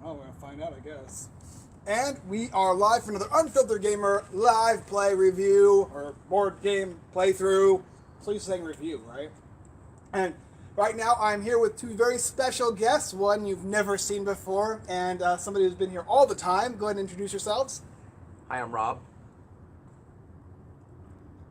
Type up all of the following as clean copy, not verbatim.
Well, we're going to find out, I guess. And we are live for another Unfiltered Gamer live play review, or board game playthrough. So you're saying review, right? And right now I'm here with two very special guests. One you've never seen before, and somebody who's been here all the time. Go ahead and introduce yourselves. Hi, I'm Rob.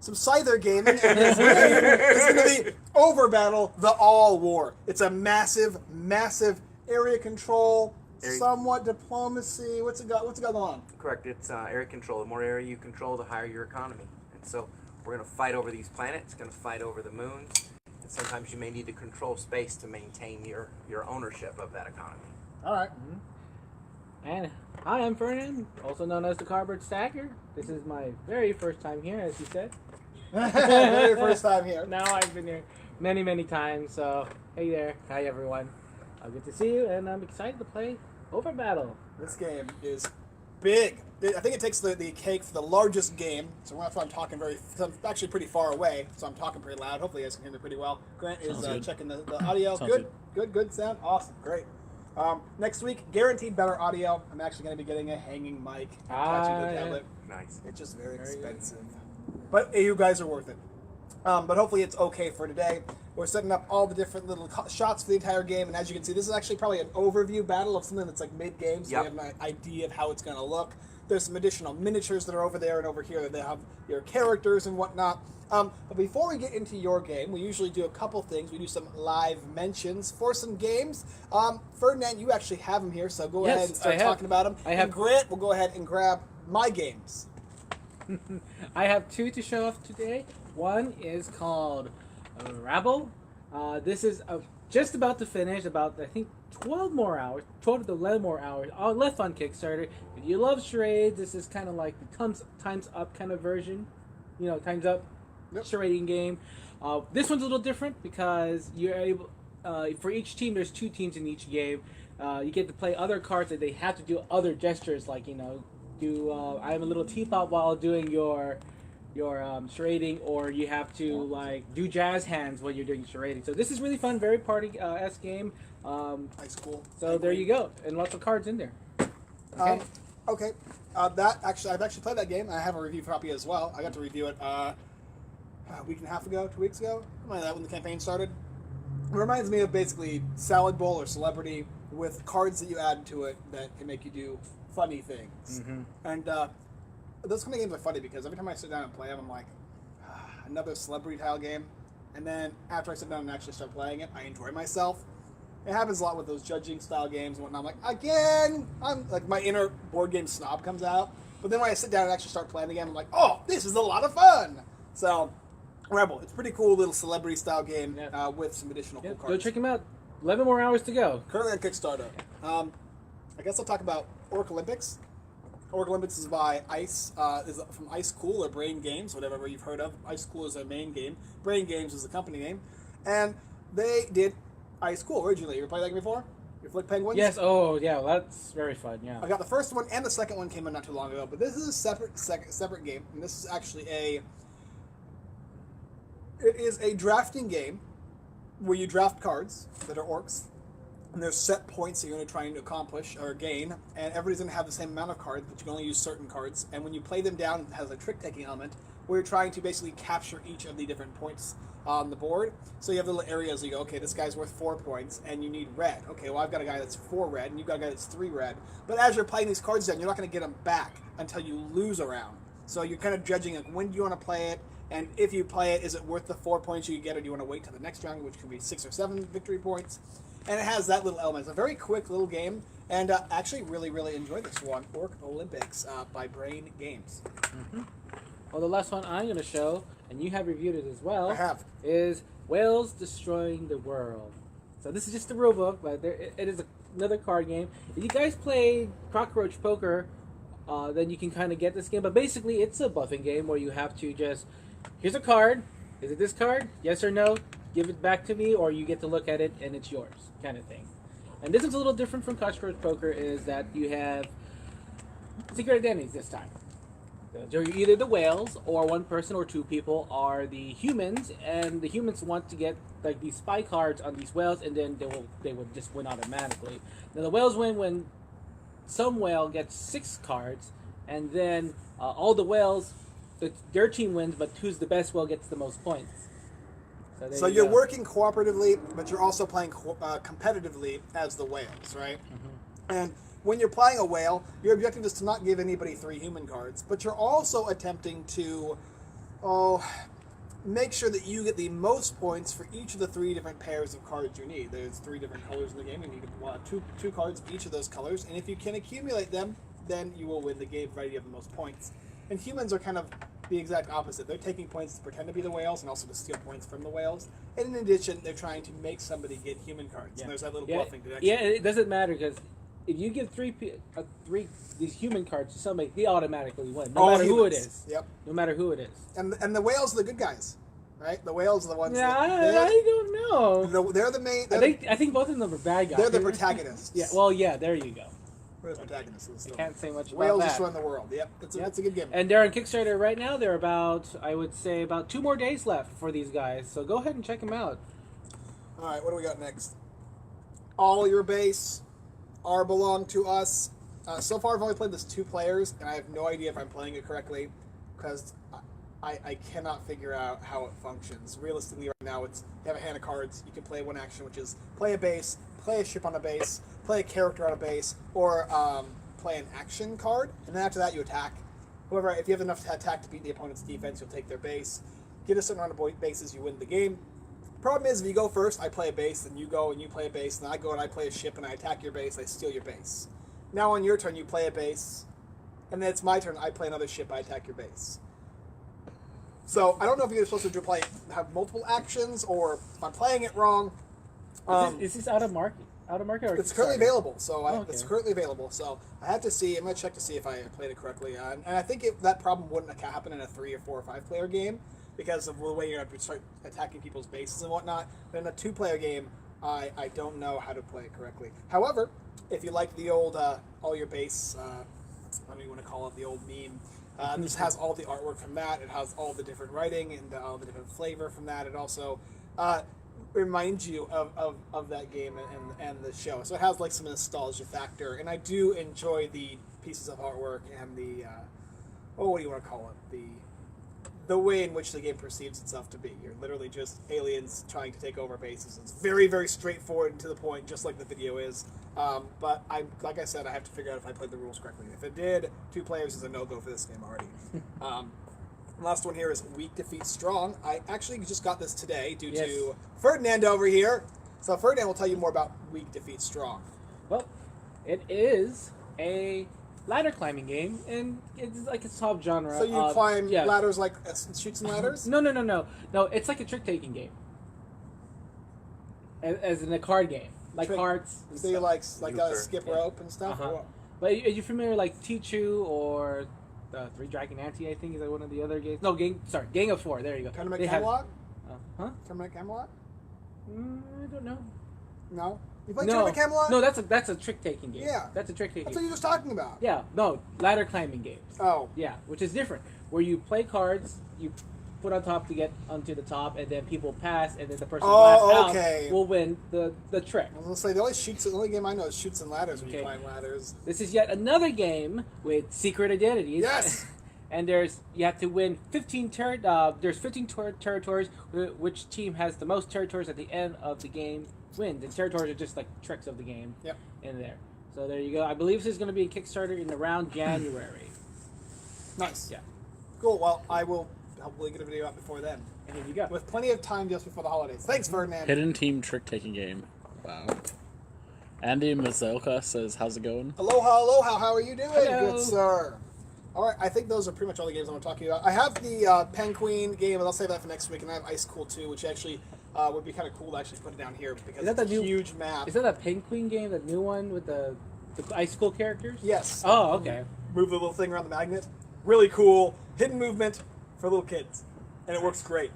Some Scyther gaming, and this game is going to be OverBattle, the All War. It's a massive, massive area control, somewhat diplomacy. What's it got going on? Correct. It's area control. The more area you control, the higher your economy. And so we're going to fight over these planets, going to fight over the moons. And sometimes you may need to control space to maintain your ownership of that economy. All right. And hi, I'm Ferdinand, also known as the Cardboard Stacker. This is my very first time here, as you said. Very first time here. Now I've been here many, many times. So hey there, hi everyone. Good to see you, and I'm excited to play OverBattle. This game is big. I think it takes the cake for the largest game. So that's why I'm talking I'm actually pretty far away, so I'm talking pretty loud. Hopefully you guys can hear me pretty well. Grant is checking the audio. Good sound. Awesome. Great. Next week, guaranteed better audio. I'm actually going to be getting a hanging mic attaching to the tablet. Nice. It's just very expensive. But you guys are worth it. But hopefully it's okay for today. We're setting up all the different little shots for the entire game, and as you can see, this is actually probably an overview battle of something that's like mid-game, so you have an idea of how it's going to look. There's some additional miniatures that are over there and over here that have your characters and whatnot. But before we get into your game, we usually do a couple things. We do some live mentions for some games. Ferdinand, you actually have them here, so go ahead and start talking about them. And Grant will go ahead and grab my games. I have two to show off today. One is called OverBattle. This is just about to finish, about I think 12 more hours, 12 to 11 more hours, all left on Kickstarter. If you love charades, this is kind of like the times up kind of version. You know, times up charading game. This one's a little different because you're able, for each team, there's two teams in each game. You get to play other cards that they have to do other gestures, like, you know, I'm a little teapot while doing your charading, or you have to like do jazz hands when you're doing charading. So this is really fun, very party-esque game. Nice, cool. So there you go, and lots of cards in there. Okay. I've actually played that game. I have a review copy as well. I got to review it a week and a half ago, 2 weeks ago, something like that, when the campaign started. It reminds me of basically Salad Bowl or Celebrity with cards that you add to it that can make you do funny things. And those kind of games are funny because every time I sit down and play them, I'm like, another celebrity tile game. And then after I sit down and actually start playing it, I enjoy myself. It happens a lot with those judging style games and whatnot. I'm like, again, I'm like, my inner board game snob comes out. But then when I sit down and actually start playing the game, I'm like, oh, this is a lot of fun. So, Rebel, it's a pretty cool little celebrity style game with some additional cool cards. Go check them out. 11 more hours to go. Currently on Kickstarter. I guess I'll talk about Orc Olympics. Orc Olympics is by Ice, is from Ice Cool or Brain Games, whatever you've heard of. Ice Cool is their main game. Brain Games is the company name. And they did Ice Cool originally. You ever played that game before? Your Flick Penguins? Yes, oh yeah, well, that's very fun, yeah. I got the first one and the second one came in not too long ago, but this is a separate game. And this is actually it is a drafting game where you draft cards that are orcs. And there's set points that you're going to try and accomplish or gain, and everybody's going to have the same amount of cards, but you can only use certain cards. And when you play them down, it has a trick-taking element where you're trying to basically capture each of the different points on the board. So you have little areas where you go, okay, this guy's worth 4 points, and you need red. Okay, well, I've got a guy that's 4 red, and you've got a guy that's 3 red. But as you're playing these cards down, you're not going to get them back until you lose a round. So you're kind of judging, like, when do you want to play it, and if you play it, is it worth the 4 points you get, or do you want to wait till the next round, which could be 6 or 7 victory points? And it has that little element. It's a very quick little game, and actually really, really enjoyed this one. Orc Olympics by Brain Games. Well, the last one I'm going to show, and you have reviewed it as well, I have. is Whales Destroying the World. So this is just the rule book, but it is another card game. If you guys play Cockroach Poker, then you can kind of get this game. But basically, it's a bluffing game where you have to just, here's a card. Is it this card? Yes or no? Give it back to me, or you get to look at it and it's yours, kind of thing. And this is a little different from Cockroach Poker, is that you have secret identities this time. So you're either the whales, or one person or two people are the humans, and the humans want to get like these spy cards on these whales, and then they will just win automatically. Now the whales win when some whale gets 6 cards, and then all the whales, their team wins, but who's the best whale gets the most points. So you're working cooperatively, but you're also playing competitively as the whales, right? Mm-hmm. And when you're playing a whale, your objective is to not give anybody 3 human cards, but you're also attempting to make sure that you get the most points for each of the 3 different pairs of cards you need. There's 3 different colors in the game. You need two cards of each of those colors, and if you can accumulate them, then you will win the game, provided you have the most points. And humans are kind of the exact opposite. They're taking points to pretend to be the whales and also to steal points from the whales. And in addition, they're trying to make somebody get human cards. Yeah. And there's that little bluffing connection. Yeah, it doesn't matter because if you give 3 these human cards to somebody, they automatically win, no matter who it is. Yep. No matter who it is. And the whales are the good guys, right? The whales are the ones. Yeah, I don't know. They're the main. I think both of them are bad guys. They're the protagonists. Yeah. Well, yeah. There you go. We're the protagonists. I can't say much about whales that. just run the world. Yep. It's a good game. And they're on Kickstarter right now. They're about 2 more days left for these guys. So go ahead and check them out. All right. What do we got next? All your base are belong to us. So far, I've only played this 2 players, and I have no idea if I'm playing it correctly because I cannot figure out how it functions. Realistically, right now, you have a hand of cards. You can play one action, which is play a base, play a ship on a base, play a character on a base, or play an action card, and then after that, you attack. However, if you have enough attack to beat the opponent's defense, you'll take their base. Get a certain amount of bases, you win the game. Problem is, if you go first, I play a base, then you go and you play a base, and I go and I play a ship, and I attack your base, I steal your base. Now on your turn, you play a base, and then it's my turn, I play another ship, I attack your base. So, I don't know if you're supposed to have multiple actions, or if I'm playing it wrong. Is this out of market? Or it's currently available, so it's currently available. So I have to see. I'm gonna check to see if I played it correctly. And I think that problem wouldn't happen in a 3 or 4 or 5 player game because of the way you're gonna start attacking people's bases and whatnot. But in a 2 player game, I don't know how to play it correctly. However, if you like the old all your base, what do you want to call it, the old meme? This has all the artwork from that. It has all the different writing and all the different flavor from that. It also reminds you of that game and the show. So it has like some nostalgia factor, and I do enjoy the pieces of artwork and the what do you want to call it, the way in which the game perceives itself to be. You're literally just aliens trying to take over bases. It's very, very straightforward and to the point, just like the video is. But like I said, I have to figure out if I played the rules correctly. If it did, 2 players is a no-go for this game already. Last one here is Weak Defeats Strong. I actually just got this today due to Ferdinand over here. So Ferdinand will tell you more about Weak Defeats Strong. Well, it is a ladder climbing game, and it's like a subgenre. So you climb ladders like Chutes and Ladders? No, it's like a trick-taking game. As in a card game. Like cards. So you like skip rope and stuff? Uh-huh. But are you familiar like Tichu or... 3 Dragon Ante, I think, is like one of the other games. No, Gang of 4. There you go. Tournament Camelot? Huh? Tournament Camelot? I don't know. No? You play Tournament Camelot? No, that's a trick-taking game. Yeah. That's a trick-taking game. That's what you were just talking about. Yeah, no, ladder climbing games. Oh. Yeah, which is different. Where you play cards, you put on top to get onto the top, and then people pass, and then the person last out will win the trick. I was going to say, the only game I know is Chutes and Ladders when you climb ladders. This is yet another game with secret identities. Yes! And you have to win 15 there's 15 territories. Which team has the most territories at the end of the game wins. And territories are just like tricks of the game in there. So there you go. I believe this is going to be a Kickstarter in around January. Nice. Yeah. Cool. Well, I will hopefully get a video out before then. And here you go. With plenty of time just before the holidays. Thanks, Ferdinand. Hidden team trick-taking game. Wow. Andy Mazzelka says, how's it going? Aloha. How are you doing, Hello. good sir? All right, I think those are pretty much all the games I want to talk to you about. I have the Penguin game, and I'll save that for next week, and I have Ice Cool 2, which actually would be kind of cool to actually put it down here because it's a huge map. Is that a Penguin game, the new one with the Ice Cool characters? Yes. Oh, okay. Move the little thing around the magnet. Really cool. Hidden movement for little kids. And it works great.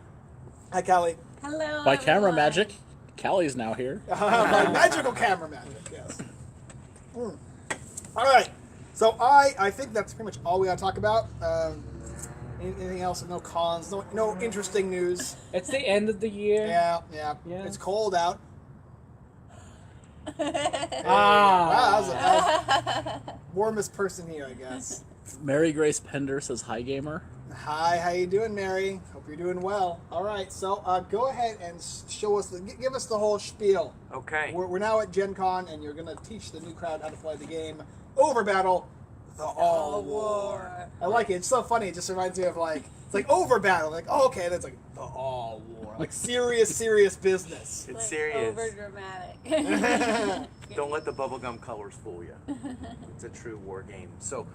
Hi, Callie. Hello. By camera magic, Callie's now here. By magical camera magic, yes. All right. So I think that's pretty much all we got to talk about. Anything else? No cons. No interesting news. It's the end of the year. Yeah. It's cold out. That warmest person here, I guess. Mary Grace Pender says, "Hi, gamer." Hi, how you doing, Mary? Hope you're doing well. All right, so go ahead and show us, give us the whole spiel. Okay. We're now at Gen Con, and you're going to teach the new crowd how to play the game OverBattle, the All War. I like it. It's so funny. It just reminds me of it's like OverBattle. Like, oh, okay, that's like the All War. Like serious business. It's Like serious. over dramatic. Don't let the bubblegum colors fool you. It's a true war game. So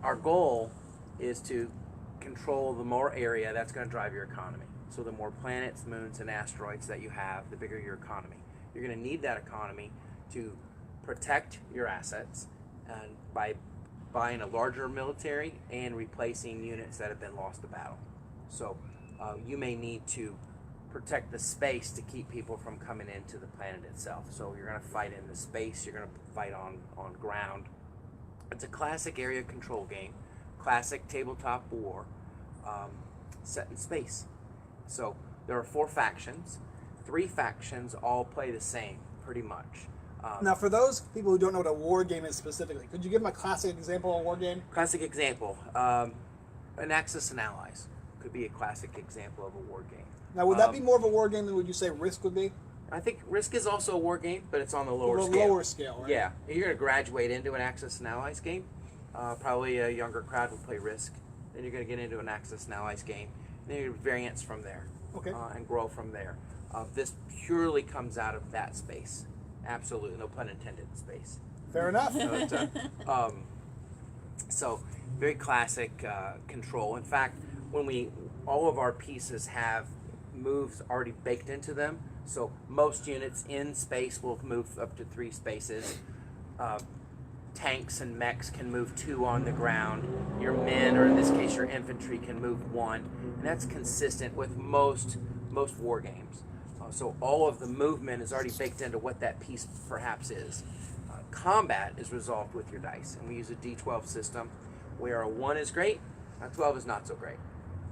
our goal is to control the more area. That's going to drive your economy. So the more planets, moons, and asteroids that you have, the bigger your economy. You're going to need that economy to protect your assets and by buying a larger military and replacing units that have been lost to battle. So you may need to protect the space to keep people from coming into the planet itself. So you're going to fight in the space, you're going to fight on ground. It's a classic area control game, classic tabletop war set in space. So there are 4 factions. 3 factions all play the same, pretty much. Now, for those people who don't know what a war game is specifically, could you give them a classic example of a war game? Classic example, an Axis and Allies could be a classic example of a war game. Now, would that be more of a war game than would you say Risk would be? I think Risk is also a war game, but it's on the A lower little scale. lower scale, right? Yeah, if you're going to graduate into an Axis and Allies game, probably a younger crowd will play Risk. Then you're going to get into an Axis and Allies game. Then your variants from there, Okay. and grow from there. This purely comes out of that space. Absolutely, no pun intended, space. Fair enough. So very classic control. In fact, when all of our pieces have moves already baked into them. So most units in space will move up to 3 spaces. Tanks and mechs can move 2 on the ground. Your men, or in this case your infantry, can move 1. And that's consistent with most war games. So all of the movement is already baked into what that piece perhaps is. Combat is resolved with your dice, and we use a D12 system where a 1 is great, a 12 is not so great.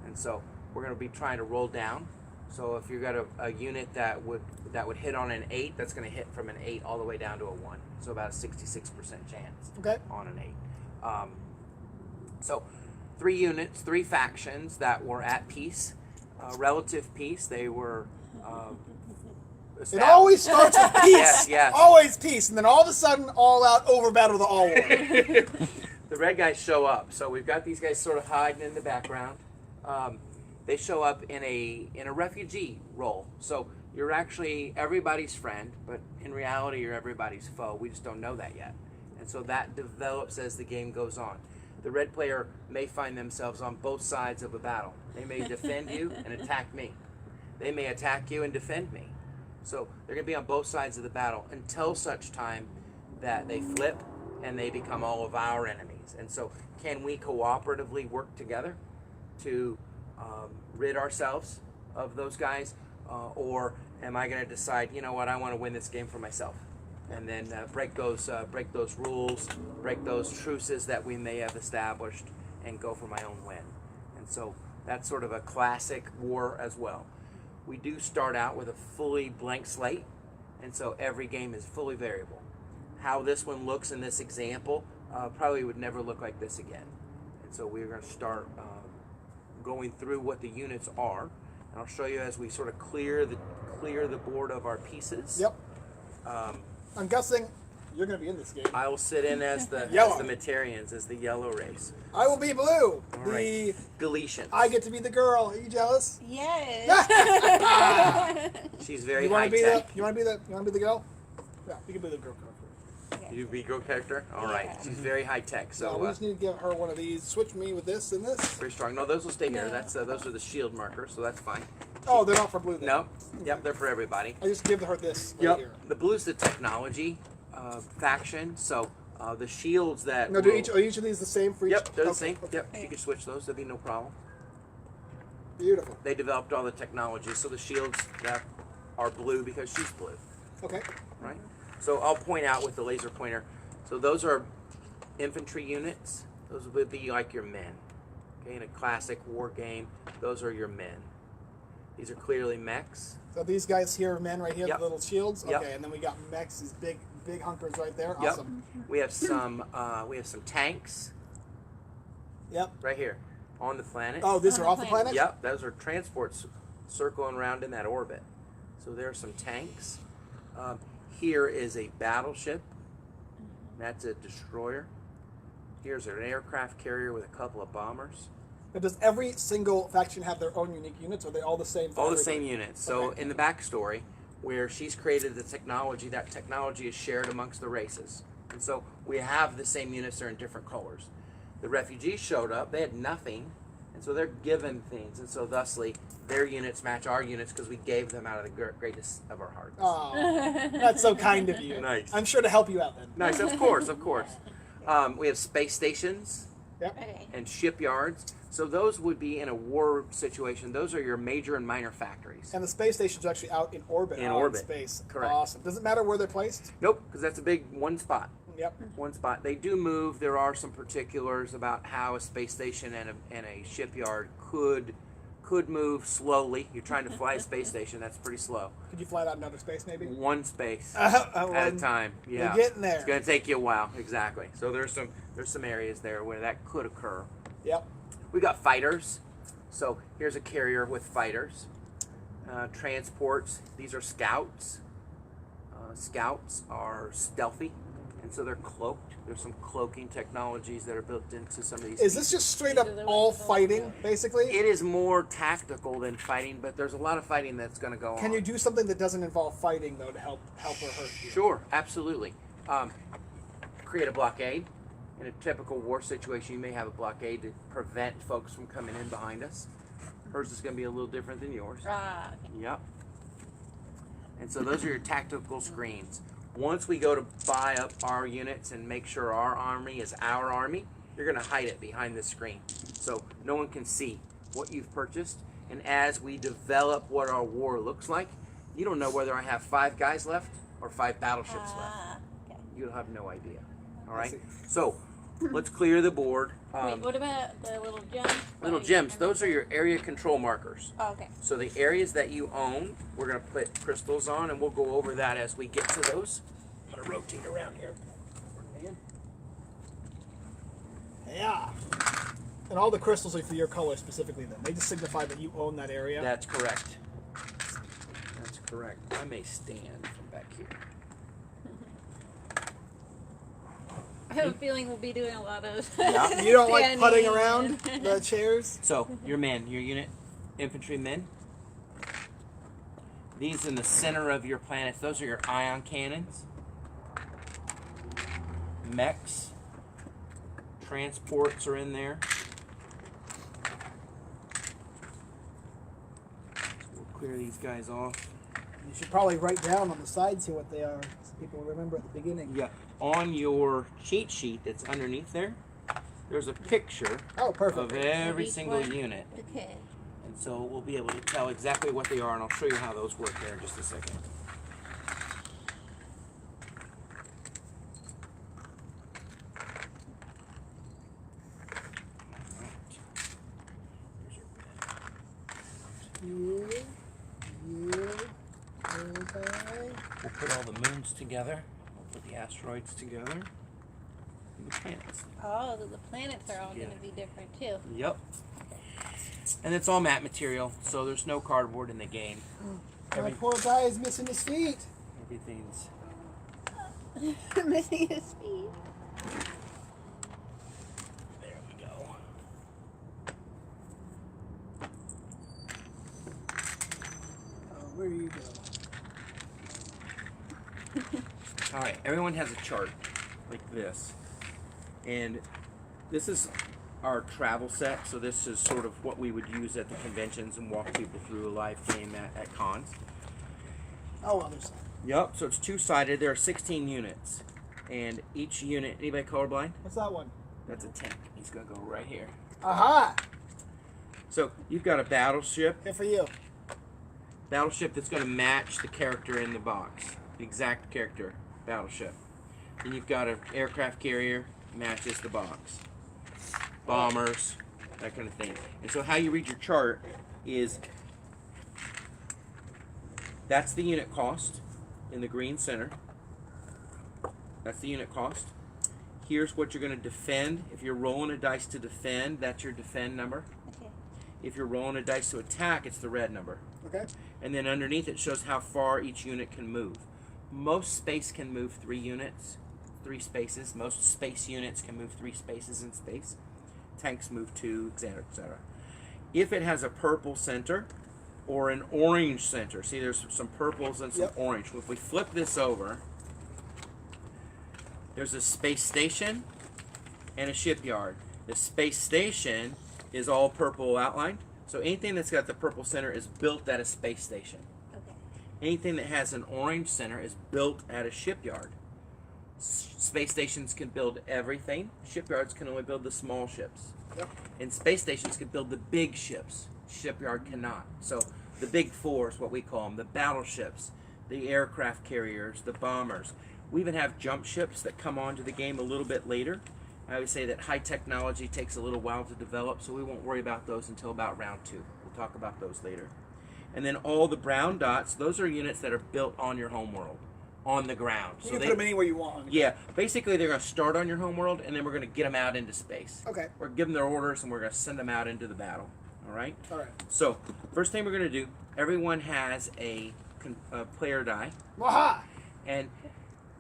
And so we're going to be trying to roll down. So if you've got a unit that would hit on an 8, that's going to hit from an 8 all the way down to a 1. So about a 66% chance on an 8. So 3 units, 3 factions that were at peace, relative peace. They were It always starts with peace. Yes. Always peace. And then all of a sudden, all out OverBattle the All War. The red guys show up. So we've got these guys sort of hiding in the background. They show up in a refugee role. So you're actually everybody's friend, but in reality you're everybody's foe. We just don't know that yet. And so that develops as the game goes on. The red player may find themselves on both sides of a battle. They may defend you and attack me. They may attack you and defend me. So they're going to be on both sides of the battle until such time that they flip and they become all of our enemies. And so can we cooperatively work together to rid ourselves of those guys? Or am I going to decide, you know what, I want to win this game for myself? And then break those rules, break those truces that we may have established, and go for my own win. And so that's sort of a classic war as well. We do start out with a fully blank slate, and so every game is fully variable. How this one looks in this example probably would never look like this again. And so we're going to start going through what the units are, and I'll show you as we sort of clear the board of our pieces. Yep. I'm guessing you're going to be in this game. I will sit in as the Yellow. Materians, as the yellow race. I will be blue. All right. Galicians. I get to be the girl. Are you jealous? Yes. She's very You high want to be tech. the girl? Yeah, you can be the girl character. You be girl character? All right. Yeah. She's very high tech. So So we just need to give her one of these. Switch me with this and this. very strong. No, those will stay here. No. That's those are the shield markers, so that's fine. Oh, they're not for blue then. No. Yep, they're for everybody. I just give her this right here. The blue's the technology faction. So the shields that. Now, will- are each of these the same for each? Yep, they're the Okay, same. okay. Yep, you can switch those. That'd be no problem. Beautiful. They developed all the technology, so the shields that are blue because she's blue, Okay. right? So I'll point out with the laser pointer. So those are infantry units. Those would be like your men. Okay, in a classic war game, those are your men. These are clearly mechs. So these guys here are men right here, Yep. the little shields. Okay, Yep. and then we got mechs, these big big hunkers right there. Yep. Awesome. We have some tanks Yep. right here on the planet. Oh, these On are the off the planet. planet? Yep, those are transports circling around in that orbit. So there are some tanks. Here is a battleship. That's a destroyer. Here's an aircraft carrier with a couple of bombers. But does every single faction have their own unique units, or are they all the same? for All the everybody? same units. So Okay. in the backstory, where she's created the technology, that technology is shared amongst the races. And so we have the same units, they're in different colors. The refugees showed up, they had nothing, and so they're given things. And so thusly, their units match our units because we gave them out of the greatest of our hearts. Oh, that's so kind of you. Nice. I'm sure to help you out then. Nice, of course, of course. We have space stations Okay. and shipyards. So those would be in a war situation. Those are your major and minor factories. And the space station's actually out in orbit. In out orbit. In space. Correct. Awesome. Does it matter where they're placed? Nope, because that's a big one spot. Yep. One spot. They do move. There are some particulars about how a space station and a shipyard could move slowly. You're trying to fly a space station. That's pretty slow. Could you fly it out in outer space, maybe? One space At at a time. Yeah. You're getting there. It's going to take you a while. Exactly. So there's some areas there where that could occur. Yep. We got fighters. So here's a carrier with fighters. Transports. These are scouts. Scouts are stealthy, and so they're cloaked. There's some cloaking technologies that are built into some of these. Is this just straight up all fighting, basically? It is more tactical than fighting, but there's a lot of fighting that's going to go on. Can you do something that doesn't involve fighting, though, to help or hurt you? Sure, absolutely. Create a blockade. In a typical war situation, you may have a blockade to prevent folks from coming in behind us. Hers is going to be a little different than yours. Ah, okay. Yep. And so those are your tactical screens. Once we go to buy up our units and make sure our army is our army, you're going to hide it behind this screen. So no one can see what you've purchased. And as we develop what our war looks like, you don't know whether I have 5 guys left or 5 battleships left. Ah, okay. You'll have no idea. All I right? see. So let's clear the board. Wait, what about the little gems? Little gems, those are your area control markers. Oh, okay. So the areas that you own, we're going to put crystals on, and we'll go over that as we get to those. I'm going to rotate around here. Yeah. And all the crystals are for your color specifically, then. They just signify that you own that area. That's correct. That's correct. I may stand from back here. I have a feeling we'll be doing a lot of. Yeah. You don't like standing putting around and- the chairs? So, your unit, infantrymen. These in the center of your planets, those are your ion cannons. Mechs. Transports are in there. So we'll clear these guys off. You should probably write down on the sides here what they are, so people will remember at the beginning. Yeah. On your cheat sheet that's underneath there, there's a picture Oh, perfect. of every Each single one. unit. Okay. And so we'll be able to tell exactly what they are, and I'll show you how those work there in just a second. You, okay. We'll put all the moons together. We'll put the asteroids together. And the planets. Oh, the planets are all Yeah. going to be different too. Yep. And it's all matte material, so there's no cardboard in the game. My poor guy is missing his feet. Everything's Missing his feet. there. We go. Oh, where you go? All right. Everyone has a chart like this, and this is our travel set. So this is sort of what we would use at the conventions and walk people through a live game at cons. Oh, other side. Yep. So it's two-sided. There are 16 units, and each unit. Anybody colorblind? What's that one? That's a tank. He's gonna go right here. Aha! So you've got a battleship. Good for you. Battleship that's going to match the character in the box. The exact character. Battleship. Then you've got an aircraft carrier. Matches the box. Bombers. That kind of thing. And so how you read your chart is that's the unit cost in the green center. That's the unit cost. Here's what you're going to defend. If you're rolling a dice to defend, that's your defend number. Okay. If you're rolling a dice to attack, it's the red number. Okay. And then underneath it shows how far each unit can move. Most space can move 3 units, 3 spaces. Most space units can move 3 spaces in space. Tanks move 2, etc., etc. If it has a purple center or an orange center, see there's some purples and some orange. If we flip this over, there's a space station and a shipyard. The space station is all purple outlined. So anything that's got the purple center is built at a space station. Okay. Anything that has an orange center is built at a shipyard. Space stations can build everything. Shipyards can only build the small ships. Yep. And space stations can build the big ships. Shipyard cannot. So the big four is what we call them. The battleships, the aircraft carriers, the bombers. We even have jump ships that come onto the game a little bit later. I would say that high technology takes a little while to develop, so we won't worry about those until about round 2. We'll talk about those later. And then all the brown dots, those are units that are built on your home world, on the ground. You can put them anywhere you want. Yeah, basically they're going to start on your home world, and then we're going to get them out into space. Okay. We're going to give them their orders, and we're going to send them out into the battle. All right? All right. So, first thing we're going to do, everyone has a player die. Waha! And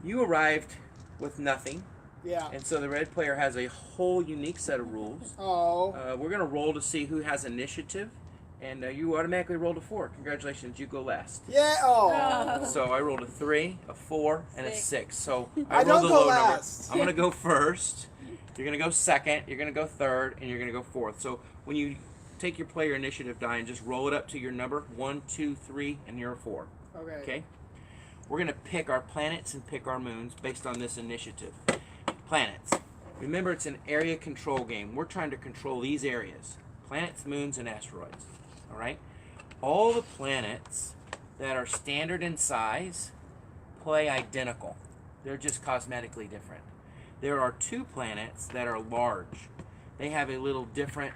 you arrived with nothing. Yeah. And so the red player has a whole unique set of rules. Oh. We're going to roll to see who has initiative. And you automatically rolled a 4. Congratulations, you go last. Yeah. Oh. So I rolled a 3, a 4, and a 6. So I rolled don't a go low last. number. I'm going to go first. You're going to go second. You're going to go third, and you're going to go fourth. So when you take your player initiative die and just roll it up to your number 1, 2, 3, and you're a 4. Okay. Okay. We're going to pick our planets and pick our moons based on this initiative. Planets. Remember, it's an area control game. We're trying to control these areas. Planets, moons, and asteroids. All right? All the planets that are standard in size play identical. They're just cosmetically different. There are 2 planets that are large. They have a little different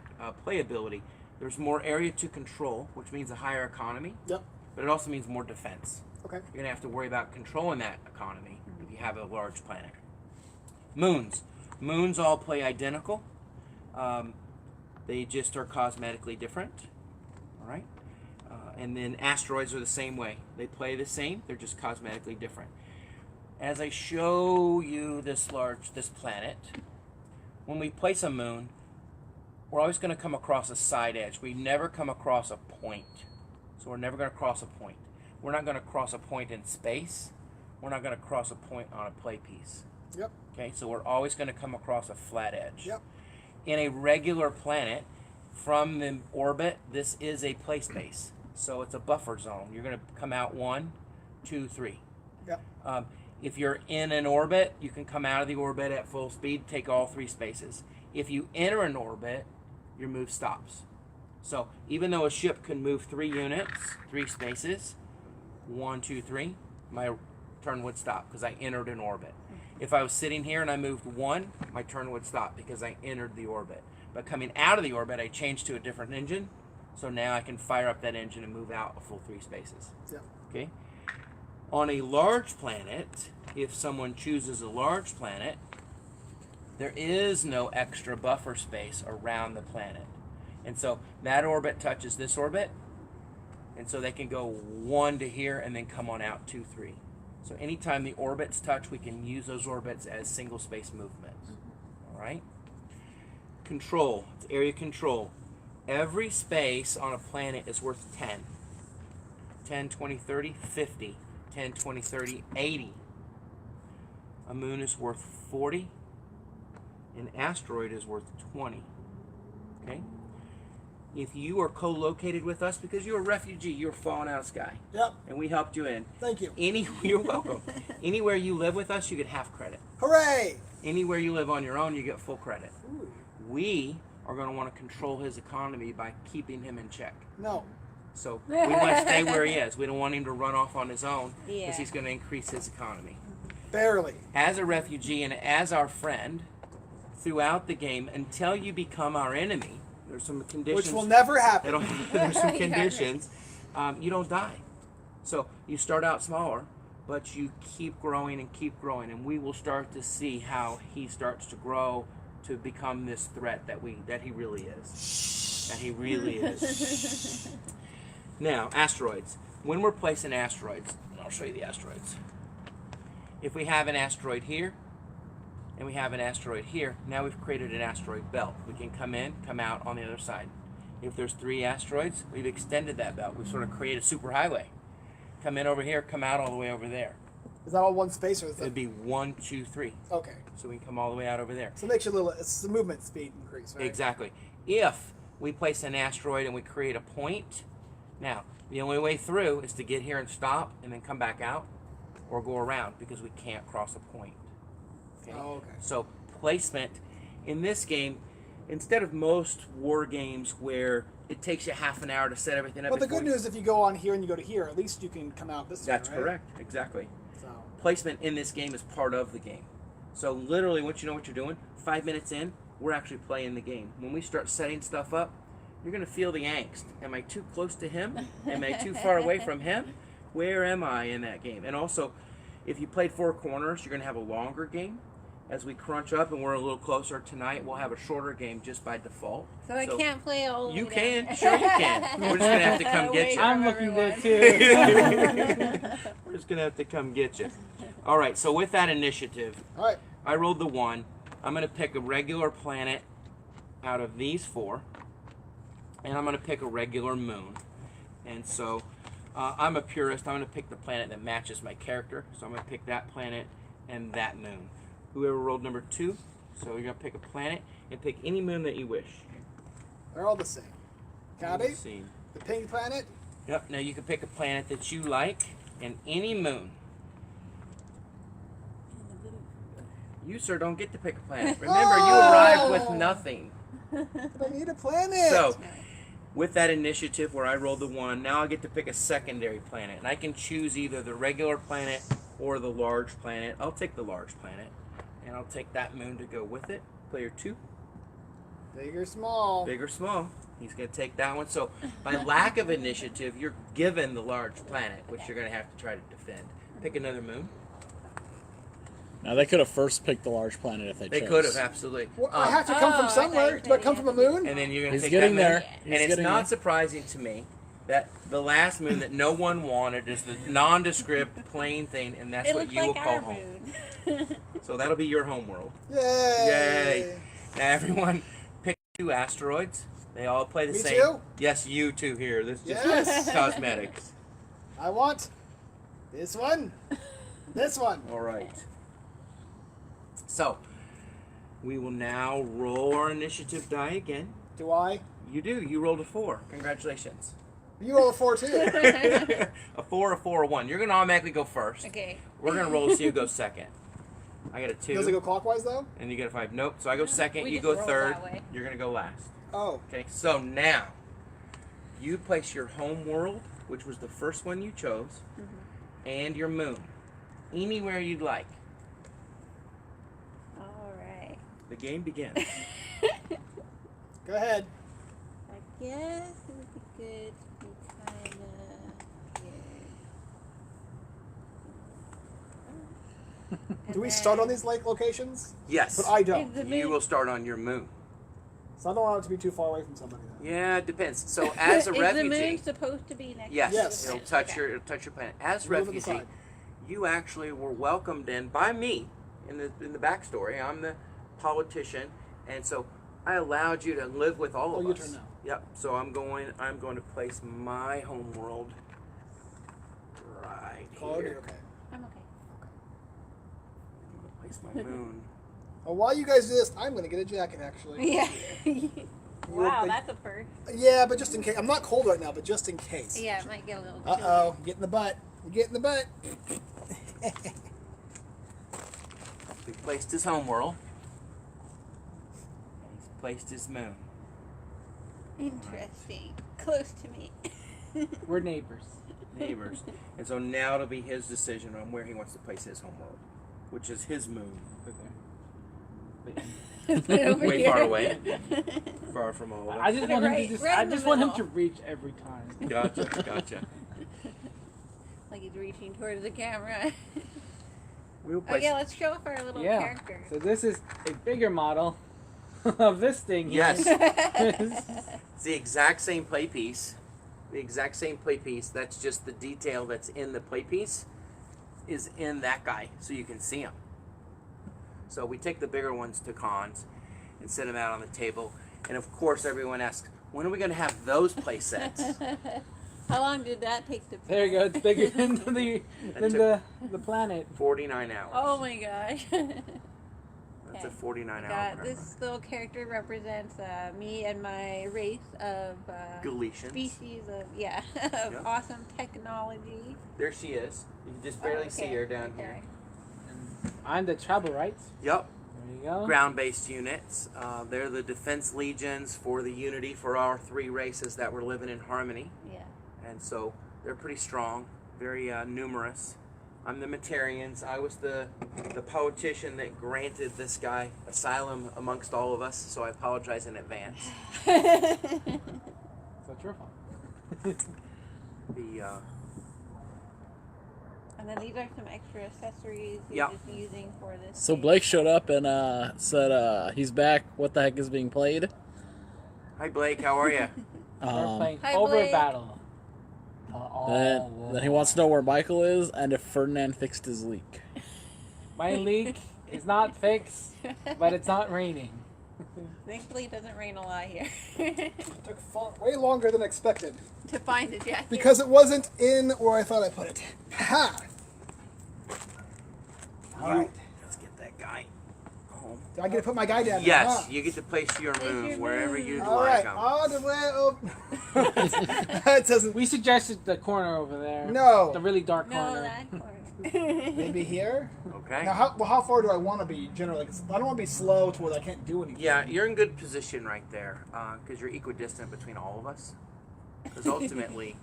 playability. There's more area to control, which means a higher economy. Yep. But it also means more defense. Okay. You're going to have to worry about controlling that economy if you have a large planet. Moons. Moons all play identical. They just are cosmetically different. All right? And then asteroids are the same way. They play the same. They're just cosmetically different. As I show you this planet, when we place a moon, we're always going to come across a side edge. We never come across a point. So we're never going to cross a point. We're not going to cross a point in space. We're not going to cross a point on a play piece. Yep. Okay, so we're always going to come across a flat edge. Yep. In a regular planet, from the orbit, this is a play space. So it's a buffer zone. You're going to come out 1, 2, 3. Yep. If you're in an orbit, you can come out of the orbit at full speed, take all 3 spaces. If you enter an orbit, your move stops. So even though a ship can move 3 units, 3 spaces, 1, 2, 3, my turn would stop because I entered an orbit. If I was sitting here and I moved 1, my turn would stop because I entered the orbit. But coming out of the orbit, I changed to a different engine, so now I can fire up that engine and move out a full 3 spaces. Yep. Okay. On a large planet, if someone chooses a large planet, there is no extra buffer space around the planet. And so that orbit touches this orbit, and so they can go 1 to here and then come on out 2, 3. So anytime the orbits touch, we can use those orbits as single space movements. All right? Control. It's area control. Every space on a planet is worth 10. 10, 20, 30, 50. 10, 20, 30, 80. A moon is worth 40. An asteroid is worth 20. Okay? If you are co-located with us because you're a refugee, you're falling out of the sky. Yep. And we helped you in. Thank you. You're welcome. Anywhere you live with us, you get half credit. Hooray! Anywhere you live on your own, you get full credit. Ooh. We are going to want to control his economy by keeping him in check. No. So we want to stay where he is. We don't want him to run off on his own because Yeah. he's going to increase his economy. Barely. As a refugee and as our friend, throughout the game, until you become our enemy, there's some conditions. Which will never happen. There's some conditions. You don't die. So you start out smaller, but you keep growing and keep growing, and we will start to see how he starts to grow to become this threat that he really is. That he really is. Now, asteroids. When we're placing asteroids, I'll show you the asteroids. If we have an asteroid here, and we have an asteroid here, now we've created an asteroid belt. We can come in, come out on the other side. If there's 3 asteroids, we've extended that belt. We've sort of created a superhighway. Come in over here, come out all the way over there. Is that all one space or is It'd be 1, 2, 3. Okay. So we can come all the way out over there. So it makes you it's the movement speed increase, right? Exactly. If we place an asteroid and we create a point, now the only way through is to get here and stop and then come back out or go around because we can't cross a point. Okay? Oh, okay. So placement in this game, instead of most war games where it takes you half an hour to set everything up. But the good news, if you go on here and you go to here, at least you can come out this way, That's right? correct. Exactly. So. Placement in this game is part of the game. So literally, once you know what you're doing, 5 minutes in, we're actually playing the game. When we start setting stuff up, you're going to feel the angst. Am I too close to him? Am I too far away from him? Where am I in that game? And also, if you played 4 corners, you're going to have a longer game. As we crunch up and we're a little closer tonight, we'll have a shorter game just by default. So I can't play all the You way can, down. sure you can. We're just going to have to come get you. I'm looking there too. We're just going to have to come get you. All right, so with that initiative, All right. I rolled the 1. I'm going to pick a regular planet out of these 4. And I'm going to pick a regular moon. And so I'm a purist. I'm going to pick the planet that matches my character. So I'm going to pick that planet and that moon. Whoever rolled number 2, so you're going to pick a planet and pick any moon that you wish. They're all the same. County, Let's see. the pink planet. Yep, now you can pick a planet that you like and any moon. You, sir, don't get to pick a planet. Remember, you arrived with nothing. I need a planet. So, with that initiative where I rolled the 1, now I get to pick a secondary planet. And I can choose either the regular planet or the large planet. I'll take the large planet. And I'll take that moon to go with it. Player 2. Big or small? Big or small. He's going to take that one. So, by lack of initiative, you're given the large planet, which you're going to have to try to defend. Pick another moon. Now, they could have first picked the large planet if they chose. They could have, absolutely. Well, I have to come from I somewhere. thought you Do I come from a moon? And then you're going to He's take getting that moon. there. And He's it's getting not there. surprising to me that the last moon that no one wanted is the nondescript, plain thing, and that's It what looks you will like call our home. moon. So that'll be your home world. Yay! Yay. Now everyone pick 2 asteroids. They all play the Me same. too? Yes, you too here. This is just Yes. cosmetics. I want this one. This one. All right. So, we will now roll our initiative die again. Do I? You do. You rolled a 4. Congratulations. You roll a 4 too. A 4, a 4, a 1. You're going to automatically go first. Okay. We're going to roll to see who goes second. I got a 2. Does it go clockwise though? And you get a 5. Nope. So I go second. We You just go roll third. that way. You're going to go last. Oh. Okay. So now, you place your home world, which was the first one you chose, and your moon. Anywhere you'd like. All right. The game begins. Go ahead. I guess it would be good to be kind of here. Do we start on these lake locations? Yes. But I don't. The You moon- will start on your moon. So I don't want it to be too far away from somebody then. Yeah, it depends. So as a Is refugee, the moon supposed to be next yes, to Yes. the it'll moon? touch Okay. your planet. As a Move to the refugee, side. you actually were welcomed in by me in the backstory. I'm the politician, and so I allowed you to live with all of your us. turn now. Yep. So I'm going to place my home world right Claude, here. okay. I'm okay. I'm gonna place my moon. Well, while you guys do this, I'm going to get a jacket actually. Yeah. Wow, You're- that's a first. Yeah, but just in case. I'm not cold right now, but just in case. Yeah, it might get a little chilly. Uh-oh. Get in the butt. Get in the butt. He placed his home world. And he's placed his moon. Interesting. Close to me. We're neighbors. Neighbors. And so now it'll be his decision on where he wants to place his home world, which is his moon. Put it over Way here. far away. Far from all of I us. just want him to Right- just, right I in the just want him middle. to reach every time. Gotcha, gotcha. like he's reaching towards the camera. We'll place. Okay, let's show off our little Yeah. characters. So this is a bigger model of this thing here. Yes. It's the exact same play piece. The exact same play piece. That's just the detail that's in the play piece is in that guy, so you can see him. So we take the bigger ones to cons and set them out on the table. And of course, everyone asks, when are we going to have those play sets? How long did that take to There you go. It's bigger than the planet. 49 hours. Oh my gosh. That's a Okay. 49 hour God, program. this little character represents me and my race of Galatians. species of of Yep. awesome technology. There she is. You can just barely see her down here. I'm the travel rights. Yep. There you go. Ground-based units. They're the defense legions for the unity for our three races that were living in harmony. Yeah. And so they're pretty strong, very numerous. I'm the Metarians. I was the politician that granted this guy asylum amongst all of us, so I apologize in advance. So it's your fault. And then these are some extra accessories we're Yeah. just using for this. So game. Blake showed up and said he's back. What the heck is being played? Hi Blake, how are you? We're playing Hi, Blake. OverBattle. Then he wants to know where Michael is and if Ferdinand fixed his leak. My leak is not fixed, but it's not raining. Thankfully, it doesn't rain a lot here. Took way longer than expected To find it, yeah. because it wasn't in where I thought I put it. Ha! All right. Let's get that guy home. Do I get to put my guy down? Yes, Huh? you get to place your Place moon your wherever moon. you'd All like right. 'em. All the way up. That doesn't. We suggested the corner over there. No. The really dark No, corner. that corner. Maybe here. Okay. Now, how far do I want to be generally? 'Cause I don't want to be slow to where I can't do anything. Yeah, you're in good position right there because you're equidistant between all of us. Because ultimately,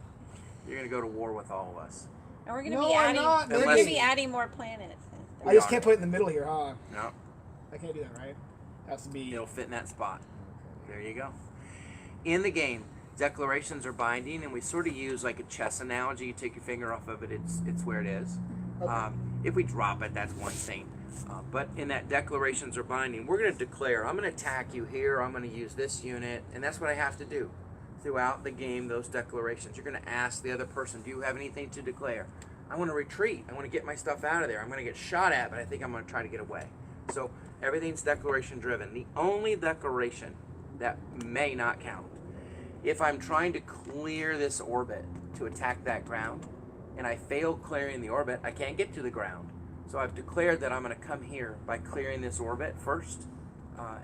you're going to go to war with all of us. And we're gonna No, be I'm adding. not. We're gonna Unless- be adding more planets. I just can't put it in the middle here, huh? No, I can't do that, right? Has to be. it'll fit in that spot. There you go. In the game, declarations are binding, and we sort of use like a chess analogy. You take your finger off of it, it's where it is. Okay. If we drop it, that's one thing. But in that declarations are binding, we're going to declare, I'm going to attack you here, I'm going to use this unit, and that's what I have to do. Throughout the game, those declarations. You're going to ask the other person, do you have anything to declare? I want to retreat. I want to get my stuff out of there. I'm going to get shot at, but I think I'm going to try to get away. So everything's declaration driven. The only declaration that may not count, if I'm trying to clear this orbit to attack that ground, and I fail clearing the orbit, I can't get to the ground. So I've declared that I'm going to come here by clearing this orbit first.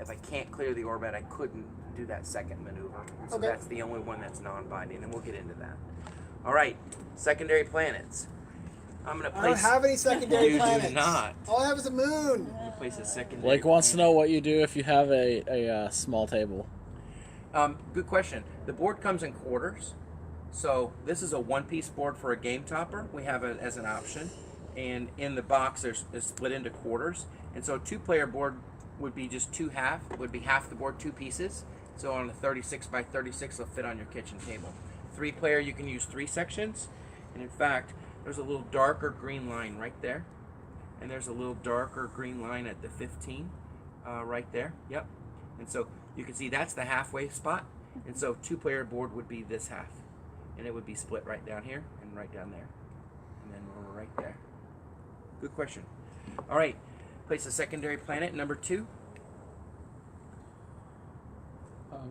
If I can't clear the orbit, I couldn't do that second maneuver. So Okay. that's the only one that's non-binding, and we'll get into that. All right, secondary planets. I'm going to I don't place. have any secondary You planets. do not. All I have is a moon. Place a secondary. Blake wants to planet. know what you do if you have a small table. Good question. The board comes in quarters. So this is a one-piece board for a game topper. We have it as an option. And in the box, it's split into quarters. And so a two-player board would be just would be half the board, two pieces. So on a 36 by 36, it'll fit on your kitchen table. Three-player, you can use three sections. And in fact, there's a little darker green line right there. And there's a little darker green line at the 15 right there. Yep. And so you can see that's the halfway spot. And so two-player board would be this half. And it would be split right down here and right down there. And then we're right there. Good question. All right. Place a secondary planet, number 2.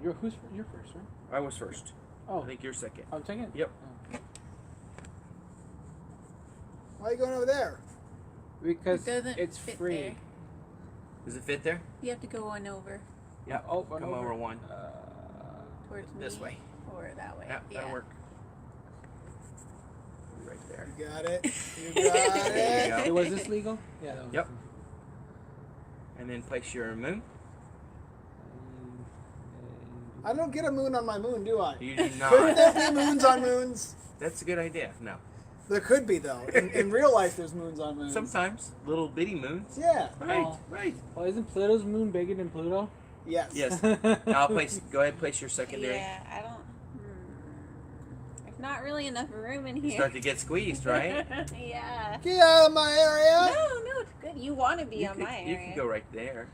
You're first, right? I was first. Oh, I think you're second. I'm taking it. Yep. Oh. Why are you going over there? Because It doesn't it's fit free. there. Does it fit there? You have to go one over Yeah. Oh, Come over one. towards This me way. or that way. Yeah, that'll work. Right there. You got it. You got There you it. go. Was this legal? Yeah. That was Yep. And then place your moon. I don't get a moon on my moon, do I? You do Couldn't not. there be moons on moons? That's a good idea. No. There could be though. In real life, there's moons on moons. Sometimes little bitty moons. Yeah. Right. Oh. Right. Well, isn't Pluto's moon bigger than Pluto? Yes. Yes. Now I'll place. Go ahead. Place your secondary. Yeah, I don't. I can not really enough room in You here. start to get squeezed, right? Yeah. Get out of my area! No, it's good. You want to be on my area. You can go right there.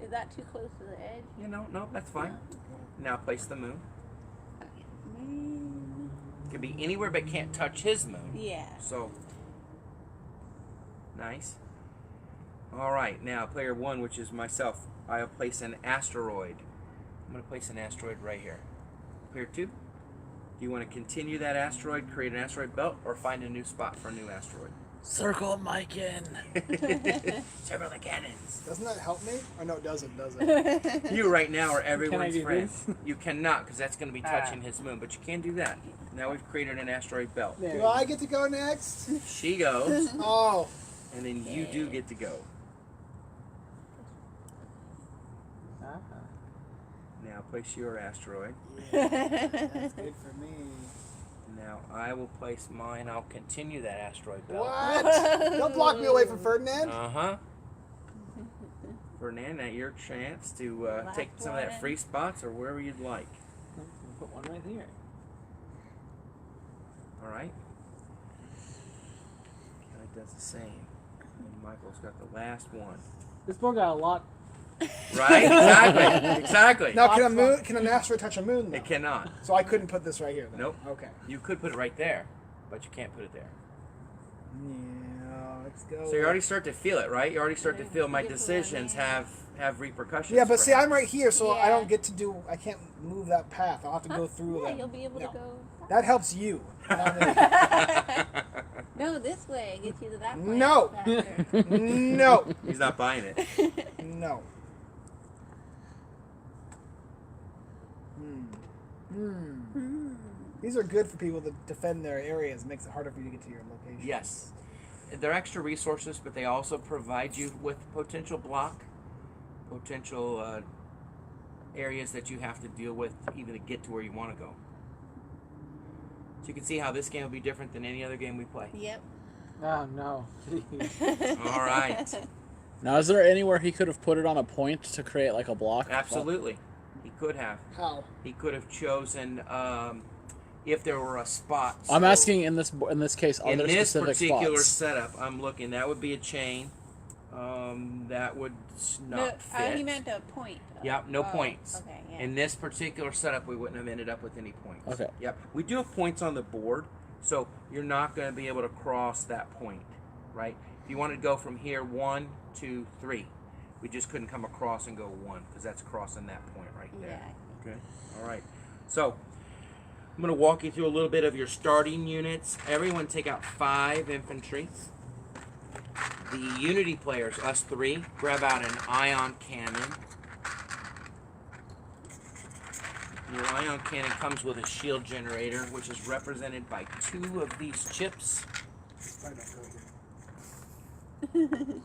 Is that too close to the edge? No, that's fine. No, Now place the moon. okay. Moon. It can be anywhere but can't touch his moon. Yeah. So, nice. All right, now player 1, which is myself, I'll place an asteroid. I'm going to place an asteroid right here. Player 2, do you want to continue that asteroid, create an asteroid belt, or find a new spot for a new asteroid? Circle Mike in. Several the cannons. Doesn't that help me? Or no, it doesn't, does it? You right now are everyone's do friend. this? You cannot, because that's going to be touching his moon, but you can do that. Now we've created an asteroid belt. There Do you go. I get to go next? She goes, Oh. and then you do get to go. Ah. Now place your asteroid. Yeah, that's good for me. Now I will place mine. I'll continue that asteroid belt. What? Don't block me away from Ferdinand. Uh-huh. Fernand, now your chance to take some of that one. free spots or wherever you'd like. Put one right here. All right. Kelly does the same. And Michael's got the last one. This board got a lot. Right? Exactly. Exactly. Now, can an asteroid touch a moon, though? It cannot. So I couldn't put this right here, then? Nope. Okay. You could put it right there, but you can't put it there. Yeah, let's go. So you already start to feel it, right? You already start to feel my decisions have repercussions. Yeah, but see, perhaps. I'm right here, so I Yeah. don't get to do. I can't move that path. I'll have to go through Yeah, that. you'll be able No. to go. That helps you. not me. No, this way gets you to that place. No. faster. No. He's not buying it. No. These are good for people to defend their areas. Makes it harder for you to get to your location. Yes. They're extra resources, but they also provide you with potential block, potential areas that you have to deal with even to get to where you want to go. So you can see how this game will be different than any other game we play. Yep. Oh no. Please. All right. Now, is there anywhere he could have put it on a point to create like a block? Absolutely. He could have. How? He could have chosen if there were a spot. I'm So asking in this case, are in there this specific particular spots? setup, I'm looking. That would be a chain. That would No, not fit. he meant a point. Yep, no Oh, points. Okay, yeah. In this particular setup, we wouldn't have ended up with any points. Okay. Yep. We do have points on the board, so you're not going to be able to cross that point, right? If you wanted to go from here 1, 2, 3, we just couldn't come across and go 1 because that's crossing that point right there. Yeah. Okay. All right. So I'm going to walk you through a little bit of your starting units. Everyone take out 5 infantry. The Unity players, us 3, grab out an ion cannon. Your ion cannon comes with a shield generator, which is represented by 2 of these chips. Probably don't go here.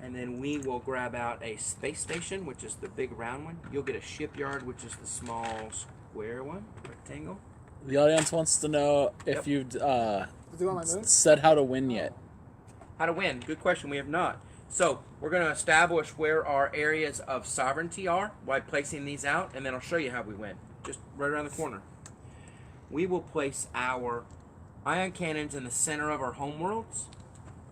And then we will grab out a space station, which is the big round one. You'll get a shipyard, which is the small square one, rectangle. The audience wants to know Yep. if you've Do you want my moon? said how to win yet. How to win? Good question. We have not. So we're going to establish where our areas of sovereignty are by placing these out, and then I'll show you how we win. Just right around the corner. We will place our ion cannons in the center of our homeworlds.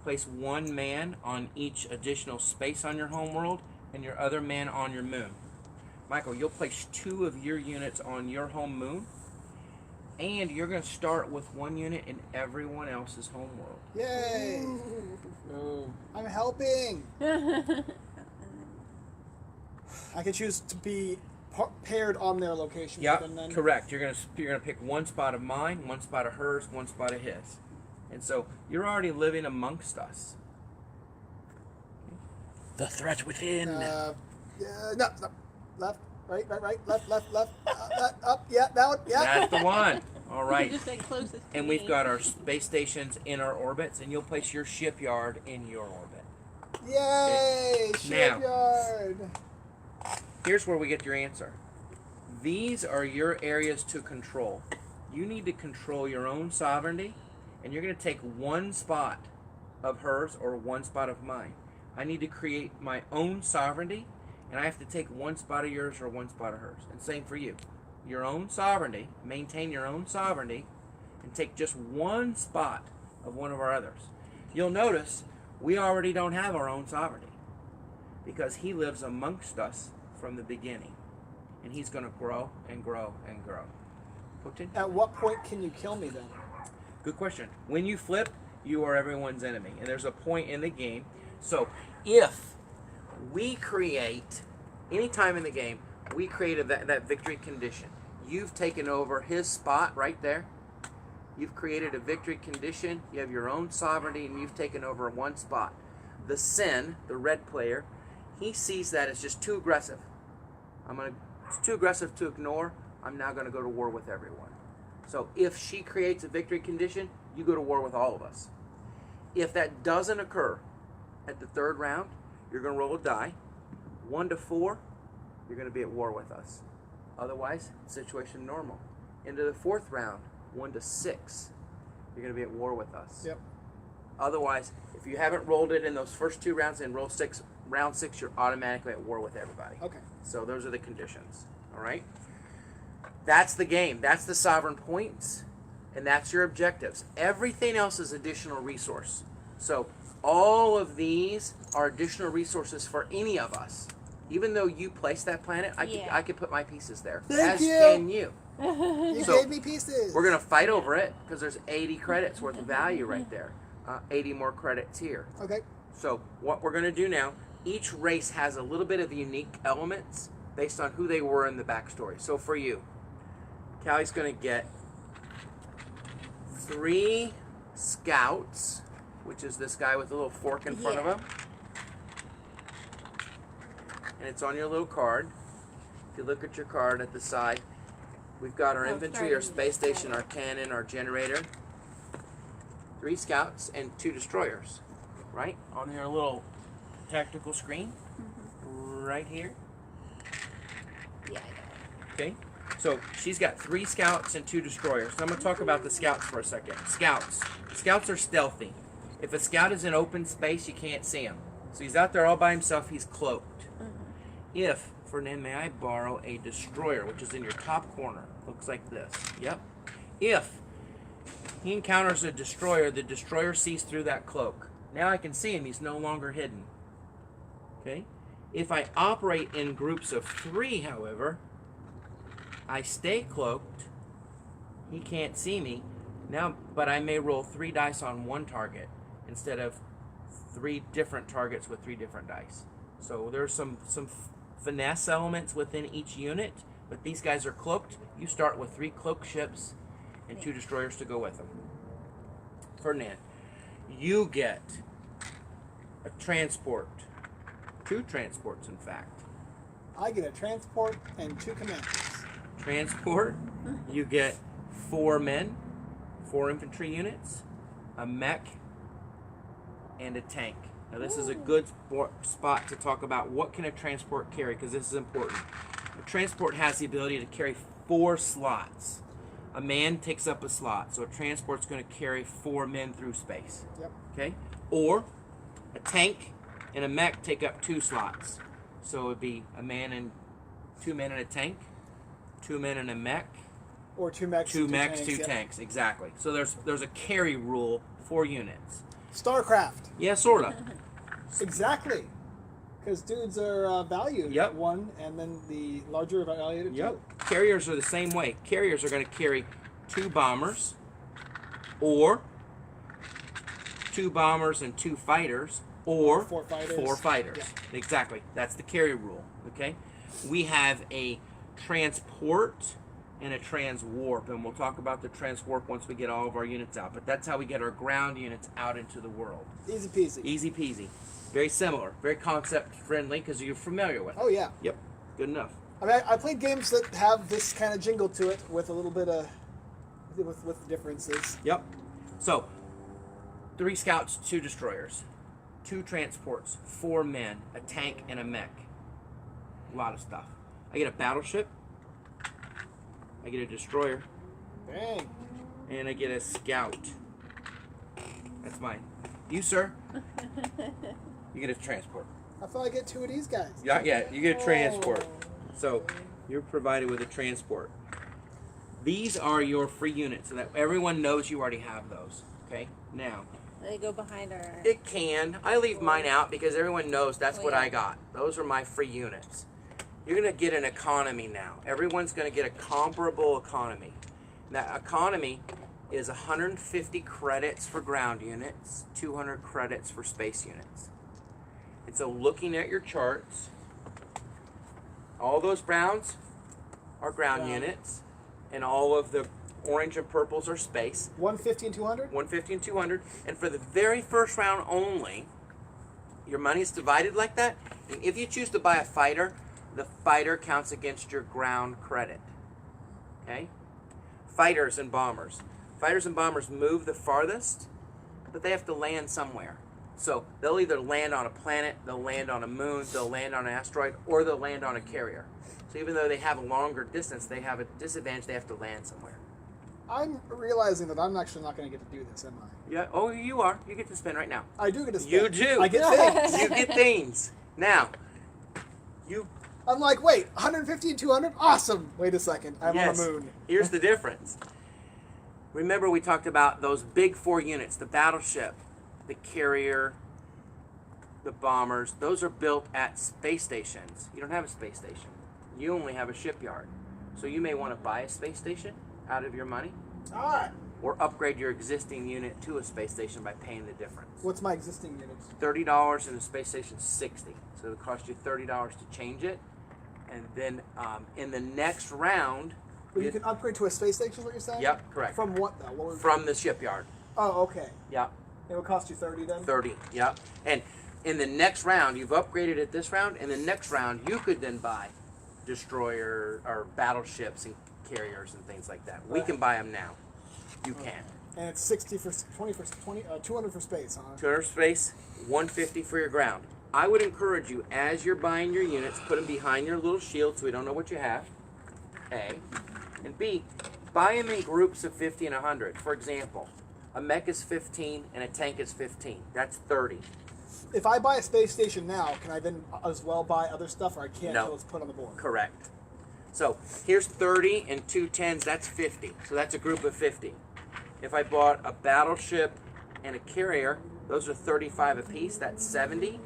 Place 1 man on each additional space on your homeworld, and your other man on your moon. Michael, you'll place 2 of your units on your home moon, and you're going to start with 1 unit in everyone else's homeworld. Yay! Oh. I'm helping. I can choose to be paired on their location. Yeah, and then correct. You're gonna pick 1 spot of mine, 1 spot of hers, 1 spot of his, and so you're already living amongst us. The threat within. yeah, no, left, right, left, up, yeah, that one, yeah. That's the one. All right. Just like closest to And we've me. got our space stations in our orbits, and you'll place your shipyard in your orbit. Yay! Now. Shipyard. Here's where we get your answer. These are your areas to control. You need to control your own sovereignty, and you're going to take 1 spot of hers or 1 spot of mine. I need to create my own sovereignty, and I have to take 1 spot of yours or 1 spot of hers. And same for you. your own sovereignty, maintain your own sovereignty, and take just one spot of one of our others. You'll notice we already don't have our own sovereignty because he lives amongst us from the beginning. And he's going to grow and grow and grow. Putin? At what point can you kill me then? Good question. When you flip, you are everyone's enemy. And there's a point in the game. So if we create, anytime in the game, we created that victory condition. You've taken over his spot right there. You've created a victory condition. You have your own sovereignty, and you've taken over one spot. The Sin, the red player, he sees that as just too aggressive. It's too aggressive to ignore. I'm now going to go to war with everyone. So if she creates a victory condition, you go to war with all of us. If that doesn't occur at the third round, you're going to roll a die. 1 to 4, you're going to be at war with us. Otherwise, situation normal. Into the fourth round, 1 to 6, you're going to be at war with us. Yep. Otherwise, if you haven't rolled it in those first 2 rounds and round 6, you're automatically at war with everybody. Okay. So those are the conditions. All right? That's the game. That's the sovereign points, and that's your objectives. Everything else is additional resource. So all of these are additional resources for any of us. Even though you placed that planet, I could put my pieces there. Thank as you. can you. You So, gave me pieces. We're going to fight over it because there's 80 credits worth of value right there. 80 more credits here. Okay. So what we're going to do now, each race has a little bit of unique elements based on who they were in the backstory. So for you, Callie's going to get 3 scouts, which is this guy with a little fork in front of him. And it's on your little card. If you look at your card at the side, we've got our infantry, our space station, our cannon, our generator. 3 scouts and 2 destroyers, right? On your little tactical screen, right here. Yeah, I know. Okay, so she's got 3 scouts and 2 destroyers. So I'm going to talk about the scouts for a second. Scouts. Scouts are stealthy. If a scout is in open space, you can't see him. So he's out there all by himself. He's cloaked. If, Ferdinand, may I borrow a destroyer, which is in your top corner? Looks like this. Yep. If he encounters a destroyer, the destroyer sees through that cloak. Now I can see him. He's no longer hidden. Okay? If I operate in groups of 3, however, I stay cloaked. He can't see me. Now, but I may roll 3 dice on one target instead of 3 different targets with 3 different dice. So there's some finesse elements within each unit, but these guys are cloaked. You start with 3 cloaked ships and 2 destroyers to go with them. Ferdinand, you get a transport. 2 transports, in fact. I get a transport and 2 commanders. Transport, you get 4 men, 4 infantry units, a mech, and a tank. Now this is a good spot to talk about what can a transport carry, because this is important. A transport has the ability to carry 4 slots. A man takes up a slot, so a transport's going to carry 4 men through space. Yep. Okay? Or a tank and a mech take up 2 slots. So it would be a man and 2 men in a tank, 2 men in a mech, Or 2 mechs. 2 and mechs, tanks, 2 yep. tanks. Exactly. So there's a carry rule for units. StarCraft. Yeah, sort of. Exactly. Because dudes are valued Yep. at 1, and then the larger are valued at 2. Yep. Carriers are the same way. Carriers are going to carry 2 bombers, or 2 bombers and 2 fighters, or 4 fighters. 4 fighters. Yeah. Exactly. That's the carry rule. Okay. We have a transport and a transwarp, and we'll talk about the transwarp once we get all of our units out. But that's how we get our ground units out into the world. Easy peasy. Easy peasy. Very similar. Very concept friendly because you're familiar with it. Oh, yeah. Yep. Good enough. I mean, I played games that have this kind of jingle to it with a little bit of with differences. Yep. So, 3 scouts, 2 destroyers, 2 transports, 4 men, a tank, and a mech. A lot of stuff. I get a battleship. I get a destroyer. Dang. And I get a scout. That's mine. You, sir? You get a transport. I thought I get 2 of these guys. Yeah, you get a transport. So, you're provided with a transport. These are your free units, so that everyone knows you already have those. Okay. Now, They go behind our. it can. I leave mine out because everyone knows that's Oh, what yeah. I got. Those are my free units. You're going to get an economy now. Everyone's going to get a comparable economy. That economy is 150 credits for ground units, 200 credits for space units. And so looking at your charts, all those browns are ground units, and all of the orange and purples are space. 150 and 200? 150 and 200. And for the very first round only, your money is divided like that. And if you choose to buy a fighter, the fighter counts against your ground credit. Okay? Fighters and bombers. Fighters and bombers move the farthest, but they have to land somewhere. So they'll either land on a planet, they'll land on a moon, they'll land on an asteroid, or they'll land on a carrier. So even though they have a longer distance, they have a disadvantage, they have to land somewhere. I'm realizing that I'm actually not going to get to do this, am I? Yeah, oh, you are. You get to spin right now. I do get to spin. You do. I get things. You get things. Now, I'm like, wait, 150 and 200? Awesome. Wait a second. I'm yes, on the moon. Here's the difference. Remember we talked about those big 4 units, the battleship, the carrier, the bombers. Those are built at space stations. You don't have a space station. You only have a shipyard. So you may want to buy a space station out of your money, All right. or upgrade your existing unit to a space station by paying the difference. What's my existing units? $30 and the space station's $60. So it'll cost you $30 to change it. And then in the next round... Well, you can upgrade to a space station, is what you're saying? Yep, correct. From what, though? What was From the shipyard. Oh, okay. Yep, It will cost you 30 then? 30, yep. And in the next round, you've upgraded it this round. In the next round, you could then buy destroyer or battleships and carriers and things like that. We can buy them now. You can. And it's 60 for 20 for 20, 200 for space, huh? 200 space, 150 for your ground. I would encourage you, as you're buying your units, put them behind your little shield so we don't know what you have, A. And B, buy them in groups of 50 and 100. For example, a mech is 15 and a tank is 15. That's 30. If I buy a space station now, can I then as well buy other stuff, or I can't No. until it's put on the board? Correct. So here's 30 and 2 10s, that's 50. So that's a group of 50. If I bought a battleship and a carrier, those are 35 apiece, that's 70.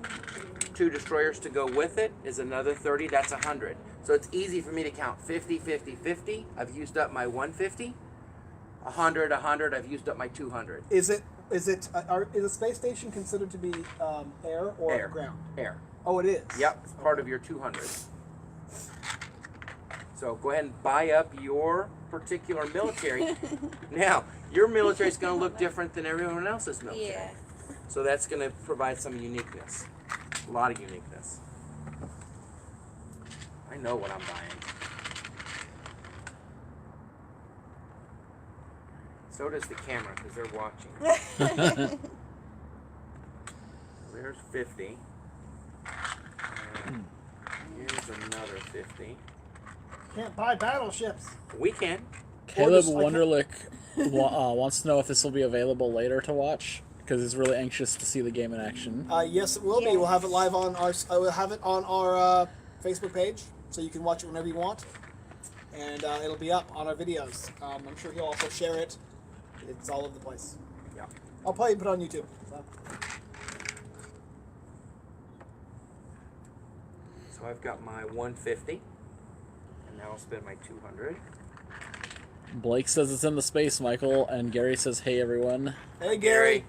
2 destroyers to go with it is another 30, that's 100. So it's easy for me to count 50, 50, 50. I've used up my 150. 100, 100, I've used up my 200. Is a space station considered to be air or Air. ground? Air. Oh, it is? Yep, it's part of your 200. So go ahead and buy up your particular military. Now, your military is going to look different than everyone else's military. Yeah. So that's going to provide some uniqueness. A lot of uniqueness. I know what I'm buying. So does the camera because they're watching. There's 50. And here's another 50. Can't buy battleships. We can. Caleb just like- Wonderlick wants to know if this will be available later to watch because he's really anxious to see the game in action. Yes, it will be. Yes. We'll have it live on our. We'll have it on our Facebook page, so you can watch it whenever you want, and it'll be up on our videos. I'm sure he'll also share it. It's all over the place. Yeah. I'll probably put it on YouTube. So. So I've got my 150. And now I'll spend my 200. Blake says it's in the space, Michael, and Gary says, "Hey everyone." Hey, Gary.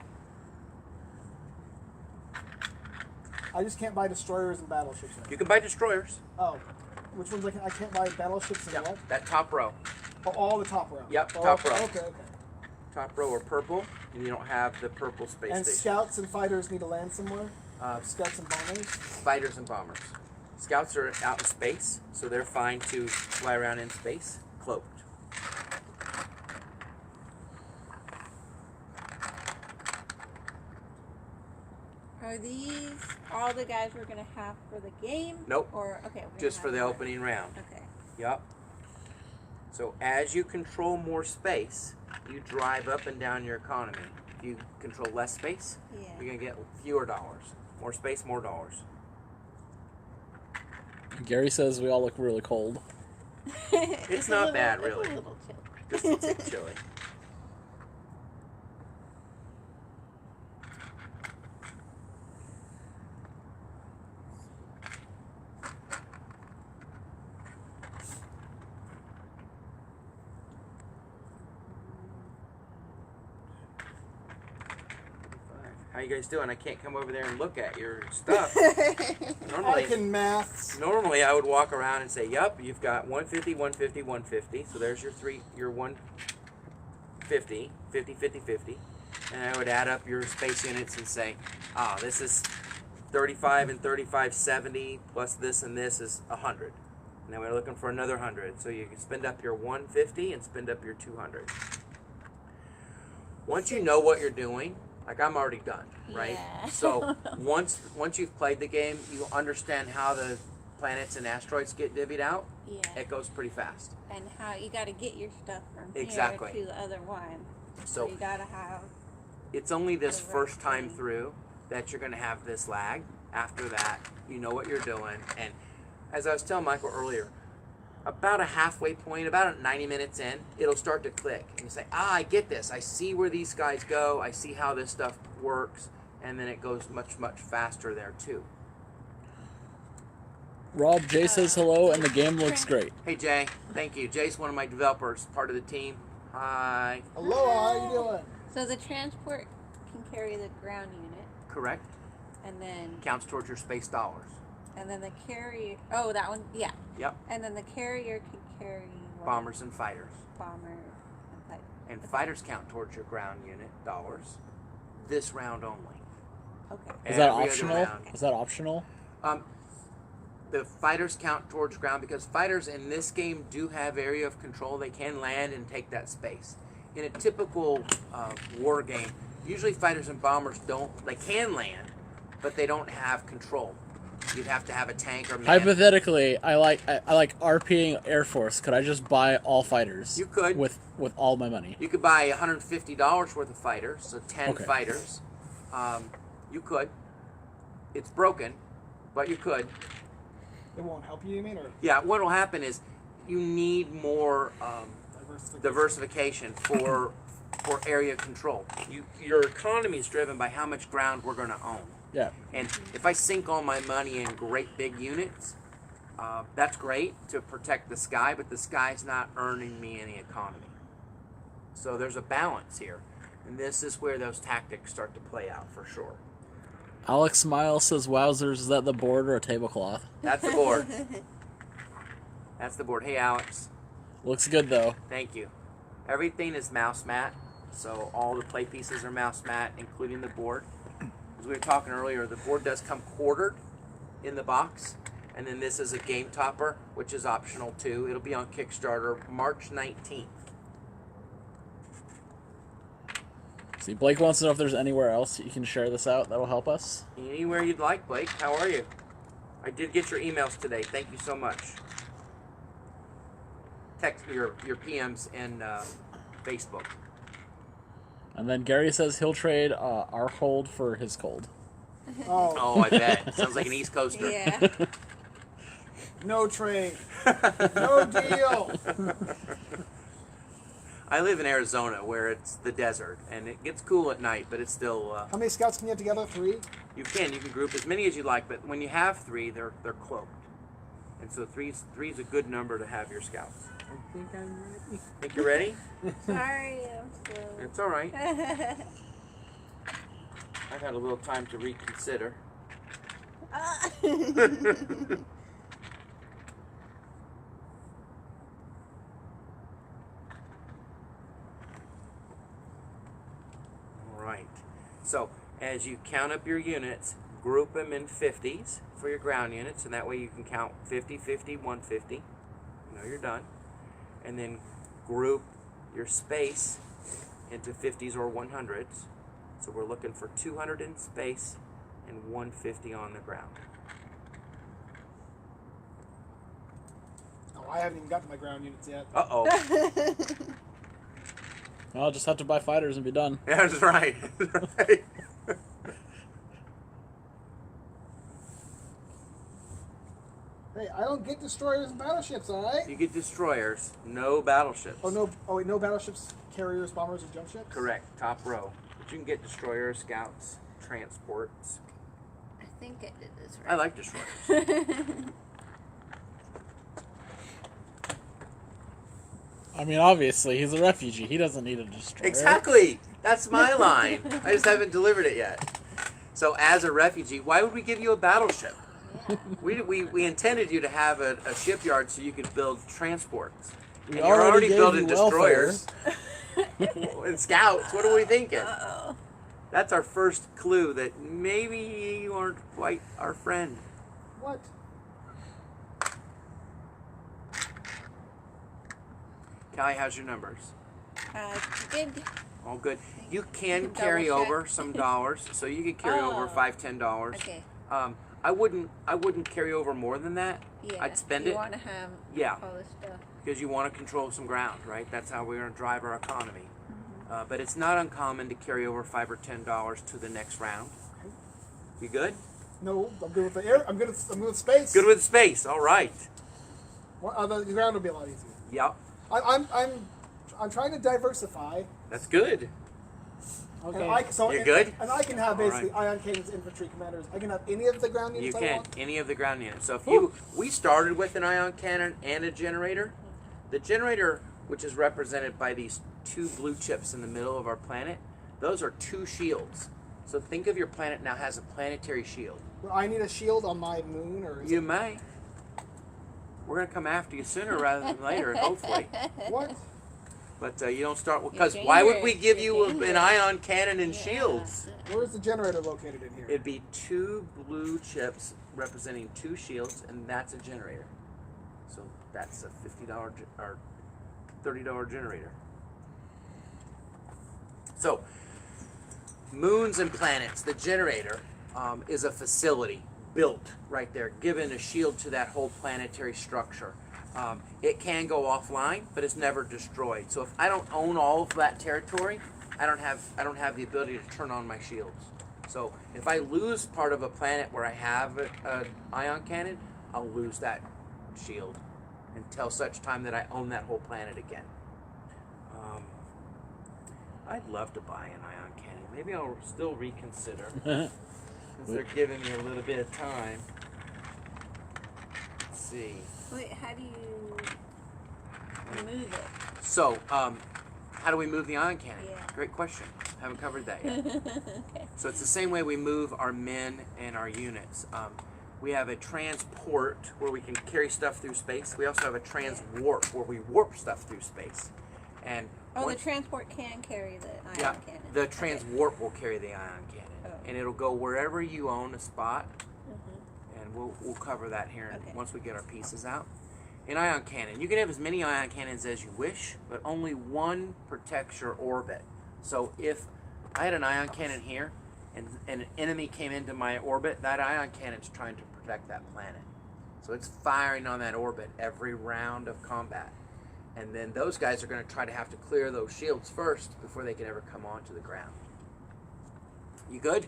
I just can't buy destroyers and battleships. Right? You can buy destroyers. Oh, which ones I can't buy battleships and Yep. what? That top row. Oh, all the top row. Yep, Oh, top okay, row. Okay, okay. Top row are purple, and you don't have the purple space And station. scouts and fighters need to land somewhere. Uh, Scouts and bombers. Fighters and bombers. Scouts are out in space, so they're fine to fly around in space, cloaked. Are these all the guys we're gonna have for the game? Nope. Or okay. we're gonna Just for have the more. opening round. Okay. Yup. So as you control more space, you drive up and down your economy. If you control less space, Yeah. you're going to get fewer dollars. More space, more dollars. Gary says we all look really cold. It's not bad, It's really. a little chill. Just a tick chilly. How you guys doing? I can't come over there and look at your stuff. I can maths. Normally I would walk around and say, "Yup, you've got 150, 150, 150." So there's your 150, 50, 50, 50. And I would add up your space units and say, "Ah, this is 35 and 35, 70 plus this and this is 100." And then we're looking for another 100. So you can spend up your 150 and spend up your 200. Once you know what you're doing, like I'm already done, right? Yeah. So once you've played the game, you understand how the planets and asteroids get divvied out. Yeah. It goes pretty fast. And how you got to get your stuff from Exactly. here to the other one. So you got to have. it's only this the first right time thing. through that you're going to have this lag. After that, you know what you're doing. And as I was telling Michael earlier, about a halfway point, about 90 minutes in, it'll start to click. And you say, I get this. I see where these guys go. I see how this stuff works. And then it goes much, much faster there, too. Rob J says hello, and the game looks great. Hey, Jay. Thank you. Jay's one of my developers, part of the team. Hi. Hello, how you doing? So the transport can carry the ground unit, Correct. and then Counts towards your space dollars. the carrier. Oh, that one. Yeah. Yep. And then the carrier can carry what? Bombers and fighters. Bombers. And fight- And fighters count towards your ground unit dollars. This round only. Okay. Is that Every other optional? round. Is that optional? The fighters count towards ground because fighters in this game do have area of control. They can land and take that space. In a typical war game, usually fighters and bombers don't. They can land, but they don't have control. You'd have to have a tank or man. Hypothetically, I like RPing Air Force. Could I just buy all fighters? You could. with all my money. You could buy $150 worth of fighters, so 10 Okay. fighters. You could. It's broken, but you could. It won't help you mean, or Yeah, what will happen is you need more diversification for area control. Your economy is driven by how much ground we're going to own. Yeah. And if I sink all my money in great big units, that's great to protect the sky, but the sky's not earning me any economy. So there's a balance here. And this is where those tactics start to play out for sure. Alex Smile says, "Wowzers, is that the board or a tablecloth?" That's the board. That's the board. Hey, Alex. Looks good though. Thank you. Everything is mouse mat, so all the play pieces are mouse mat, including the board. As we were talking earlier, the board does come quartered in the box, and then this is a game topper, which is optional too. It'll be on Kickstarter March 19th. See, Blake wants to know if there's anywhere else you can share this out that'll help us. Anywhere you'd like, Blake. How are you? I did get your emails today. Thank you so much. Text your PMs in Facebook. And then Gary says he'll trade our cold for his cold. oh, Oh, I bet. Sounds like an East Coaster. Yeah. no trade, no deal. I live in Arizona where it's the desert and it gets cool at night, but it's still. How many scouts can you have together? 3? You can group as many as you like, but when you have 3, they're cloaked, and so three's a good number to have your scouts. I think I'm ready. Think you're ready? Sorry, I'm slow. It's all right. I've had a little time to reconsider. Right. So as you count up your units, group them in 50s for your ground units, and that way you can count 50, 50, 150. You know you're done. And then group your space into 50s or 100s. So we're looking for 200 in space and 150 on the ground. Oh, I haven't even got to my ground units yet. Uh-oh. I'll just have to buy fighters and be done. Yeah, that's right. That's right. Hey, I don't get destroyers and battleships, alright? You get destroyers, no battleships. Oh, no. Oh, wait, no battleships, carriers, bombers, or jump ships? Correct, top row. But you can get destroyers, scouts, transports. I think I did this I right. like destroyers. I mean, obviously, he's a refugee. He doesn't need a destroyer. Exactly. That's my line. I just haven't delivered it yet. So as a refugee, why would we give you a battleship? Yeah. We intended you to have a shipyard so you could build transports. We And you're already gave building you welfare. destroyers and scouts. What are we thinking? Uh-oh. That's our first clue that maybe you aren't quite our friend. What? Callie, how's your numbers? Good. All good. You can Double carry check. over some dollars, so you could carry over Oh. $5-10. Okay. I wouldn't carry over more than that. Yeah. I'd spend you it want to have Yeah. all this stuff. because you want to control some ground, right? That's how we're going to drive our economy. But it's not uncommon to carry over $5 or $10 to the next round. You good? No, I'm good with the air. I'm good with space. Good with space. All right. The ground will be a lot easier. Yep. I'm trying to diversify. That's good. Okay. You're good? And I can have All basically ion cannons, infantry commanders. I can have any of the ground You units I can want. any of the ground units. So if Whew. we started with an ion cannon and a generator, the generator, which is represented by these two blue chips in the middle of our planet, those are two shields. So think of your planet now has a planetary shield. Will I need a shield on my moon, or is You may. We're gonna come after you sooner rather than later, hopefully. what? But you don't start You're because why would we dangerous. give You're you an dangerous. ion cannon and Yeah. shields? Where's the generator located in here? It'd be two blue chips representing two shields, and that's a generator. So that's a $50 or $30 generator. So, moons and planets, the generator is a facility built right there, given a shield to that whole planetary structure. It can go offline, but it's never destroyed. So if I don't own all of that territory, I don't have the ability to turn on my shields. So if I lose part of a planet where I have an ion cannon, I'll lose that shield until such time that I own that whole planet again. I'd love to buy an ion cannon. Maybe I'll still reconsider since they're giving me a little bit of time. Let's see. Wait, how do you remove it? So, how do we move the ion cannon? Yeah. Great question. Haven't covered that yet. Okay. So it's the same way we move our men and our units. We have a transport where we can carry stuff through space. We also have a transwarp where we warp stuff through space. And Oh, the once- transport can carry the ion yeah, cannon. the Okay. transwarp will carry the ion cannon, Oh. and it'll go wherever you own a spot. Mhm. And we'll cover that here Okay. once we get our pieces out. An ion cannon. You can have as many ion cannons as you wish, but only one protects your orbit. So if I had an ion cannon here and an enemy came into my orbit, that ion cannon's trying to protect that planet. So it's firing on that orbit every round of combat. And then those guys are going to try to have to clear those shields first before they can ever come onto the ground. You good?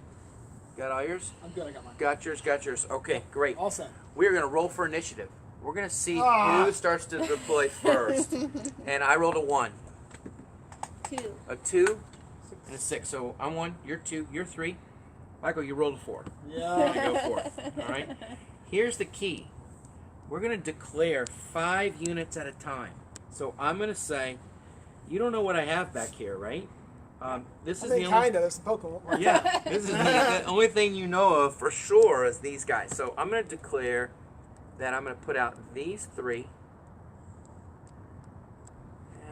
Got all yours? I'm good. I got mine. Got yours. Okay, great. All set. We're going to roll for initiative. We're going to see Ah. who starts to deploy first. And I rolled a 1, 2. a 2, and a 6. So I'm 1, you're 2, you're 3. Michael, you rolled a 4. Yeah. I go for it. All right. Here's the key. We're going to declare 5 units at a time. So I'm going to say, you don't know what I have back here, right? This I is the think only. kinda. There's some Pokemon. Yeah, this is the only thing you know of for sure is these guys. So I'm going to declare that I'm going to put out these 3.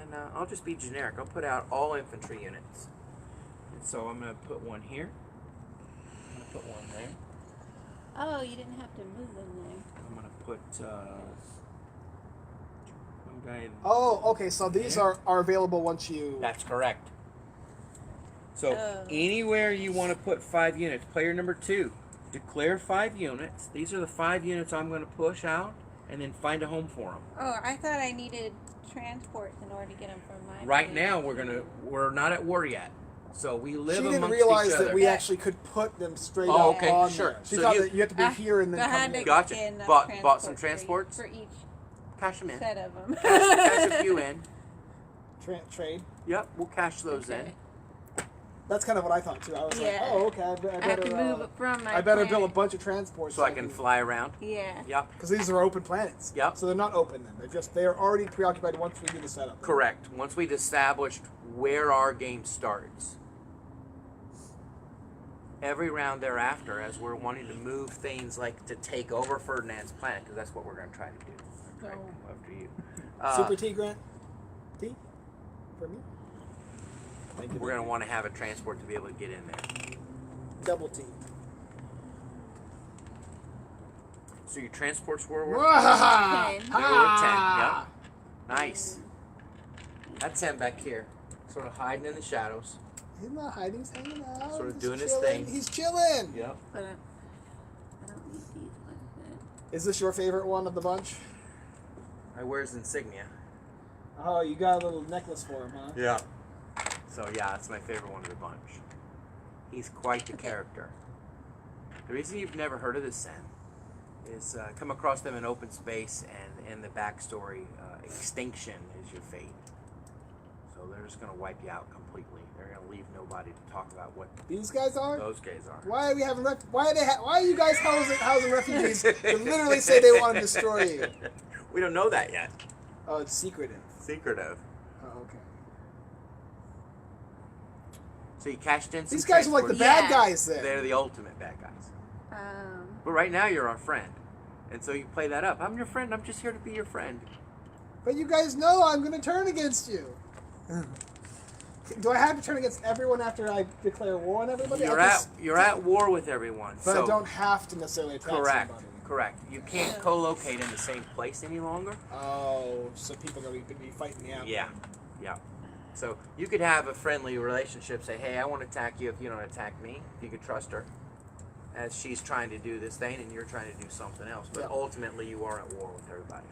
And I'll just be generic. I'll put out all infantry units. And so I'm going to put 1 here. I'm going to put 1 there. Oh, you didn't have to move them there. I'm going to put one guy. Oh, okay. So these are available once you. That's correct. So Oh. anywhere you want to put 5 units, player number 2, declare 5 units. These are the 5 units I'm going to push out, and then find a home for them. Oh, I thought I needed transports in order to get them from my Right place. now, we're not at war yet. So we live She amongst didn't realize each other. that we actually could put them straight Oh, up okay, on sure. there. She So thought you- that you have to be here and then I come had to in. Gotcha. get enough Bought some transport transports? for each Cash them in. set of them. Cash a few in. Trade. Yep, we'll cash those in. Okay. That's kind of what I thought too. I was like, Yeah. oh, okay. I I better, have to move it from my I better planet. build a bunch of transports So I can fly around. Yeah. Yep. because these are open planets. Yep. So they're not open then. They are already preoccupied once we do the setup. Correct. Once we've established where our game starts, every round thereafter, as we're wanting to move things like to take over Ferdinand's planet, because that's what we're going to try to do. Right, Oh. after you. Super T, Grant. T for me. Thank you. We're going to want to have a transport to be able to get in there. double T. So your transports were worth Wah-ha-ha! 10. They were 10, yep. Nice. That 10 back here, sort of hiding in the shadows. He's not hiding. He's hanging out. Sort of He's doing his chilling. thing. He's chilling. Yep. But I don't need these like that. Is this your favorite one of the bunch? I wears insignia. Oh, you got a little necklace for him, huh? Yeah. So yeah, that's my favorite one of the bunch. He's quite the character. The reason you've never heard of this Sen is come across them in open space, and in the backstory, extinction is your fate. So they're just going to wipe you out completely. They're going to leave nobody to talk about what These guys are. those guys are. Why are we having? Why are you guys housing refugees that literally say they want to destroy you? We don't know that yet. Oh, it's secretive. Secretive. Oh, okay. So you cashed in some These guys are like the transports. bad Yeah. guys then. They're the ultimate bad guys. But right now you're our friend. And so you play that up. I'm your friend. I'm just here to be your friend. But you guys know I'm going to turn against you. Do I have to turn against everyone after I declare war on everybody? You're at war with everyone. But so I don't have to necessarily attack correct. somebody. Correct. You can't co-locate in the same place any longer. Oh, so people are going to be fighting the out. Yeah. Yeah. So you could have a friendly relationship. Say, hey, I want to attack you if you don't attack me. If you could trust her, as she's trying to do this thing and you're trying to do something else. But Yeah. ultimately, you are at war with everybody.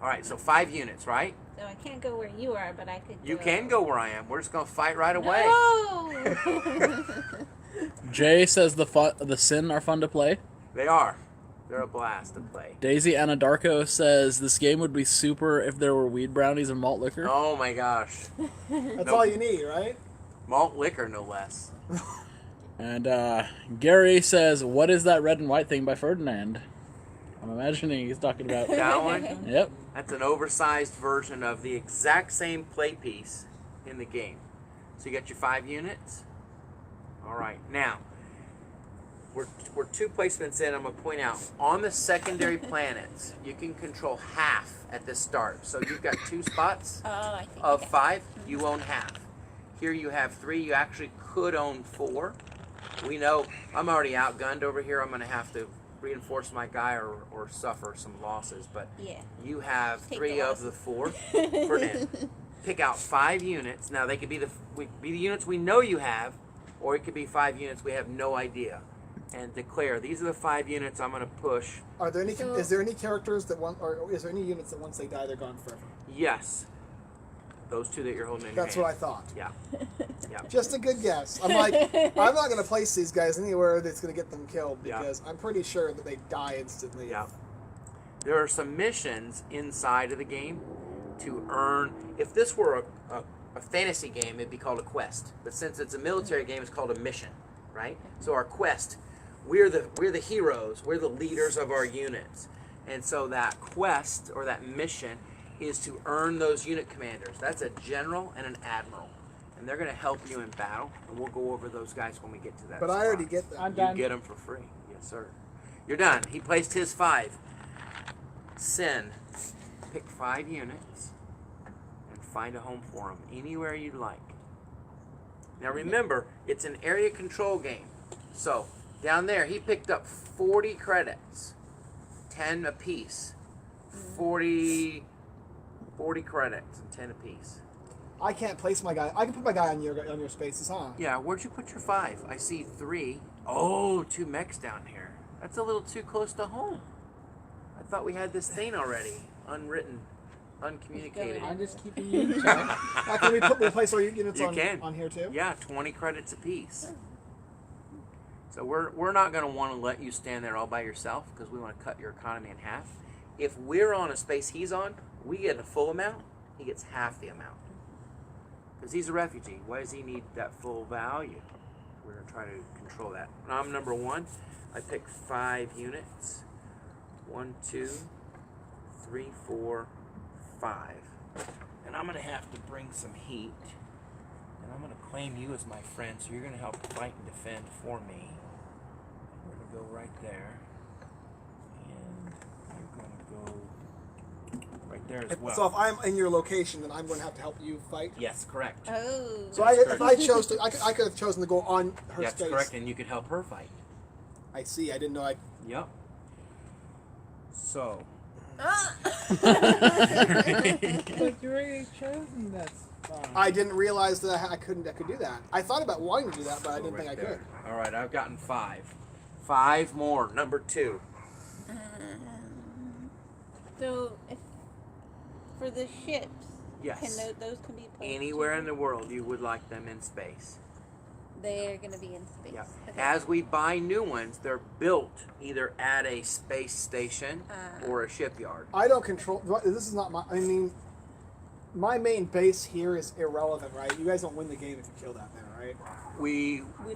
All right. So 5 units, right? So I can't go where you are, but I could. You can go where I am. We're just gonna fight right away. No! Jay says the Sin are fun to play. They are. They're a blast to play. Daisy Anadarko says this game would be super if there were weed brownies and malt liquor. Oh my gosh. That's Nope. all you need, right? Malt liquor, no less. And Gary says, "What is that red and white thing by Ferdinand?" I'm imagining he's talking about. That one? Yep. That's an oversized version of the exact same play piece in the game. So you got your 5 units. All right. Now, we're 2 placements in. I'm going to point out, on the secondary planets, you can control half at the start. So you've got 2 spots Oh, I think. of okay. 5. You own half. Here you have 3. You actually could own 4. We know I'm already outgunned over here. I'm going to have to reinforce my guy or suffer some losses. But Yeah. you have Take 3 the of the 4 for now. Pick out 5 units. Now they could be the units we know you have, or it could be 5 units we have no idea. And declare these are the 5 units I'm going to push. Are there any? So- Is there any characters that or is there any units that once they die they're gone forever? Yes, those 2 that you're holding in That's your what I hand. thought. Yeah, yeah. Just a good guess. I'm like, I'm not going to place these guys anywhere that's going to get them killed Yeah. because I'm pretty sure that they die instantly. Yeah. There are some missions inside of the game to earn. If this were a fantasy game, it'd be called a quest. But since it's a military game, it's called a mission, right? So our quest, we're the heroes. We're the leaders of our units. And so that quest or that mission is to earn those unit commanders. That's a general and an admiral. And they're going to help you in battle. And we'll go over those guys when we get to that But I spot. already get them. I'm You done. get them for free. Yes, sir. You're done. He placed his 5. Sin. Pick 5 units and find a home for them anywhere you'd like. Now remember, it's an area control game. So down there, he picked up 40 credits, 10 apiece. 40 credits and 10 apiece. I can't place my guy. I can put my guy on your spaces, huh? Yeah, where'd you put your 5? I see 3. Oh, 2 mechs down here. That's a little too close to home. I thought we had this thing already. Unwritten uncommunicated. I'm just keeping you in check. Can we'll place our units You can. on here too? Yeah, 20 credits apiece. So we're not going to want to let you stand there all by yourself because we want to cut your economy in half. If we're on a space he's on, we get the full amount. He gets half the amount. Because he's a refugee. Why does he need that full value? We're going to try to control that. Now I'm number 1. I pick 5 units. 1, 2, 3, 4, 5. And I'm going to have to bring some heat. And I'm going to claim you as my friend, so you're going to help fight and defend for me. We're going to go right there. And you're going to go right there as well. So if I'm in your location, then I'm going to have to help you fight? Yes, correct. Oh. So That's if I chose to, I could have chosen to go on her That's space. correct, and you could help her fight. I see. I didn't know I... Yep. So. But you already chosen that spot. I didn't realize that I could do that. I thought about wanting to do that, but I Go didn't right think I there. could. All right, I've gotten 5. 5 more. Number 2. So, if, for the ships, Yes. can those can be placed Anywhere in the world you would like them in space. They're going to be in space. Yeah. Okay. As we buy new ones, they're built either at a space station or a shipyard. I don't control... This is not my... I mean, my main base here is irrelevant, right? You guys don't win the game if you kill that man, right? We we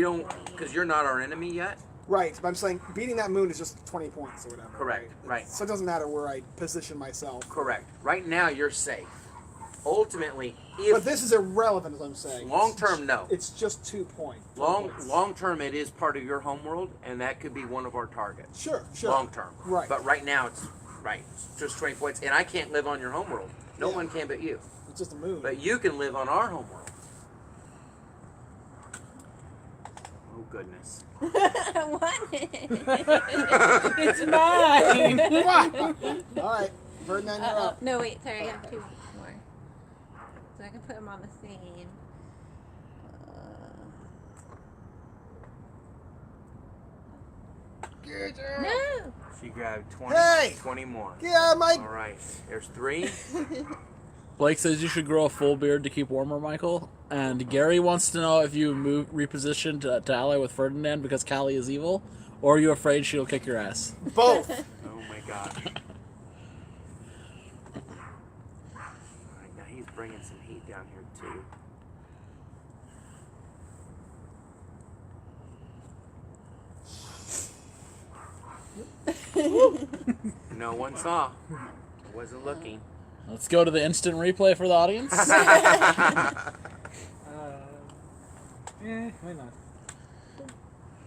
don't. because you're not our enemy yet. Right, but I'm saying beating that moon is just 20 points or whatever. Correct, right. So it doesn't matter where I position myself. Correct. Right now you're safe. Ultimately, if But this is irrelevant, as I'm saying. long term, no. It's just 2 points. Long term, it is part of your home world, and that could be one of our targets. Sure. Long term, Right. But right now, it's just 20 points, and I can't live on your home world. No Yeah. one can but you. It's just a moon. But you can live on our home world. Oh goodness. What? It's mine! All right, Ferdinand, you're up. No, wait, sorry, I have 2 more. So I can put them on the same. No! She grabbed 20, Hey! 20 more. Yeah, All right, there's 3. Blake says you should grow a full beard to keep warmer, Michael. And Gary wants to know if you reposition to ally with Ferdinand because Callie is evil, or are you afraid she'll kick your ass? Both. Oh my gosh. All right, now he's bringing some heat down here too. No one saw. Wasn't looking. Let's go to the instant replay for the audience. Why not?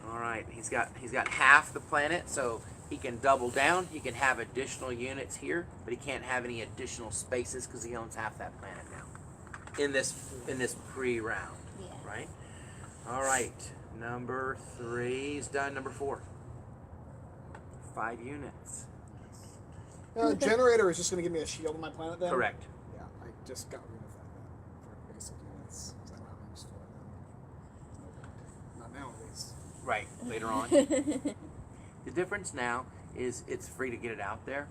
All right, he's got half the planet, so he can double down. He can have additional units here, but he can't have any additional spaces because he owns half that planet now. In this pre-round, Yeah. right? All right, number 3 is done. Number 4. 5 units. Generator is just going to give me a shield on my planet then? Correct. Yeah, I just got rid of that then for basic units. Because I don't have any use for them. Not now, at least. Right, later on. The difference now is it's free to get it out there,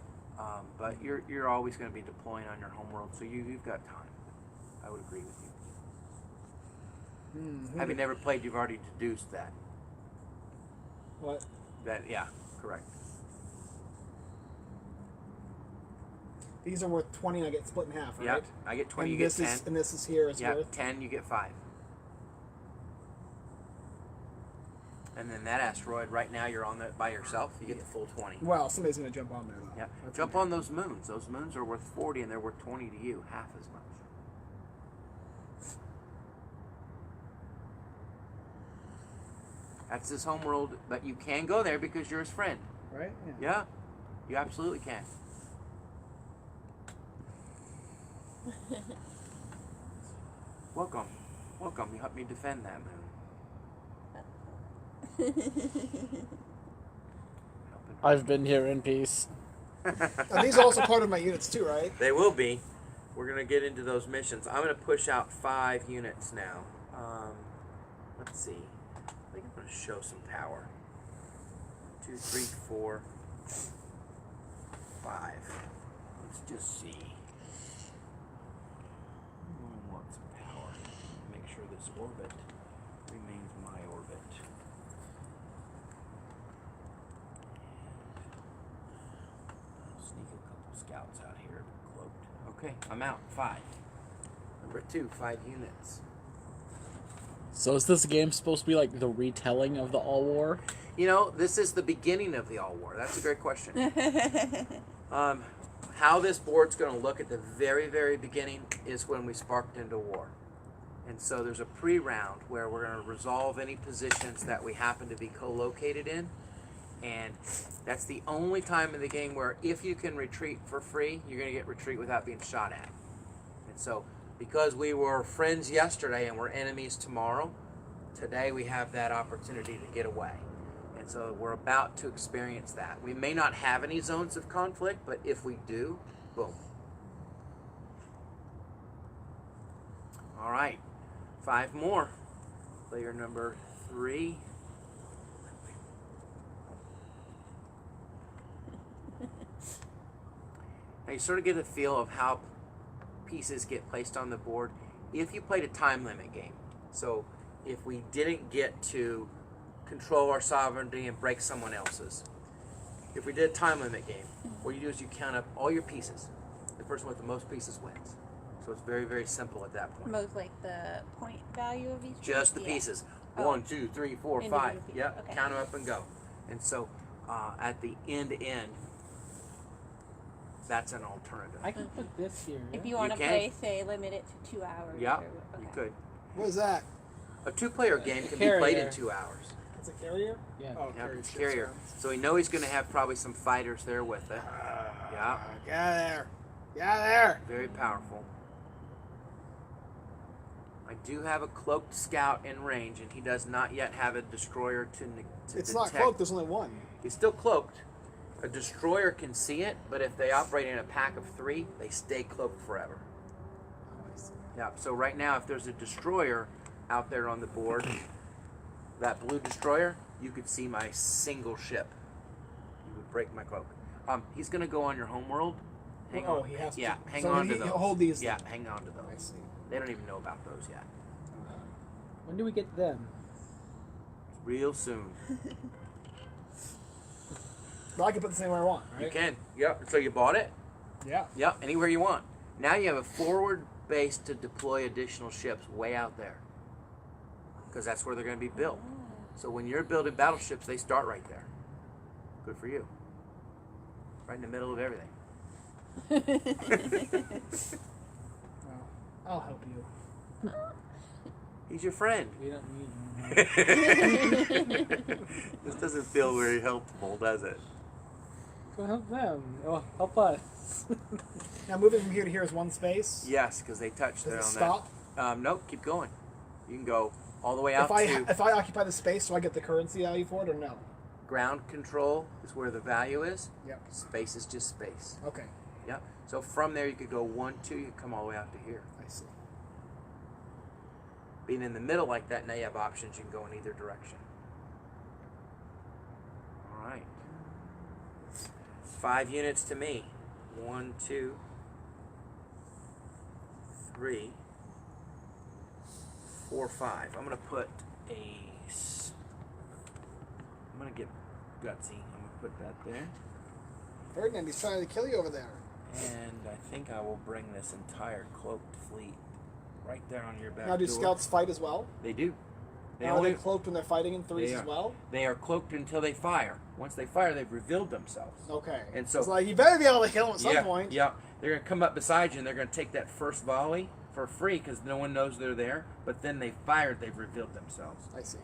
but you're always going to be deploying on your homeworld, so you've got time. I would agree with you. Having never played, you've already deduced that. What? Yeah, correct. These are worth 20 and I get split in half, right? Yep, I get 20, and you this get 10. and this is here is Yep, worth? 10, you get 5. And then that asteroid, right now you're on that by yourself, you get the full 20. Well, somebody's going to jump on there, though. Yeah, That's jump okay. on those moons. Those moons are worth 40 and they're worth 20 to you, half as much. That's his homeworld, but you can go there because you're his friend. Right? Yeah, you absolutely can. Welcome. Welcome. You helped me defend that moon. I've been here in peace. And these are also part of my units, too, right? They will be. We're going to get into those missions. I'm going to push out 5 units now. Let's see. I think I'm going to show some power. 2, 3, 4, 5. Let's just see. This orbit remains my orbit. I'll sneak a couple scouts out here, cloaked. Okay, I'm out. 5. Number 2, 5 units. So is this game supposed to be like the retelling of the All War? You know, this is the beginning of the All War. That's a great question. How this board's going to look at the very, very beginning is when we sparked into war. And so there's a pre-round where we're going to resolve any positions that we happen to be co-located in. And that's the only time in the game where if you can retreat for free, you're going to get retreat without being shot at. And so because we were friends yesterday and we're enemies tomorrow, today we have that opportunity to get away. And so we're about to experience that. We may not have any zones of conflict, but if we do, boom. All right, 5 more. Player number 3. Now you sort of get a feel of how pieces get placed on the board if you played a time limit game. So if we didn't get to control our sovereignty and break someone else's. If we did a time limit game, what you do is you count up all your pieces. The person with the most pieces wins. So it's very, very simple at that point. Most like the point value of each Just the piece? Yeah. pieces. Oh. 1, 2, 3, 4, 5. Individual pieces. Yep. Okay. Count them up and go. And so at the end, that's an alternative. I can put this here. If yeah? you want to can. play, say, limit it to 2 hours. Yeah, or, you okay. could. What is that? A 2-player game can be played in Carrier. 2 hours. It's a carrier? Yeah. Oh, Yep, it's ships carrier. around. So we know he's going to have probably some fighters there with it. Yeah, Get out of there. Get out of there. very powerful. I do have a cloaked scout in range, and he does not yet have a destroyer to It's detect. not cloaked. There's only one. He's still cloaked. A destroyer can see it, but if they operate in a pack of 3, they stay cloaked forever. Oh, I see. Yeah, so right now, if there's a destroyer out there on the board, that blue destroyer, you could see my single ship. You would break my cloak. He's going to go on your homeworld. Hang Oh, on. he has to. Yeah, hang So on to he'll those. hold these Yeah, then. hang on to I those. see. They don't even know about those yet. When do we get them? Real soon. But I can put this anywhere I want, right? You can. Yep. So you bought it? Yeah. Yep, anywhere you want. Now you have a forward base to deploy additional ships way out there. Because that's where they're going to be built. So when you're building battleships, they start right there. Good for you. Right in the middle of everything. Well, I'll help you. He's your friend. We don't need them. This doesn't feel very helpful, does it? Go help them. Oh, help us. Now moving from here to here is one space. Yes, because they touched Does there it on stop? that. Nope, keep going. You can go all the way out to If I occupy the space, do I get the currency value for it or no? ground control is where the value is. Yep. Space is just space. Okay. Yep. So from there you could go 1, 2, you could come all the way out to here. I see. Being in the middle like that, now you have options. You can go in either direction. All right. 5 units to me. 1, 2, 3, 4, 5. I'm gonna put I'm gonna get gutsy. I'm gonna put that there, Ferdinand, he's trying to kill you over there. and I think I will bring this entire cloaked fleet right there on your back Now, do door. scouts fight as well? They do. They Are only they cloaked when they're fighting in threes They as are. well? They are cloaked until they fire. Once they fire, they've revealed themselves. Okay. And so- it's like, you better be able to kill him at some point. Yeah, they're going to come up beside you and they're going to take that first volley for free because no one knows they're there. But then they fired, they've revealed themselves. I see.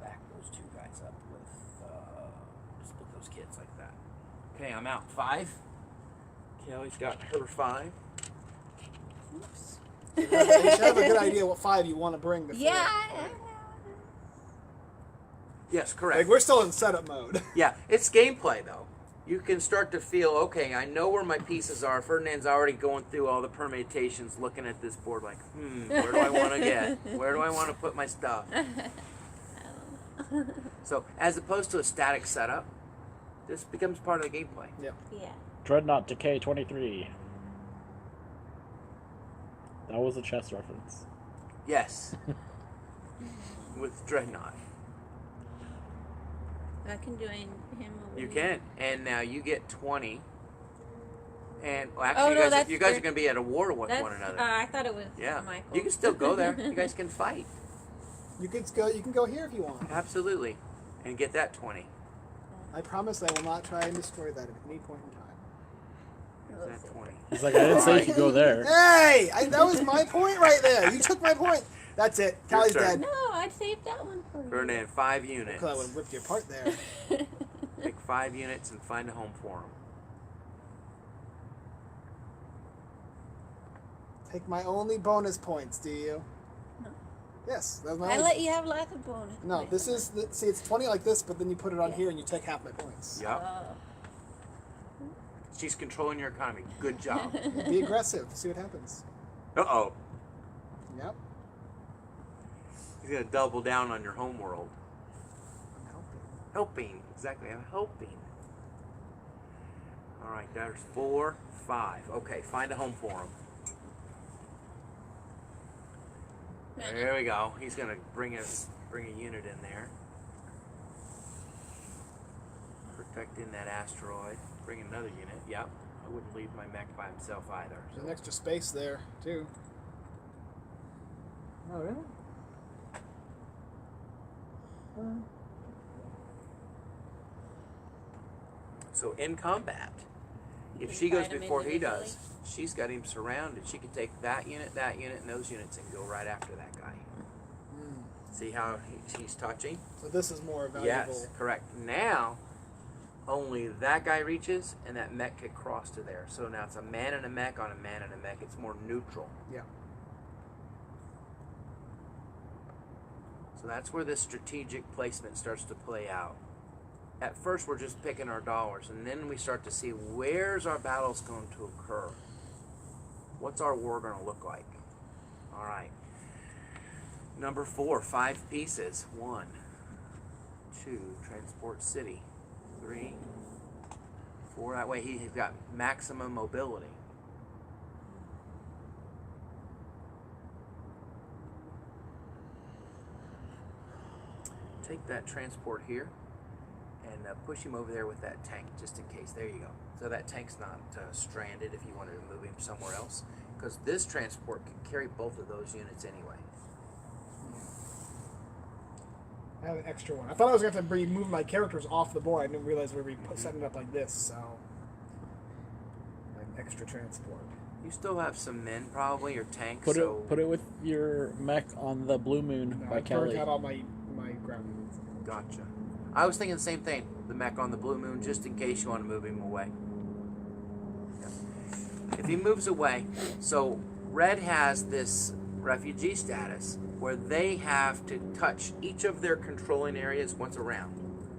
Back those 2 guys up with, split those kids like that. Okay, I'm out. 5. Kelly's got her 5. Oops. You should have a good idea what 5 you want to bring before. Yeah. Yes, correct. Like, we're still in setup mode. Yeah, it's gameplay though. You can start to feel, okay, I know where my pieces are. Ferdinand's already going through all the permutations, looking at this board like, where do I want to get? Where do I want to put my stuff? So, as opposed to a static setup, this becomes part of the gameplay. Yep. Yeah. Dreadnought Decay 23. That was a chess reference. Yes. With Dreadnought. I can join him over You here. can. And now you get 20. And well, Oh, actually, no, you that's guys are good. going to be at a war with That's, one another. I thought it was Yeah. Michael. You can still go there. You guys can fight. You can go here if you want. Absolutely. And get that 20. I promise I will not try and destroy that at any point in time. There's that 20. He's like, I didn't say you could go there. Hey! That was my point right there. You took my point. That's it. Callie's turn. dead. No, I saved that one for you. Ferdinand, 5 units. Because I would have ripped you apart there. Take 5 units and find a home for them. Take my only bonus points, do you? No. Yes, that's my I only. let you have lots of bonus. No, points. this is see. It's 20 like this, but then you put it on Yeah. here and you take half my points. Yep. Oh. She's controlling your economy. Good job. Be aggressive. See what happens. Uh-oh. Yep. He's going to double down on your home world. I'm helping. Helping. Exactly. I'm helping. All right. There's 4, 5. Okay. Find a home for him. There we go. He's going to bring a unit in there. Protecting that asteroid. Bring another unit. Yep. I wouldn't leave my mech by himself either. There's an extra space there too. Oh, really? So in combat, You if can she goes fight 'em before he individually. does, she's got him surrounded. She can take that unit, and those units and go right after that guy. See how he's touching? So this is more valuable. Yes, correct. Now, only that guy reaches, and that mech can cross to there. So now it's a man and a mech on a man and a mech. It's more neutral. Yeah. So that's where this strategic placement starts to play out. At first, we're just picking our dollars, and then we start to see where's our battles going to occur. What's our war going to look like? All right. Number 4, 5 pieces. 1, 2, transport city. 3, 4. That way he's got maximum mobility. Take that transport here and push him over there with that tank just in case. There you go. So that tank's not stranded if you wanted to move him somewhere else, because this transport can carry both of those units anyway. I have an extra one. I thought I was going to have to move my characters off the board. I didn't realize we were setting it up like this, so. Like extra transport. You still have some men probably, or tanks. Put so it with your mech on the Blue Moon No, by I Kelly. burned out all my ground units. Gotcha. I was thinking the same thing. The mech on the Blue Moon, just in case you want to move him away. If he moves away, so Red has this refugee status where they have to touch each of their controlling areas once around.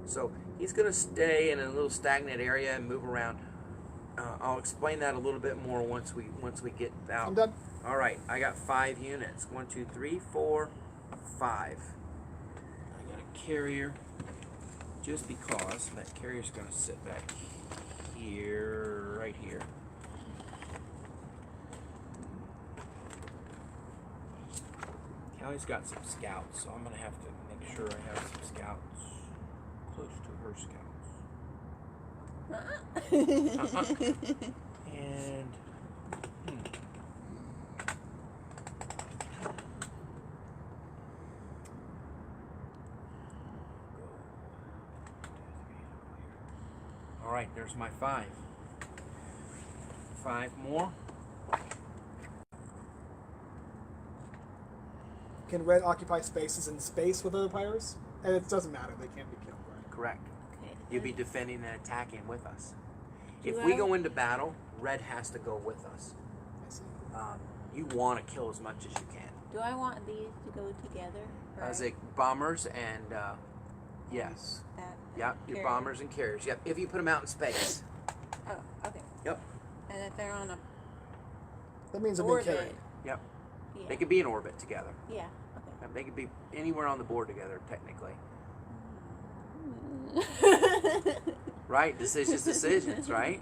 So he's going to stay in a little stagnant area and move around. I'll explain that a little bit more once we get out. I'm done. All right, I got 5 units. 1, 2, 3, 4, 5. I got a carrier, just because that carrier's going to sit back here, right here. Callie's got some scouts, so I'm going to have to make sure I have some scouts close to her scouts. And all right, there's my 5. 5 more. Can Red occupy spaces in space with other players? And it doesn't matter. They can't be killed, right? Correct. Okay. You'll be defending and attacking with us. If Do we I- go into battle, Red has to go with us. I see. You want to kill as much as you can. Do I want these to go together? As a bombers and yes, That yep, your carrier. bombers and carriers. Yep, if you put them out in space. Oh, okay. Yep, And if they're on a That means they're being orbit. carried. yep. Yeah. They could be in orbit together. Yeah. Okay. Yep, they could be anywhere on the board together, technically. Right? Decisions, right?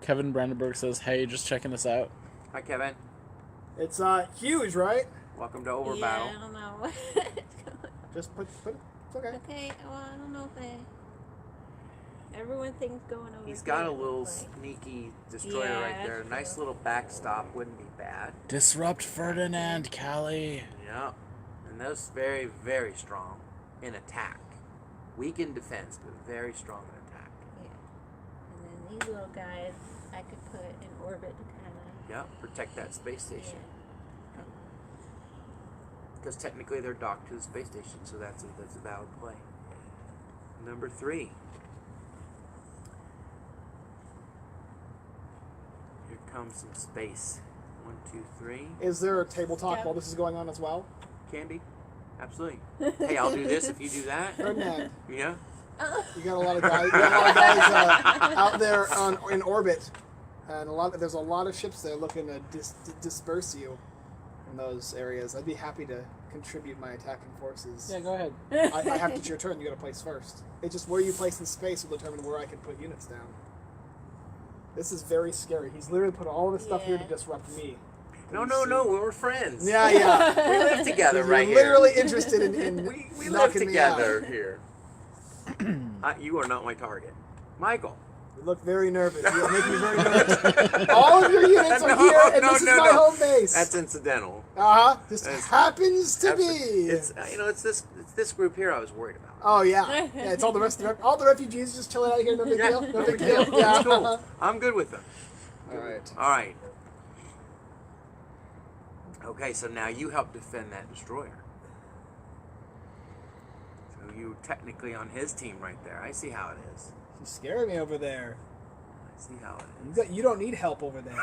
Kevin Brandenburg says, "Hey, just checking this out." Hi, Kevin. It's huge, right? Welcome to OverBattle. Yeah, I don't know. Just put it. It's okay. Okay, well, I don't know if everyone thinks going over He's here got a would little look like- sneaky destroyer Yeah, right there. that's Nice true. little backstop. Wouldn't be bad. Disrupt Ferdinand, Callie. Yeah. And those very, very strong in attack. Weak in defense, but very strong in attack. Yeah. And then these little guys, I could put in orbit to kind of. Yeah. Protect that space Yeah. station. Because technically they're docked to the space station, so that's a valid play. Number 3. Here comes some space. 1, 2, 3. Is there a table talk Yeah. while this is going on as well? Candy? Absolutely. Hey, I'll do this if you do that. Ferdinand, Yeah. you got a lot of guys, out there in orbit, and there's a lot of ships there looking to disperse you in those areas. I'd be happy to contribute my attacking forces. Yeah, go ahead. I have to. It's your turn. You got to place first. It's just where you place in space will determine where I can put units down. This is very scary. He's literally put all of his stuff here to Yeah. disrupt me. No, we're friends. Yeah, yeah. We live together You're right literally here. interested in We live knocking me out. together here. You are not my target. Michael. You look very nervous. You make me very nervous. All of your units are No, here, and no, this is no, my no. home base. That's incidental. This That's- happens to be. It's it's this group here I was worried about. Oh yeah, yeah. It's all the rest of all the refugees just chilling out here. No big Yeah, deal. No big deal. deal. Yeah. It's cool. I'm good with them. All right. All right. Okay, so now you help defend that destroyer. So you technically on his team right there. I see how it is. She's scaring me over there. I see how it is. You don't need help over there.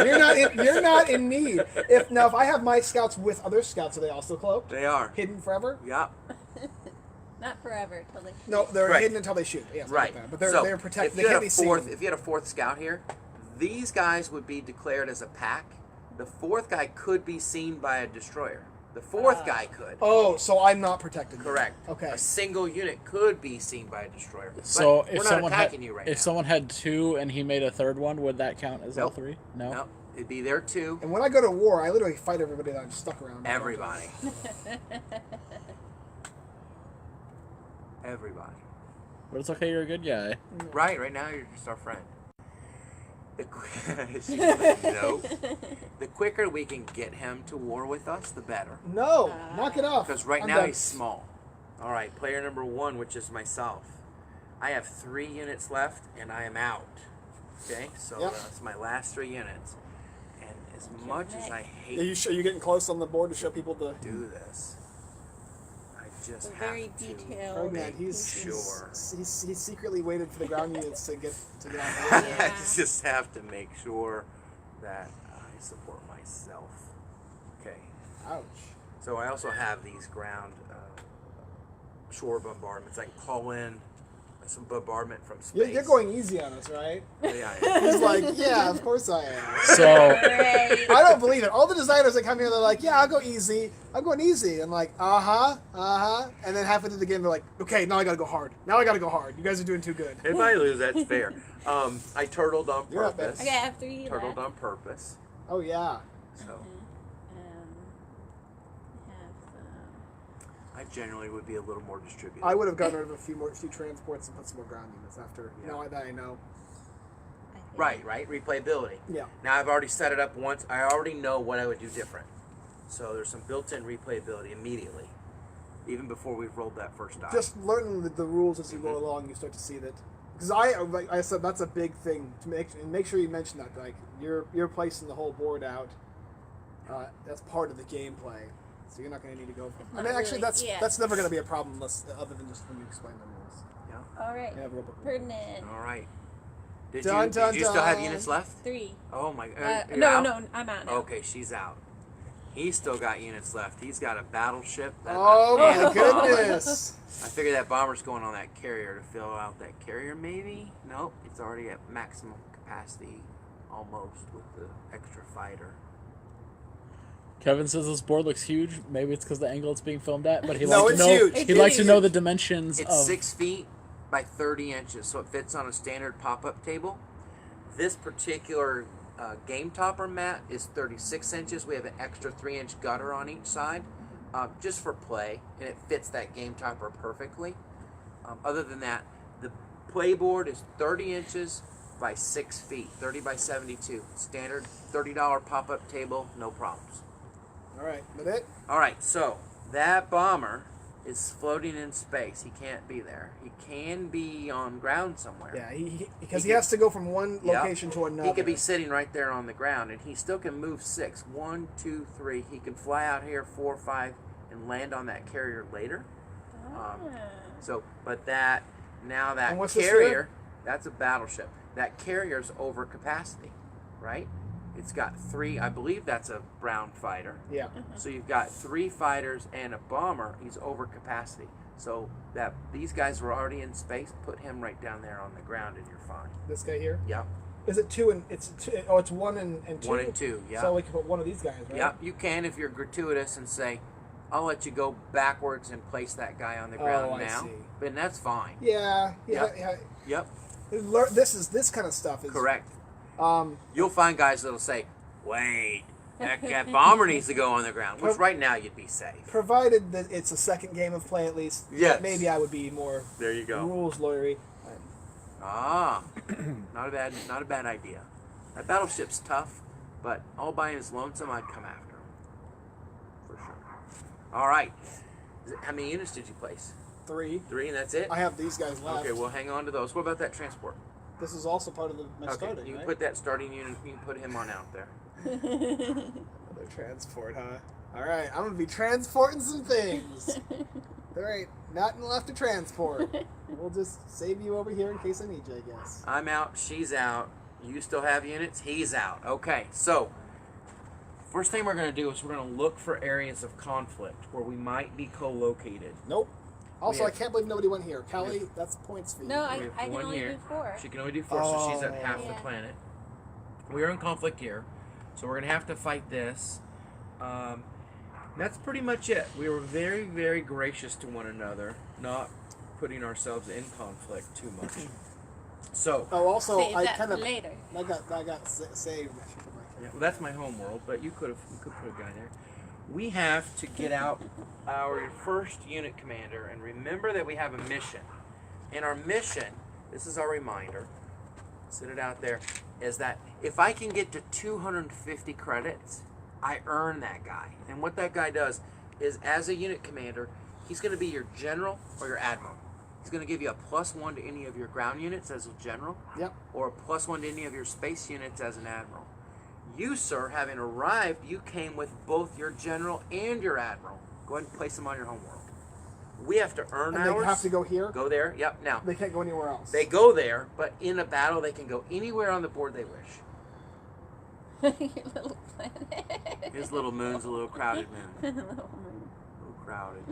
You're not in need. If I have my scouts with other scouts, are they also cloaked? They are. Hidden forever? Yeah. Not forever, till they. No, they're Correct. hidden until they shoot. Yes, Right. But they're So, protected. If They you, can't had be a seen. fourth, if you had a fourth scout here, these guys would be declared as a pack. The fourth guy could be seen by a destroyer. The fourth guy could. Oh, so I'm not protected. Correct. Okay. A single unit could be seen by a destroyer. But So we're if not someone attacking had, you right if now. someone had 2 and he made a third one, would that count as all Nope. 3? No. No, it'd be there too. And when I go to war, I literally fight everybody that I'm stuck around. Everybody. Everybody. But it's okay. You're a good guy. Right now you're just our friend. No. The quicker we can get him to war with us, the better. No, knock it off. Because right I'm now done. he's small. All right, player number 1, which is myself. I have 3 units left, and I am out. Okay, so Yep. that's my last 3 units. And as much as I hate Are you sure you're getting close on the board to show people the? to do this, I just They're have very to. detailed. Oh man, he's secretly waited for the ground units to get on board. I Yeah. just have to make sure that I support myself. Okay. Ouch. So I also have these ground shore bombardments. I can call in some bombardment from space. You're going easy on us, right? Yeah, He's like, yeah, of course I am. So Great. I don't believe it. All the designers that come here, they're like, yeah, I'll go easy. I'm going easy. I'm like, And then halfway through the game, they're like, okay, now I gotta go hard. You guys are doing too good. If I lose, that's fair. I turtled on You're up, purpose. babe. Okay, I have 3 Turtled left. on purpose. Oh yeah. So Have I generally would be a little more distributed. I would have gotten rid of a few transports and put some more ground units after. Yeah. Now that I know. Right. Replayability. Yeah. Now I've already set it up once. I already know what I would do different. So there's some built-in replayability immediately, even before we've rolled that first die. Just learning the rules as you go along, you start to see that. Because like I said, that's a big thing to make sure you mention that. Like you're placing the whole board out. That's part of the gameplay. So you're not going to need to go. I mean, Not actually, really, that's never going to be a problem unless other than just when you explain the rules. Yeah. All right. Yeah, rulebook. Ferdinand. All right. Did Dun, you dun, still have dun. units left? 3. Oh my. You're No, out? no, I'm out now. Okay, she's out. He's still got units left. He's got a battleship. Oh my and a bomber. goodness! I figure that bomber's going on that carrier to fill out that carrier, maybe? Nope, it's already at maximum capacity, almost, with the extra fighter. Kevin says this board looks huge. Maybe it's because the angle it's being filmed at, but he No, likes it's to know. huge. He It's likes to know huge. the dimensions It's of. 6 feet by 30 inches, so it fits on a standard pop-up table. This particular game topper mat is 36 inches. We have an extra 3-inch gutter on each side, just for play, and it fits that game topper perfectly. Other than that, the playboard is 30 inches by 6 feet, 30 by 72. Standard $30 pop-up table, no problems. All right, that it? All right, so that bomber is floating in space. He can't be there. He can be on ground somewhere. Yeah, because he has to go from one location to another. He could be sitting right there on the ground, and he still can move 6. 1, 2, 3. He can fly out here 4, 5, and land on that carrier later. But that what's this carrier, here? that's a battleship. That carrier's over capacity, right? It's got 3. I believe that's a brown fighter. Yeah. So you've got 3 fighters and a bomber. He's over capacity. So that these guys were already in space. Put him right down there on the ground, and you're fine. This guy here? Yep. Is it 2 and it's 2? Oh, it's 1 and 2. 1 and 2. Yeah. So we can put one of these guys, right? Yep. You can if you're gratuitous and say, "I'll let you go backwards and place that guy on the ground I now." see. But that's fine. Yeah. Yep. This kind of stuff is Correct. Um, You'll find guys that'll say, "Wait, that bomber needs to go on the ground," which right now you'd be safe. provided that it's a second game of play at least. Yes. Maybe I would be more There you go. rules lawyery. Ah, not a bad idea. That battleship's tough, but all by his lonesome, I'd come after him for sure. All right. How many units did you place? 3. 3, and that's it. I have these guys left. Okay, well, hang on to those. What about that transport? This is also part of my Okay, starting, you can right? put that starting unit. You can put him on out there. Another transport, huh? All right, I'm gonna be transporting some things. All right, nothing left to transport. We'll just save you over here in case I need you, I guess. I'm out. She's out. You still have units. He's out. Okay, so first thing we're going to do is we're going to look for areas of conflict where we might be co-located. Nope. Also, We I have- can't believe nobody went here. Kelly, that's points for you. No, We I have can one only here. do 4. She can only do 4, so she's at half the Yeah. planet. We're in conflict here, so we're going to have to fight this. That's pretty much it. We were very, very gracious to one another, not putting ourselves in conflict too much. So, Oh, also, Save I that kind for of later. I got saved. yeah, well, that's my home world, but you could put a guy there. We have to get out our first unit commander, and remember that we have a mission. And our mission, this is our reminder, sit it out there, is that if I can get to 250 credits, I earn that guy. And what that guy does is, as a unit commander, he's going to be your general or your admiral. He's going to give you a +1 to any of your ground units as a general, Yep. or a +1 to any of your space units as an admiral. You, sir, having arrived, you came with both your general and your admiral. Go ahead and place them on your homeworld. We have to earn And ours. they have to go here. Go there. Yep. Now, They can't go anywhere else. they go there, but in a battle, they can go anywhere on the board they wish. Your little planet. His little moon's a little crowded moon. Little moon. A little crowded.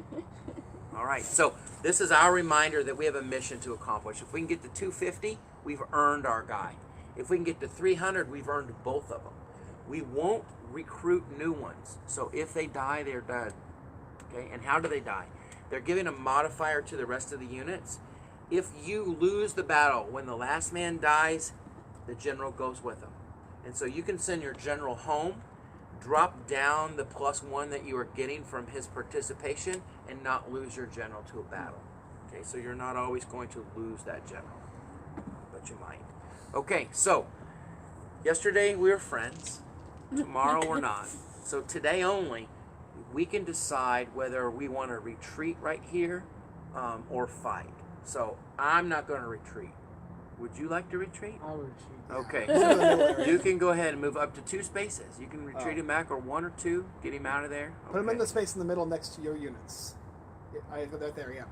All right. So this is our reminder that we have a mission to accomplish. If we can get to 250, we've earned our guy. If we can get to 300, we've earned both of them. We won't recruit new ones. So if they die, they're dead. Okay. And how do they die? They're giving a modifier to the rest of the units. If you lose the battle, when the last man dies, the general goes with him. And so you can send your general home, drop down the +1 that you are getting from his participation, and not lose your general to a battle. Okay, so you're not always going to lose that general, but you might. Okay, so yesterday we were friends. Tomorrow we're not. So today only, we can decide whether we want to retreat right here or fight. So I'm not going to retreat. Would you like to retreat? I'll retreat. Okay. Move to the middle area. You can go ahead and move up to 2 spaces. You can retreat him back, or 1 or 2, get him out of there. Put him in Okay. the space in the middle next to your units. Yeah, right there, yeah.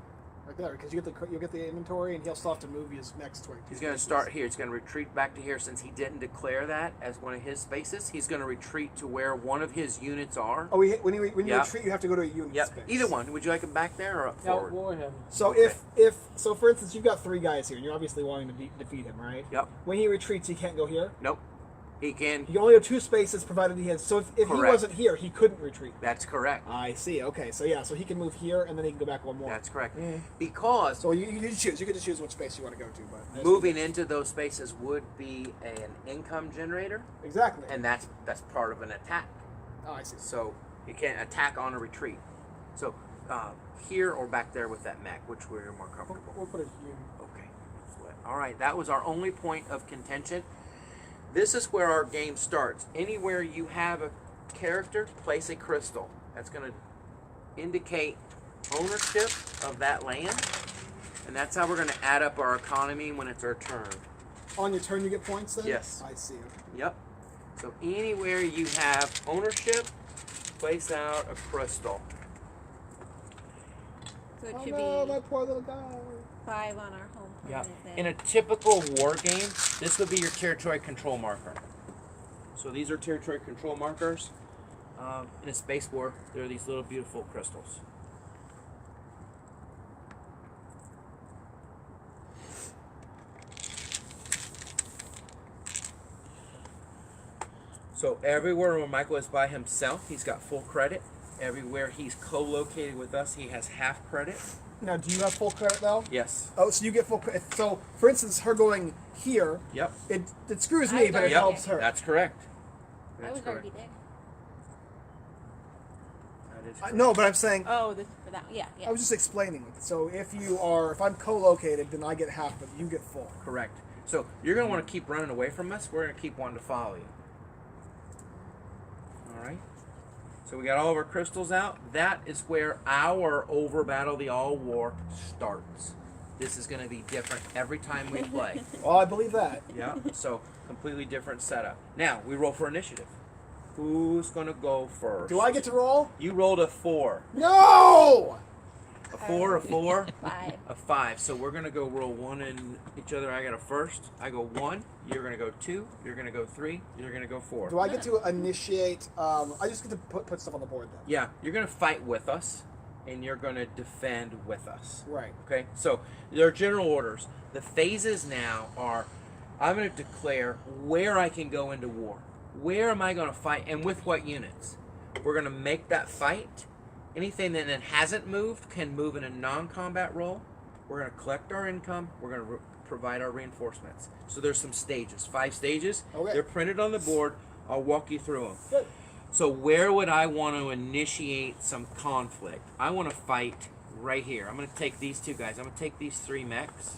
Right there, because you'll get the inventory, and he'll still have to move his next 22 He's going to spaces. start here. He's going to retreat back to here. Since he didn't declare that as one of his spaces, he's going to retreat to where one of his units are. Oh, when you Yep. retreat, you have to go to a unit Yep. space. Either one. Would you like him back there or up No, forward? go ahead. So Okay. so for instance, you've got 3 guys here, and you're obviously wanting to defeat him, right? Yep. When he retreats, he can't go here. Nope. He can. He only had 2 spaces provided he had. So if he Correct. wasn't here, he couldn't retreat. That's correct. I see. Okay, so yeah, so he can move here and then he can go back 1 more. That's correct. Mm. Because So you can choose. You get to choose which space you want to go to, but moving into those spaces would be an income generator, exactly. and that's part of an attack. Oh, I see. So you can't attack on a retreat. So here or back there with that mech, which we're more comfortable. We'll put it here. Okay. All right. That was our only point of contention. This is where our game starts. Anywhere you have a character, place a crystal. That's going to indicate ownership of that land. And that's how we're going to add up our economy when it's our turn. On your turn, you get points then? Yes. I see. Yep. So anywhere you have ownership, place out a crystal. So it Oh should no, be my poor little guy. 5 on our home Yeah. planet then. In a typical war game, this would be your territory control marker. So these are territory control markers. In a space war, they're these little beautiful crystals. So everywhere where Michael is by himself, he's got full credit. Everywhere he's co-located with us, he has half credit. Now, do you have full credit though? Yes. Oh, so you get full credit. So, for instance, her going here, Yep. it screws I me, was but it already helps there. her. That's correct. I That's was correct. already there. That is I, correct. no, but I'm saying, Oh, this for that. Yeah, yeah. I was just explaining. So if I'm co-located, then I get half, but you get full. Correct. So you're going to want to keep running away from us. We're going to keep wanting to follow you. All right. So we got all of our crystals out. That is where our OverBattle the All War starts. This is going to be different every time we play. Well, I believe that. Yeah. So completely different setup. Now we roll for initiative. Who's going to go first? Do I get to roll? You rolled a 4. No! A 4, a 4. 5. A 5. So we're gonna go roll 1 in each other. I got a first. I go 1. You're gonna go 2. You're gonna go 3. You're gonna go 4. Do I get to initiate? I just get to put stuff on the board then. Yeah. You're gonna fight with us, and you're gonna defend with us. Right. Okay. So there are general orders. The phases now are: I'm gonna declare where I can go into war. Where am I gonna fight, and with what units? We're gonna make that fight. Anything that hasn't moved can move in a non-combat role. We're going to collect our income. We're going to provide our reinforcements. So there's some stages, 5 stages. Okay. They're printed on the board. I'll walk you through them. Good. So where would I want to initiate some conflict? I want to fight right here. I'm going to take these 2 guys. I'm going to take these 3 mechs.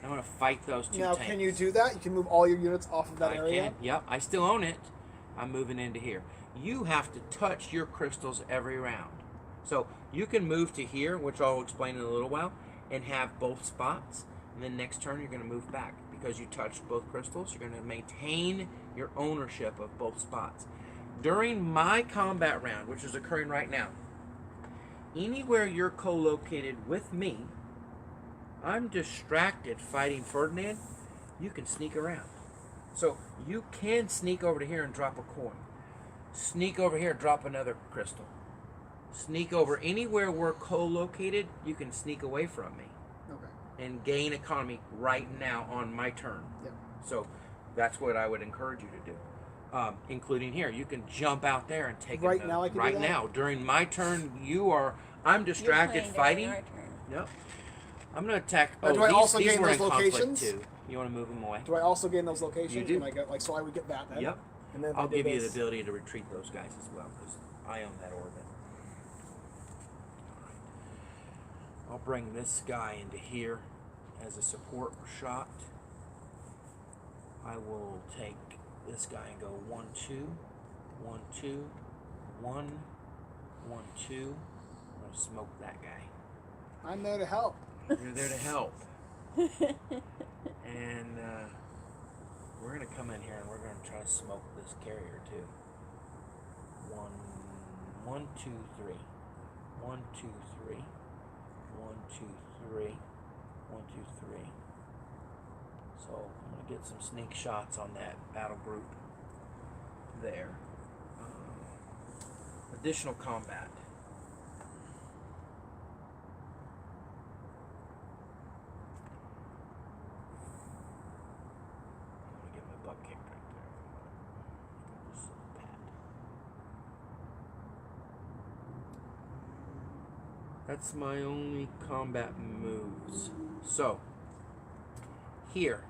I'm going to fight those 2 Now, tanks. can you do that? You can move all your units off of that I area? can. Yep. I still own it. I'm moving into here. You have to touch your crystals every round. So you can move to here, which I'll explain in a little while, and have both spots. And then next turn you're going to move back. Because you touched both crystals, you're going to maintain your ownership of both spots. During my combat round, which is occurring right now, anywhere you're co-located with me, I'm distracted fighting Ferdinand, you can sneak around. So you can sneak over to here and drop a coin. Sneak over here, drop another crystal. Sneak over anywhere we're co-located, you can sneak away from me Okay. and gain economy right now on my turn. Yep. So that's what I would encourage you to do, including here. You can jump out there and take Right another- now I can do right that? now during my turn. I'm distracted You're playing fighting. during our turn. Yep. I'm gonna attack. Do I also these gain were those in conflict locations? too. You want to move them away? Do I also gain those locations? You do. When I get, so I would get that then? Yep. And then if I'll I did give you the this- ability to retreat those guys as well because I own that orbit. I'll bring this guy into here as a support shot. I will take this guy and go 1, 2, 1, 2, 1, 1, 2. I'm gonna smoke that guy. I'm there to help. You're there to help. And we're gonna come in here and we're gonna try to smoke this carrier too. 1, 1, 2, 3. 1, 2, 3. 1, 2, 3. 1, 2, 3. So I'm gonna get some sneak shots on that battle group there. Additional combat. I'm gonna get my butt kicked right there. That's my only combat moves. So, here,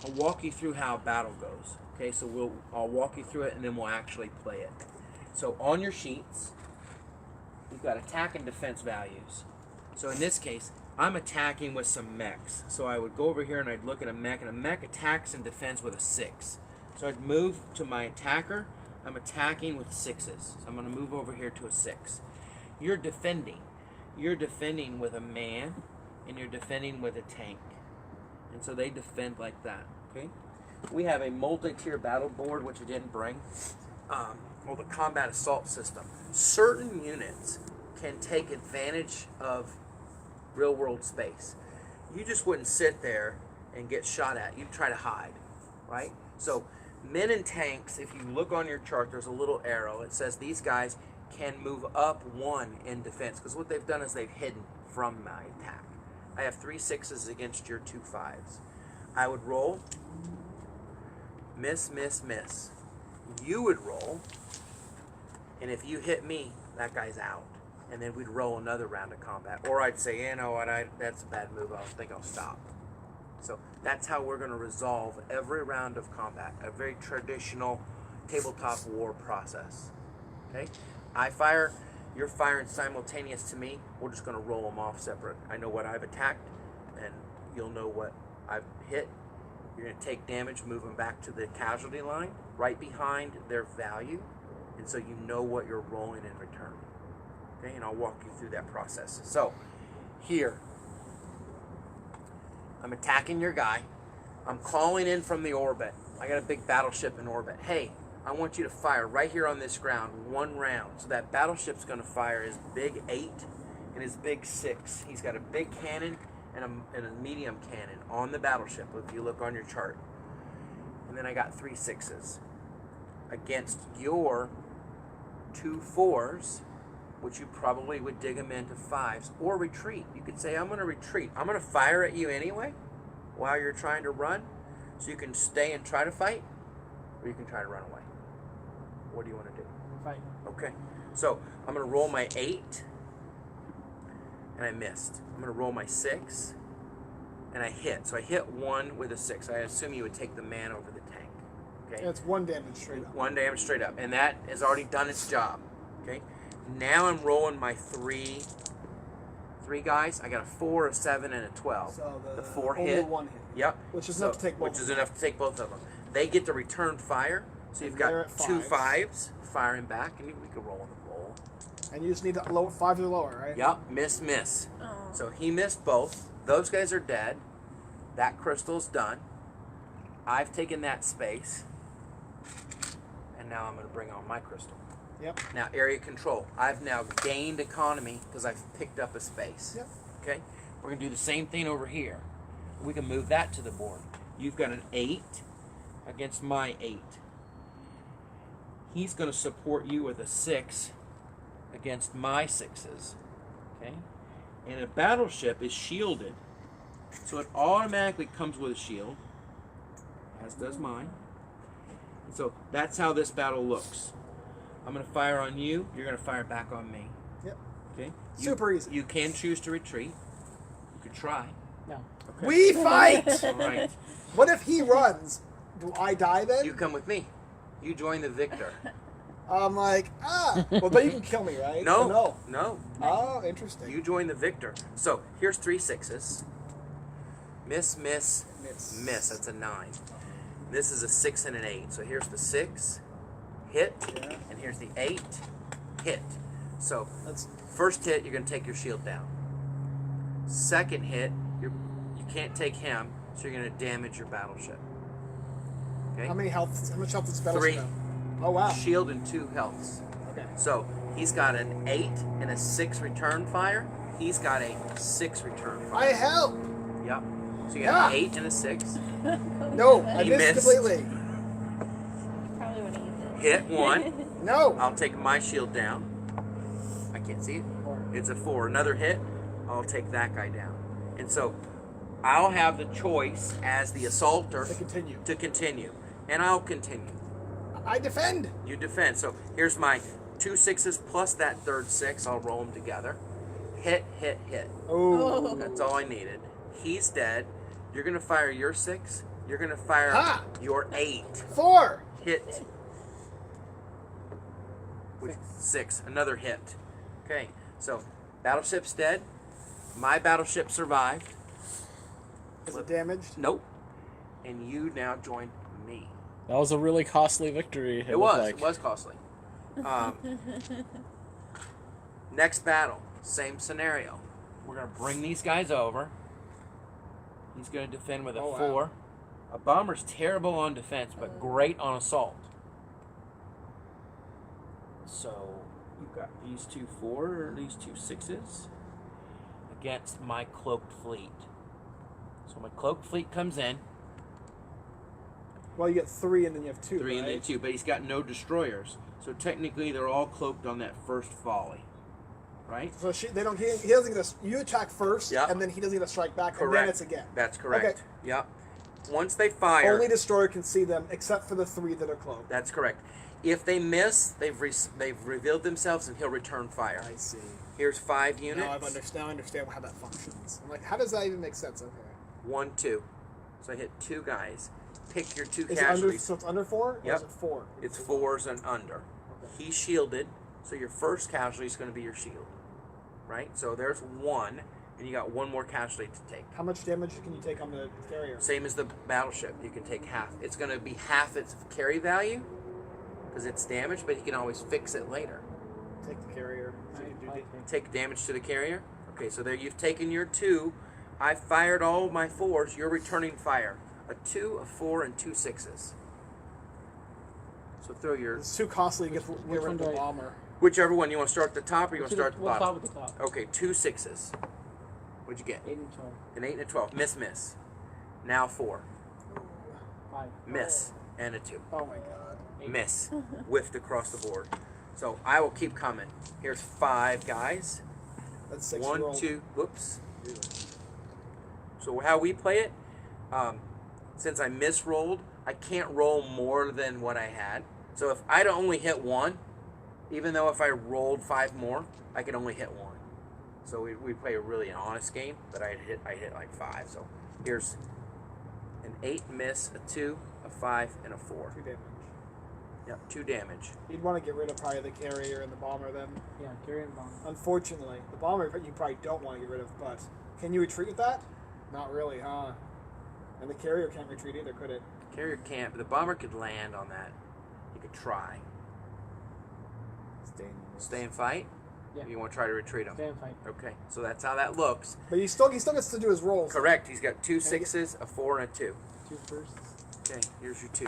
I'll walk you through how battle goes. Okay, so I'll walk you through it and then we'll actually play it. So on your sheets, you've got attack and defense values. So in this case, I'm attacking with some mechs. So I would go over here and I'd look at a mech, and a mech attacks and defends with a 6. So I'd move to my attacker. I'm attacking with 6s. So I'm going to move over here to a 6. You're defending. You're defending with a man, and you're defending with a tank. And so they defend like that. Okay. We have a multi-tier battle board, which I didn't bring. Called the combat assault system. Certain units can take advantage of real-world space. You just wouldn't sit there and get shot at. You'd try to hide, right? So men and tanks, if you look on your chart, there's a little arrow. It says these guys can move up 1 in defense, because what they've done is they've hidden from my attack. I have 3 6s against your 2 5s. I would roll, miss, miss, miss. You would roll, and if you hit me, that guy's out. And then we'd roll another round of combat. Or I'd say, you know what, that's a bad move, I think I'll stop. So that's how we're going to resolve every round of combat. A very traditional tabletop war process. Okay? I fire, you're firing simultaneous to me. We're just going to roll them off separate. I know what I've attacked, and you'll know what I've hit. You're going to take damage, move them back to the casualty line, right behind their value, and so you know what you're rolling in return. Okay, and I'll walk you through that process. So, here, I'm attacking your guy. I'm calling in from the orbit. I got a big battleship in orbit. Hey, I want you to fire right here on this ground, 1 round. So that battleship's going to fire his big 8 and his big 6. He's got a big cannon and a medium cannon on the battleship, if you look on your chart. And then I got 3 6s against your 2 4s, which you probably would dig them into 5s, or retreat. You could say, I'm going to retreat. I'm going to fire at you anyway while you're trying to run, so you can stay and try to fight, or you can try to run away. What do you want to do? Fight. Okay. So I'm going to roll my 8, and I missed. I'm going to roll my 6, and I hit. So I hit 1 with a 6. I assume you would take the man over the tank. Okay. It's 1 damage straight up. 1 damage straight up, and that has already done its job. Okay. Now I'm rolling my 3 guys. I got a 4, a 7, and a 12. So the 4 only hit. 1 hit. Yep. Which is enough to take both. Which is enough to take both of them. They get to return fire. So you've They're got at 2 5s. 5s firing back, and we could roll on the roll. And you just need to low 5 or lower, right? Yep. Miss, miss. Oh. So he missed both. Those guys are dead. That crystal's done. I've taken that space. And now I'm going to bring on my crystal. Yep. Now, area control. I've now gained economy because I've picked up a space. Yep. Okay? We're going to do the same thing over here. We can move that to the board. You've got an 8 against my 8. He's going to support you with a 6 against my 6s. Okay? And a battleship is shielded. So it automatically comes with a shield, as does mine. And so that's how this battle looks. I'm going to fire on you. You're going to fire back on me. Yep. Okay? Super easy. You can choose to retreat. You could try. No. Okay. We fight! All right. What if he runs? Do I die then? You come with me. You join the victor. I'm like, well, but you can kill me, right? No. Or no. No. Oh, interesting. You join the victor. So here's 3 6s. Miss, miss, Miss. miss. That's a 9. This is a 6 and an 8. So here's the 6, hit, Yeah. and here's the 8, hit. So That's first hit, you're going to take your shield down. Second hit, you can't take him, so you're going to damage your battleship. Okay. how much health is better? 3. Oh wow. Shield and 2 healths. Okay. So he's got an 8 and a 6 return fire. He's got a 6 return I fire. help. Yep. So you got an Yeah. 8 and a 6. No, I He missed missed. completely. Probably want to use it. Hit 1. No. I'll take my shield down. I can't see it. It's a 4. Another hit. I'll take that guy down. And so I'll have the choice as the assaulter To continue. And I'll continue. I defend. You defend. So here's my 2 6s plus that third 6. I'll roll them together. Hit, hit, hit. Oh. That's all I needed. He's dead. You're going to fire your 6. You're going to fire Ha! your 8. 4. Hit. With 6. Another hit. Okay, so battleship's dead. My battleship survived. Is it damaged? Nope. And you now join me. That was a really costly victory. It was costly. Next battle, same scenario. We're going to bring these guys over. He's going to defend with a 4. Wow. A bomber's terrible on defense, but great on assault. So you've got these 2 4, these 2 6s against my cloaked fleet. So my cloaked fleet comes in. Well, you get 3 and then you have 2. 3 and then 2, but he's got no destroyers. So technically, they're all cloaked on that first volley, right? So they don't. He doesn't get a. You attack first, Yep. and then he doesn't get a strike back, Correct. and then it's again. That's correct. Okay. Yep. Once they fire, Only destroyer can see them, except for the 3 that are cloaked. that's correct. If they miss, they've revealed themselves, and he'll return fire. I see. Here's 5 units. Now I understand how that functions. I'm like, how does that even make sense? Okay. 1 2. So I hit 2 guys. Pick your 2 Is it under? casualties. So it's under 4? Or Yep. is it 4? It's 4s and under. Okay. He's shielded, so your first casualty is going to be your shield, right? So there's 1, and you got 1 more casualty to take. How much damage can you take on the carrier? Same as the battleship, you can take half. It's going to be half its carry value because it's damaged, but you can always fix it later. Take the carrier. So you do Take damage to the carrier. Okay, so there you've taken your 2. I fired all of my 4s. You're returning fire. A 2, a 4, and 2 6s. So throw your It's too costly to get rid one of the do I- bomber. whichever one. You want to start at the top or you want to start at the We'll bottom? start with the top. Okay, 2 6s. What'd you get? 8 and 12. An 8 and a 12. Miss. Now 4. 5. Miss. And a 2. Oh my god. Miss. Whiffed across the board. So I will keep coming. Here's 5 guys. That's 6 1, roll. 2. Whoops. So how we play it, since I misrolled, I can't roll more than what I had. So if I'd only hit 1, even though if I rolled 5 more, I could only hit 1. So we play a really honest game, but I hit like 5. So here's an 8 miss, a 2, a 5, and a 4. 2 damage. Yep, 2 damage. You'd want to get rid of probably the carrier and the bomber then. Yeah, carry and bomb. Unfortunately, the bomber you probably don't want to get rid of, but can you retreat with that? Not really, huh? And the carrier can't retreat either, could it? Carrier can't, but the bomber could land on that. He could try. It's dangerous. Stay and fight? Yeah. You want to try to retreat him? Stay and fight. Okay, so that's how that looks. But he still gets to do his rolls. Correct. He's got 2 6s, a 4, and a 2. 2 first. Okay, here's your 2.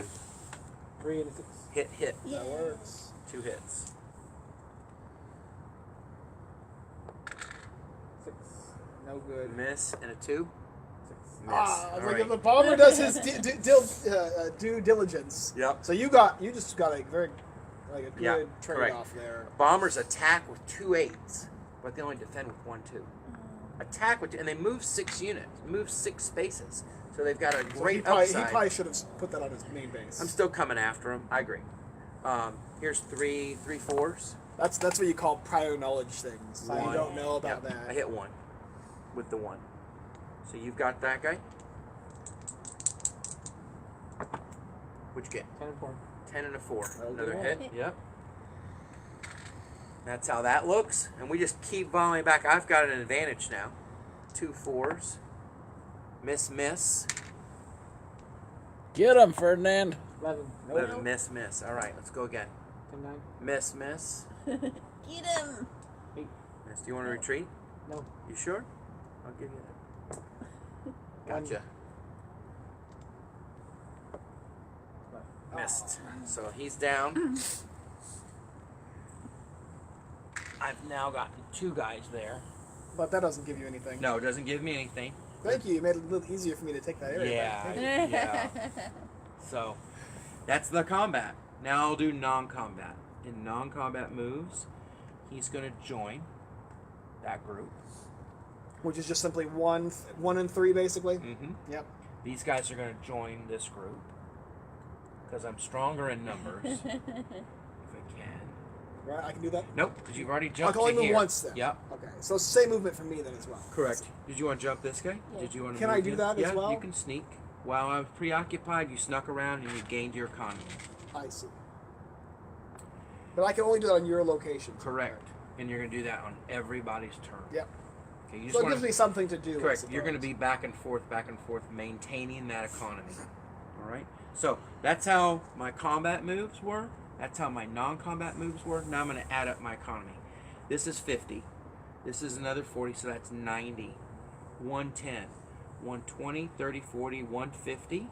3 and a 6. Hit. Yeah. That works. 2 hits. 6. No good. Miss and a 2. 6. Miss. Ah, All it's like right. if the bomber does his due diligence. Yep. So you just got a good Yeah, trade-off there. Bombers attack with 2 8s, but they only defend with 1 2. Attack with 2, and they move 6 units, move 6 spaces. So they've got a So great he upside. probably should have put that on his main base. I'm still coming after him. I agree. Here's 3 4s. That's what you call prior knowledge things. So you 1. don't know about Yep, that. I hit 1 with the 1. So you've got that guy. What'd you get? 10 and 4. 10 and a 4. That'll Another do hit. it. Yep. That's how that looks. And we just keep volleying back. I've got an advantage now. 2 4s. Miss. Get him, Ferdinand. 11. 11, miss. All right, let's go again. 10, 9. Miss. Get him. 8. Miss. Do you want to retreat? No. You sure? I'll give you that. Gotcha. Missed. So he's down. I've now gotten 2 guys there. But that doesn't give you anything. No, it doesn't give me anything. Thank you. You made it a little easier for me to take that area. back. Yeah, Thank you. yeah. So that's the combat. Now I'll do non-combat. In non-combat moves, he's going to join that group. Which is just simply 1 and 3, basically. Mm-hmm. Yep. These guys are going to join this group because I'm stronger in numbers. If I can. right? I can do that. Nope, because you've already I jumped can only to move here. once then. Yep. Okay, so it's the same movement for me then as well. Correct. Did you want to jump this guy? Yeah. Did you want to? Can move I do in? that as well? You can sneak. While I was preoccupied, you snuck around and you gained your economy. I see. But I can only do that on your location. Correct. And you're going to do that on everybody's turn. Yep. Okay, you So it wanna, gives me something to do. I correct. You're going to suppose. be back and forth, maintaining that economy. All right. So that's how my combat moves were. That's how my non-combat moves were. Now I'm going to add up my economy. This is 50. This is another 40, so that's 90. 110. 120, 30, 40, 150.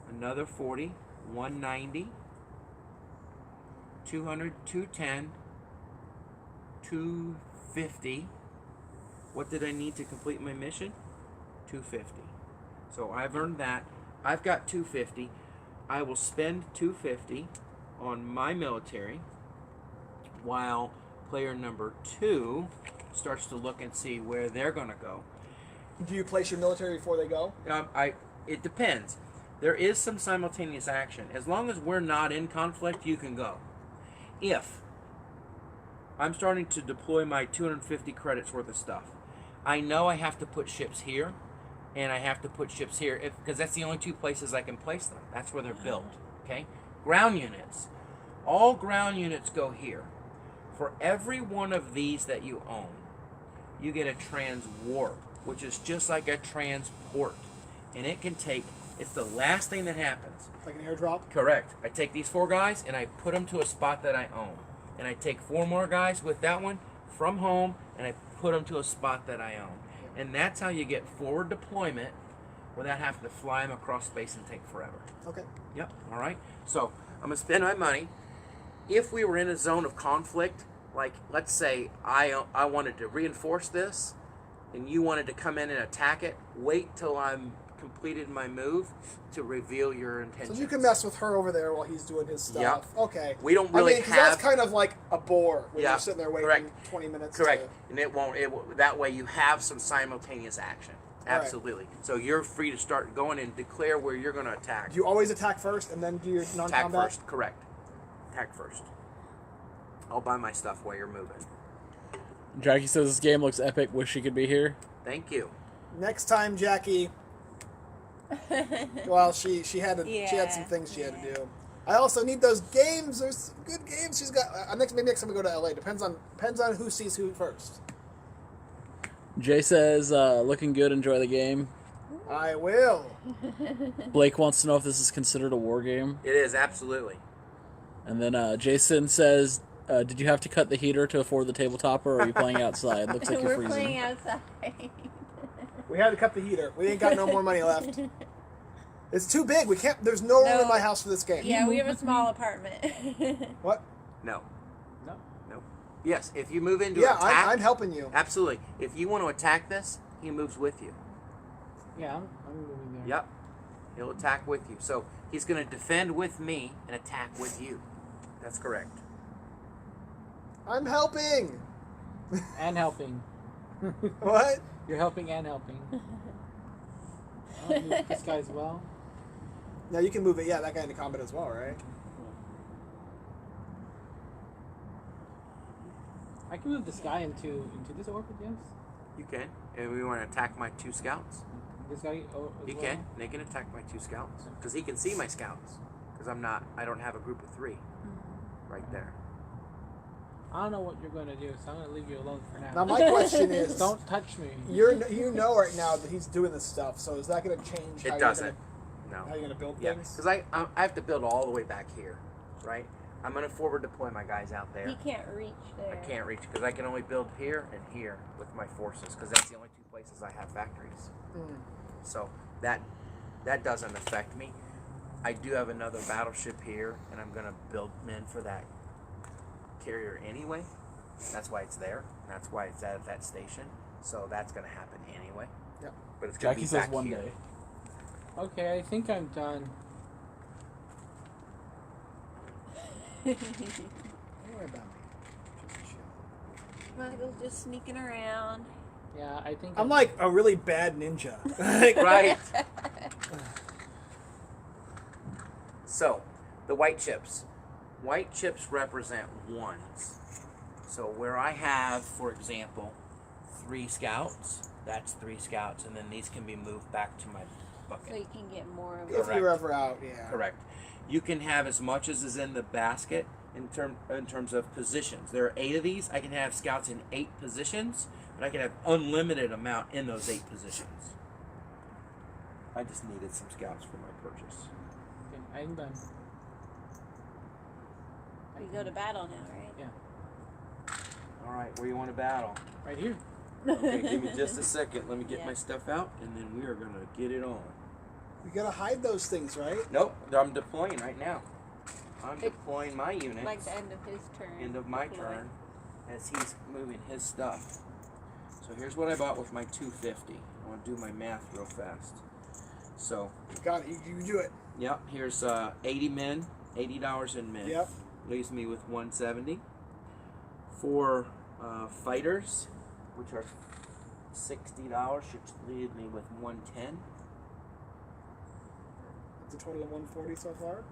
Another 40. 190. 200, 210. 250. What did I need to complete my mission? 250. So I've earned that. I've got 250. I will spend 250 on my military while player number 2 starts to look and see where they're going to go. Do you place your military before they go? It depends. There is some simultaneous action. As long as we're not in conflict, you can go. If I'm starting to deploy my 250 credits worth of stuff, I know I have to put ships here, and I have to put ships here because that's the only two places I can place them. That's where they're built. Okay? Ground units. All ground units go here. For every one of these that you own, you get a transwarp, which is just like a transport. And it can take, it's the last thing that happens. Like an airdrop? Correct. I take these 4 guys and I put them to a spot that I own. And I take 4 more guys with that one from home and I put them to a spot that I own. And that's how you get forward deployment without having to fly them across space and take forever. Okay. Yep. All right. So I'm going to spend my money. If we were in a zone of conflict, like let's say I wanted to reinforce this and you wanted to come in and attack it, wait till I'm completed my move to reveal your intentions. So you can mess with her over there while he's doing his stuff. Yep. Okay. We don't really 'cause have. that's kind of like a bore when Yeah, you're sitting there waiting correct. 20 minutes. Correct. To, And it won't. That way you have some simultaneous action. All right. Absolutely. So you're free to start going and declare where you're going to attack. do you always attack first and then do your Attack non-combat? first. Correct. Attack first. I'll buy my stuff while you're moving. Jackie says this game looks epic. Wish she could be here. Thank you. Next time, Jackie. Well, she had some Yeah, things she had yeah. to do. I also need those games. There's some good games she's got. Maybe next time we go to LA. Depends on who sees who first. Jay says, looking good, enjoy the game. I will. Blake wants to know if this is considered a war game. It is absolutely. And then Jason says, did you have to cut the heater to afford the tabletop, or are you playing outside? Looks like you're We're freezing. playing outside. We had to cut the heater. We ain't got no more money left. It's too big. We can't. There's no room No. in my house for this game. Yeah, we have a small apartment. What? No. No. No. Yes. If you move into Yeah, attack, I'm helping you. absolutely. If you want to attack this, he moves with you. Yeah, I'm moving there. Yep. He'll attack with you. So he's going to defend with me and attack with you. That's correct. I'm helping. And helping. What? You're helping and helping. I'll move this guy as well. Now you can move it. Yeah, that guy into combat as well, right? I can move this guy into this orbit, yes. You can. And we want to attack my 2 scouts. This guy as He well. can. They can attack my 2 scouts. Because he can see my scouts. Because I don't have a group of 3 right there. I don't know what you're going to do, so I'm going to leave you alone for now. Now my question is, Don't touch me. you know right now that he's doing this stuff. So is that going to change how It doesn't. you're No. going to build Yeah. things? Because I have to build all the way back here. Right? I'm going to forward deploy my guys out there. He can't reach there. I can't reach because I can only build here and here with my forces because that's the only 2 places I have factories. So that doesn't affect me. I do have another battleship here, and I'm going to build men for that carrier anyway. That's why it's there. That's why it's at that station. So that's going to happen anyway. Yep. But it's going to Jackie be says back one here. day. Okay, I think I'm done. Don't worry about me. Just chill. Michael's just sneaking around. Yeah, I think I'm like a really bad ninja. Like, Right. So, the white chips. white chips represent ones. So where I have, for example, 3 scouts, that's 3 scouts, and then these can be moved back to my bucket. So you can get more of If Correct. you're ever out, yeah. Correct. You can have as much as is in the basket in terms of positions. There are 8 of these. I can have scouts in 8 positions, but I can have unlimited amount in those 8 positions. I just needed some scouts for my purchase. Okay, I'm done. We go to battle now, right? Yeah. All right, where you want to battle? Right here. Okay, give me just a second. Let me get Yeah. my stuff out, and then we are going to get it on. You gotta hide those things, right? Nope, I'm deploying right now. I'm deploying my units. Like the end of his turn. End of my Deploy. turn as he's moving his stuff. So here's what I bought with my 250. I want to do my math real fast. So, You got it. You do it. yep, here's 80 men, $80 in men. Yep. Leaves me with 170. 4 fighters, which are $60, should leave me with 110. It's a total of 140 so far.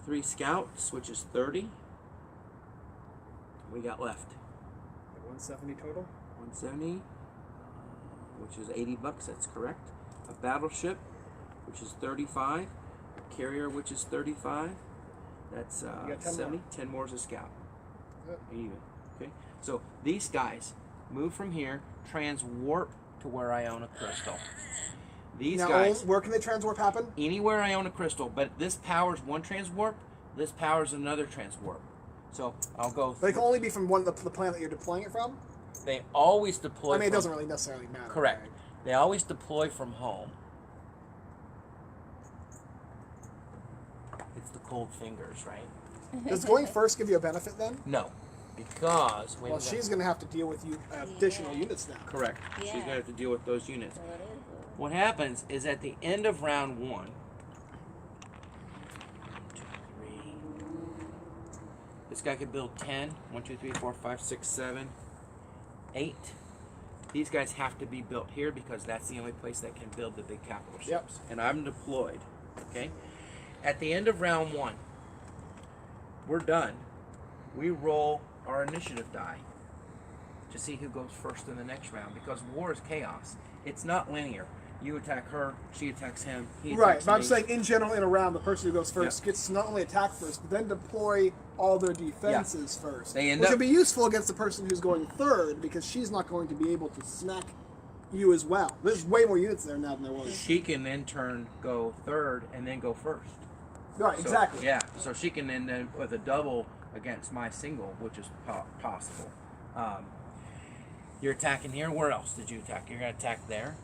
3 scouts, which is 30. We got left 170 total. 170, which is $80. That's correct. A battleship, which is 35. A carrier, which is 35. That's You got 10 70. more. 10 more is a scout. Good. Even. Okay. So these guys move from here, transwarp to where I own a crystal. These Now, guys, where can the transwarp happen? anywhere I own a crystal, but this powers one transwarp. This powers another transwarp. So I'll go. They can only be from the planet that you're deploying it from. They always deploy. I mean, it from- doesn't really necessarily matter. Correct. right? They always deploy from home. It's the cold fingers, right? Does going first give you a benefit then? No, because when Well, she's going to have to deal with you additional Yeah. units now. correct. She's Yeah. gonna have to deal with those units. So it is. What happens is at the end of round 1, 2, 3. This guy could build 10. 1, 2, 3, 4, 5, 6, 7, 8. These guys have to be built here because that's the only place that can build the big capital ships. Yep. And I'm deployed. Okay? At the end of round 1, we're done. We roll our initiative die to see who goes first in the next round because war is chaos. It's not linear. You attack her, she attacks him, he Right, attacks but I'm me. saying in general in a round, the person who goes first Yeah. gets to not only attack first, but then deploy all their defenses first. They end which up- would be useful against the person who's going third because she's not going to be able to smack you as well. There's way more units there now than there was. She can in turn go third and then go first. Right, So, exactly. Yeah, so she can end up with a double against my single, which is possible. You're attacking here. Where else did you attack? You're going to attack there.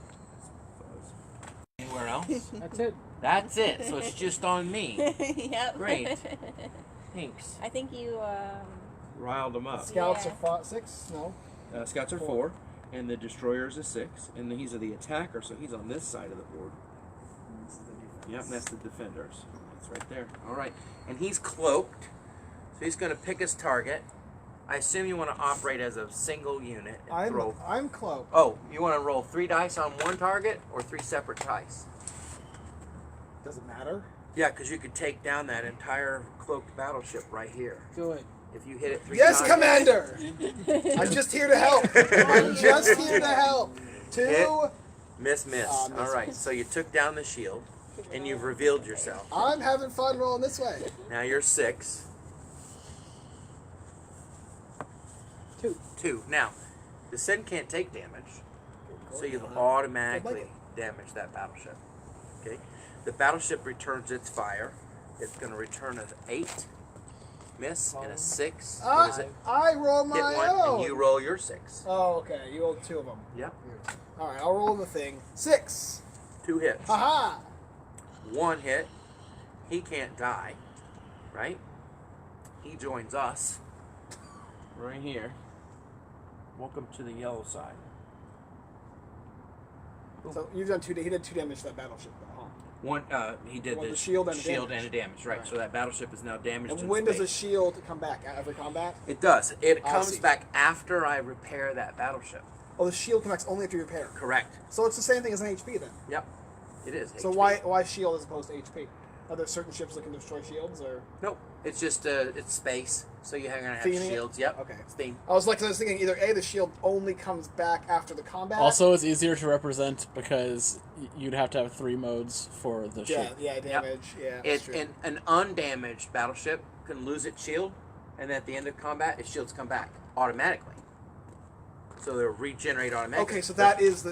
Anywhere else? That's it. That's it. So it's just on me. Yep. Great. Thanks. I think you. Riled them up. Scouts Yeah. are 6? No. Scouts are 4, and the destroyers are 6, and he's the attacker, so he's on this side of the board. Yep, and that's the defenders. That's right there. All right, and he's cloaked, so he's going to pick his target. I assume you want to operate as a single unit and throw. I'm cloaked. Oh, you want to roll 3 dice on one target or 3 separate dice? Does it matter? Yeah, because you could take down that entire cloaked battleship right here Do it. if you hit it 3 Yes, times. Commander! I'm just here to help. I'm just here to help. 2. Hit. Miss. Miss, All right, so you took down the shield, and you've revealed yourself. I'm having fun rolling this way. Now you're 6. 2. Now, the Sen can't take damage, so you've automatically damaged that battleship. Okay? The battleship returns its fire. It's going to return an 8. Miss and a 6. What is it? I roll Hit my 1, own. and you roll your 6. Oh, okay. You rolled 2 of them. Yep. All right, I'll roll the thing. 6. 2 hits. Haha. 1 hit. He can't die, right? He joins us right here. Welcome to the yellow side. So you've done 2. He did 2 damage to that battleship, though, huh? One, he did Well, the the shield and the shield damage. and the damage, right? Right. So that battleship is now damaged. And in when does the space. shield come back? Every combat? It does. It I comes see. back after I repair that battleship. Oh, the shield connects only after you repair. Correct. So it's the same thing as an HP then. Yep. It is. So HP. why shield as opposed to HP? Are there certain ships that can destroy shields, or? Nope. It's just it's space, so you're gonna have Theming it? shields. Yep. Okay. It's theme. I was thinking either A, the shield only comes back after the combat. Also, it's easier to represent because you'd have to have 3 modes for the ship. Yeah, damage. Yeah, that's true. An undamaged battleship can lose its shield, and at the end of combat, its shields come back automatically. So they'll regenerate automatically. Okay, so that is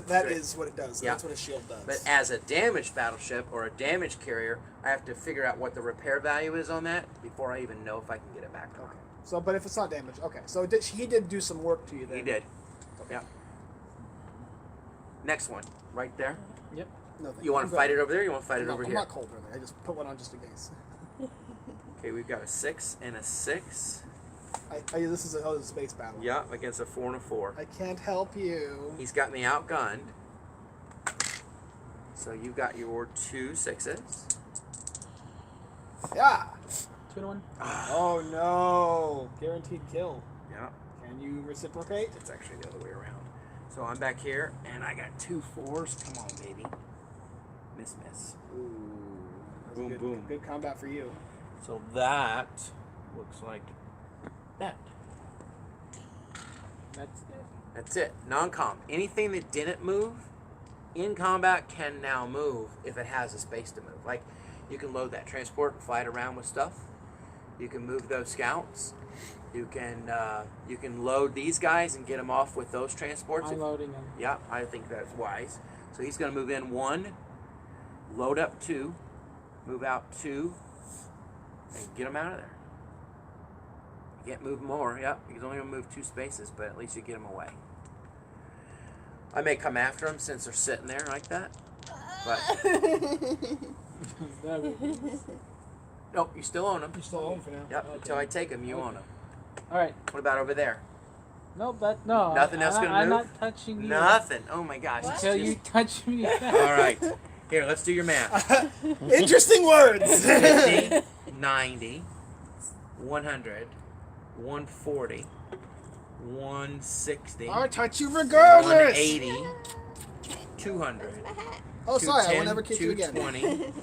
what it does. Yeah. That's what a shield does. But as a damaged battleship or a damaged carrier, I have to figure out what the repair value is on that before I even know if I can get it back or not. Okay. So, but if it's not damaged, okay. So he did do some work to you then. He did. Okay. Yeah. Next one, right there. Yep. No, thank You want to fight it over there? Or you want to fight it over I'm here? not cold really. I just put one on just in case. Okay, we've got a 6 and a 6. This is a space battle. Yeah, against a 4 and a 4. I can't help you. He's got me outgunned. So you've got your 2 6s. Yeah. 2 and 1. Oh no! Guaranteed kill. Yeah, Can you reciprocate? it's actually the other way around. So I'm back here, and I got 2 4s. Come on, baby. Miss. Ooh. That's Boom, good, boom. Good combat for you. So that looks like that. That's it. That's it. Non-com. Anything that didn't move in combat can now move if it has a space to move. Like, you can load that transport and fly it around with stuff. You can move those scouts. You can load these guys and get them off with those transports. Unloading them. Yeah, I think that's wise. So he's going to move in 1, load up 2, move out 2, and get them out of there. You can't move more. Yep, he's only going to move 2 spaces, but at least you get them away. I may come after them since they're sitting there like that. But That would- nope, you still own them. You're still home for now. Yep, until I take them, you own them. All right. What about over there? Nope. No. Nothing else gonna I'm move? not touching you. Nothing. Oh my gosh. What? it's Until just- you touch me. All right. Here, let's do your math. Interesting words. 50, 90, 100, 140, 160, I'll touch you regardless. 180, 200, Oh, sorry, I will 210, never kick you again. 220,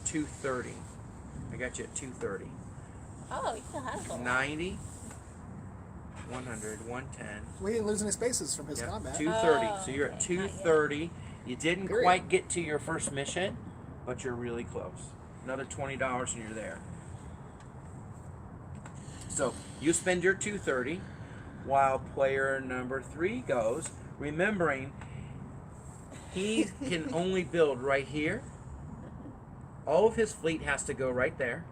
230. I got you at 230. Oh, you still have a lot. 90, 100, 110. We didn't lose any spaces from his Yeah, combat. 230. Oh, So you're at okay, not yet. 230. You didn't Period. quite get to your first mission, but you're really close. Another $20 and you're there. So you spend your 230 while player number 3 goes, remembering he can only build right here. All of his fleet has to go right there,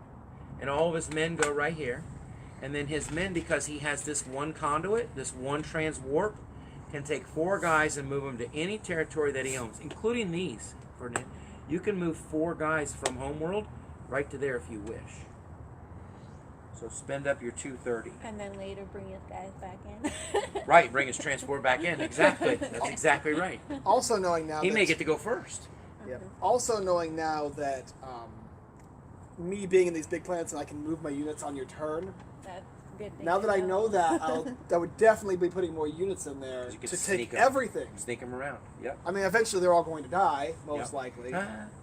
and all of his men go right here. And then his men, because he has this one conduit, this one transwarp, can take 4 guys and move them to any territory that he owns, including these. Ferdinand. You can move 4 guys from homeworld right to there if you wish. So spend up your 230. And then later bring his guys back in. Right, bring his transport back in. Exactly. That's exactly right. Also knowing now He that may get to go first. Yep. Also knowing now that me being in these big planets and I can move my units on your turn. That's good. thing Now to that I know that, I would definitely be putting more units in there 'Cause you can to sneak take 'em. everything. Sneak him around. Yep. I mean, eventually they're all going to die, most Yep. likely.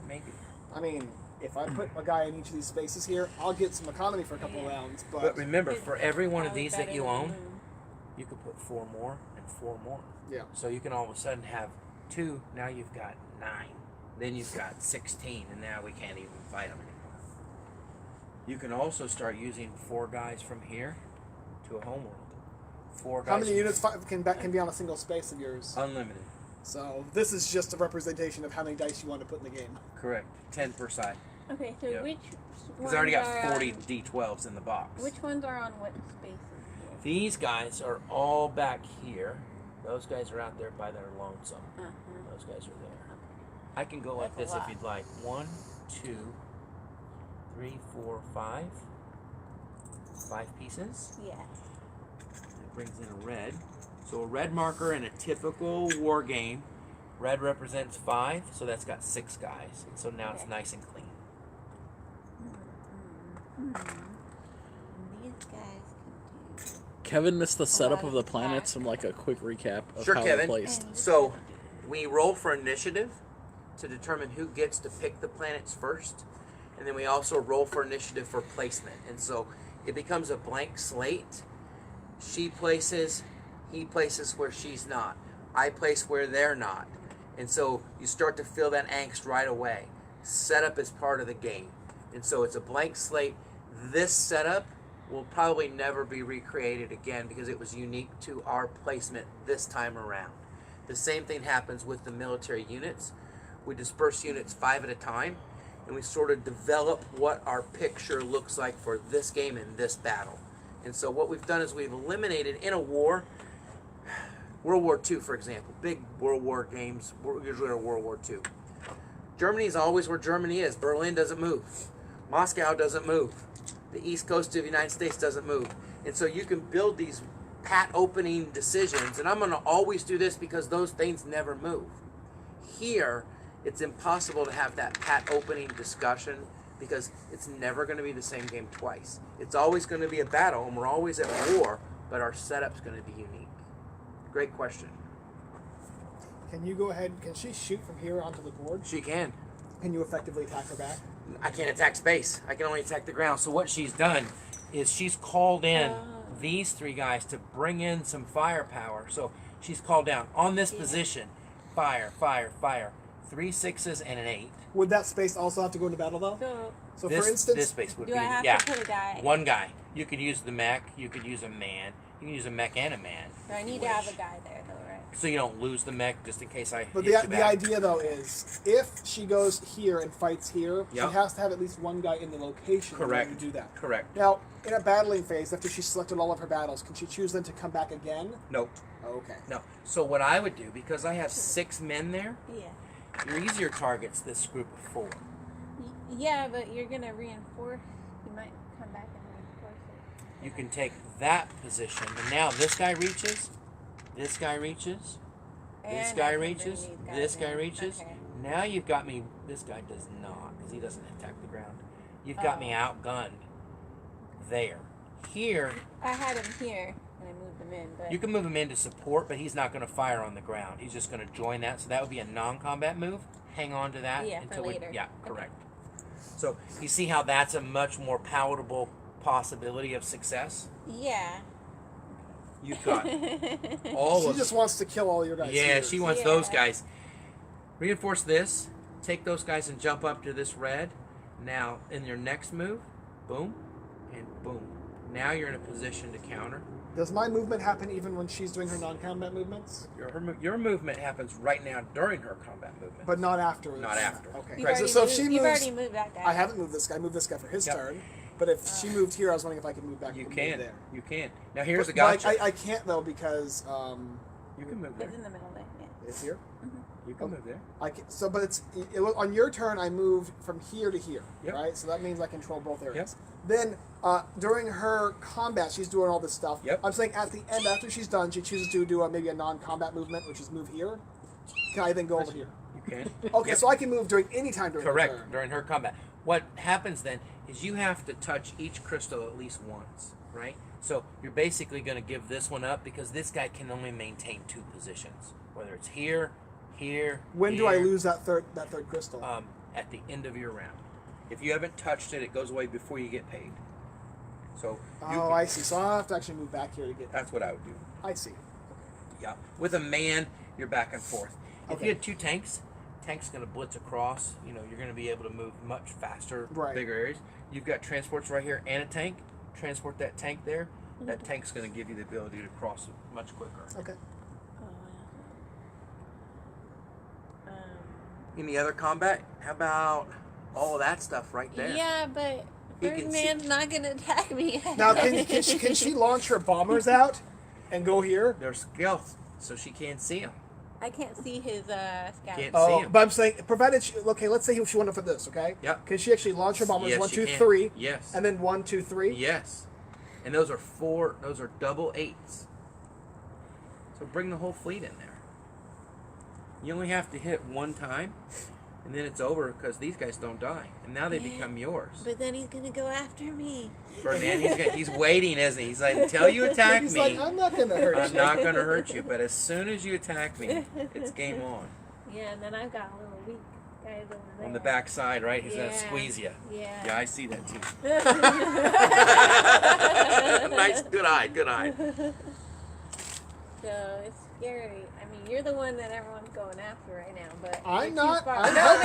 Maybe. I mean, if I put a guy in each of these spaces here, I'll get some economy for a couple of rounds. But remember, It's for every one of probably these better that you than own, the moon. you could put 4 more and 4 more. Yeah. So you can all of a sudden have 2. Now you've got 9. Then you've got 16, and now we can't even fight them anymore. You can also start using 4 guys from here to a homeworld. 4 guys. How many units can be on a single space of yours? Unlimited. So this is just a representation of how many dice you want to put in the game. Correct. 10 per side. Okay, so Yep. which Because ones I already are got 40 on, D12s in the box. which ones are on what spaces here? These guys are all back here. Those guys are out there by their lonesome. Uh-huh. Those guys are there. I can go like That's this a if lot. you'd like. 1, 2, 3, 4, 5. 5 pieces. Yes. It brings in a red. So a red marker in a typical war game, red represents 5, so that's got 6 guys. And so now it's Okay. nice and clean. And these guys can do. Kevin missed the setup lot of the of planets black. from like a quick recap of Sure, how Kevin. they're placed. And So we roll for initiative to determine who gets to pick the planets first. and then we also roll for initiative for placement. And so it becomes a blank slate. She places, he places where she's not. I place where they're not. And so you start to feel that angst right away. Setup is part of the game. And so it's a blank slate. This setup will probably never be recreated again because it was unique to our placement this time around. The same thing happens with the military units. We disperse units 5 at a time, and we sort of develop what our picture looks like for this game and this battle. And so what we've done is we've eliminated in a war, World War II, for example, big World War games, usually are World War II. Germany is always where Germany is. Berlin doesn't move. Moscow doesn't move. The east coast of the United States doesn't move. And so you can build these pat opening decisions, and I'm going to always do this because those things never move. Here, it's impossible to have that pat opening discussion because it's never going to be the same game twice. It's always going to be a battle, and we're always at war, but our setup's going to be unique. Great question. Can you go ahead? Can she shoot from here onto the board? She can. Can you effectively attack her back? I can't attack space. I can only attack the ground. So what she's done is she's called in these 3 guys to bring in some firepower. So she's called down on this position. Fire, fire, fire. 3 6s and an 8. Would that space also have to go into battle though? So This, for instance, this space would Do be I have yeah. to put a guy? One guy. You could use the mech. You could use a man. You can use a mech and a man. So I need to have a guy there, though, right? So you don't lose the mech just in case I but hit you the back. idea though is if she goes here and fights here, Yep. she has to have at least one guy in the location in order Correct. to do that. Correct. Now, in a battling phase, after she's selected all of her battles, can she choose then to come back again? Nope. Okay. No. So what I would do, because I have 6 men there, Yeah. your easier target's this group of 4. Yeah, but you're gonna reinforce. You might come back and reinforce it. You can take that position, and now this guy reaches, this guy reaches, this And guy I can bring reaches, these guys this guy in. reaches. Okay. Now you've got me. This guy does not, because he doesn't attack the ground. You've got me outgunned there. Here, I had him here, and I moved him in, but you can move him into support, but he's not going to fire on the ground. He's just going to join that. So that would be a non-combat move. Hang on to that Yeah, for until later. Yeah, Okay. correct. So you see how that's a much more palatable possibility of success. yeah. You've got all She of just wants to kill all your guys. Yeah, here. she wants Yeah. those guys. Reinforce this. Take those guys and jump up to this red. Now, in your next move, boom, and boom. Now you're in a position to counter. Does my movement happen even when she's doing her non-combat movements? Your movement happens right now during her combat movement. But not afterwards? Not after. Okay. You've Right, already, So if moved, she you've moves... already moved that guy. I haven't moved this guy. I moved this guy for his Yep. turn. But if she moved here, I was wondering if I could move back you and can. move there. You can. Now here's a But gotcha. I can't, though, because... You can move there. It's in the middle there. Yeah. it's here? You can move there. I can, so, but on your turn, I move from here to here, Yep. right? So that means I control both areas. Yep. Then during her combat, she's doing all this stuff. Yep. I'm saying at the end, after she's done, she chooses to do maybe a non-combat movement, which is move here. Can I then go over here? You can. Okay, Yep. so I can move during any time during her Correct. turn. During her combat. What happens then is you have to touch each crystal at least once, right? So you're basically going to give this one up because this guy can only maintain 2 positions, whether it's here, here. When here, do I lose that third crystal? At the end of your round. If you haven't touched it, it goes away before you get paid. So Oh, I see. So I'll have to actually move back here to get. that's what I would do. I see. Yeah. With a man, you're back and forth. If Okay. you had 2 tanks, tank's going to blitz across. You know, you're going to be able to move much faster, Right. bigger areas. You've got transports right here and a tank. Transport that tank there. That tank's going to give you the ability to cross much quicker. Okay. Oh, wow. Any other combat? How about all of that stuff right there? Yeah, but You can see- Ferdinand's not gonna attack me. Now, can she launch her bombers out and go here? They're stealth, so she can't see them. I can't see his scout. Can't see Oh, him. but I'm saying, provided she, okay, let's say she wanted for this, okay? Yep. Can she actually launch her bombers? Yes, 1, she 2, can. 3, Yes. and then 1, 2, 3. Yes. And those are double 8s. So bring the whole fleet in there. You only have to hit 1 time, and then it's over because these guys don't die. And now they Yeah. become yours. But then he's gonna go after me. Ferdinand, he's waiting, isn't he? He's like, until you attack He's me, like, I'm not gonna hurt I'm you. not going to hurt you. But as soon as you attack me, it's game on. Yeah, and then I've got a little weak guy's over there. On the back side, right? He's Yeah. gonna squeeze you. Yeah. Yeah, I see that too. Nice, good eye, good eye. So it's scary. I mean, you're the one that everyone's going after right now, but I'm you're not. Too far. I'm No,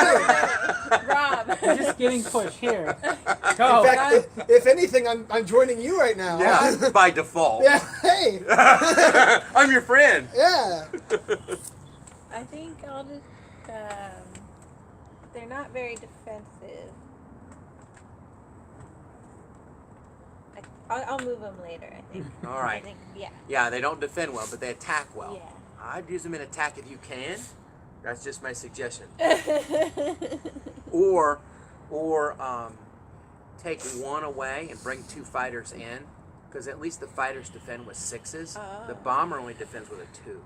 Rob. You're just getting pushed here. In Go. fact, if anything, I'm joining you right now. Yeah, by default. Yeah. Hey. I'm your friend. Yeah. I think I'll just. They're not very defensive. I'll move them later, I think. All right. I think, yeah. Yeah, they don't defend well, but they attack well. Yeah. I'd use them in attack if you can. That's just my suggestion. Or take one away and bring 2 fighters in, because at least the fighters defend with 6s. Oh. The bomber only defends with a 2.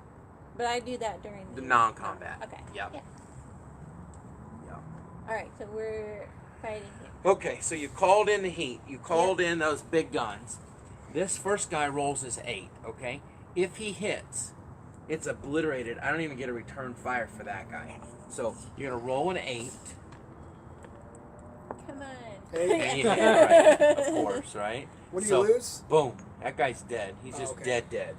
But I do that during The non-combat. Okay. Yep. Yeah. Yep. All right. So we're fighting here. Okay, so you called in the heat. You called in those big guns. This first guy rolls his 8, okay? If he hits, it's obliterated. I don't even get a return fire for that guy. So you're going to roll an 8. Come on. Hey. And you hit, right? Of course, right? What do you So, lose? Boom. That guy's dead. He's just okay. dead.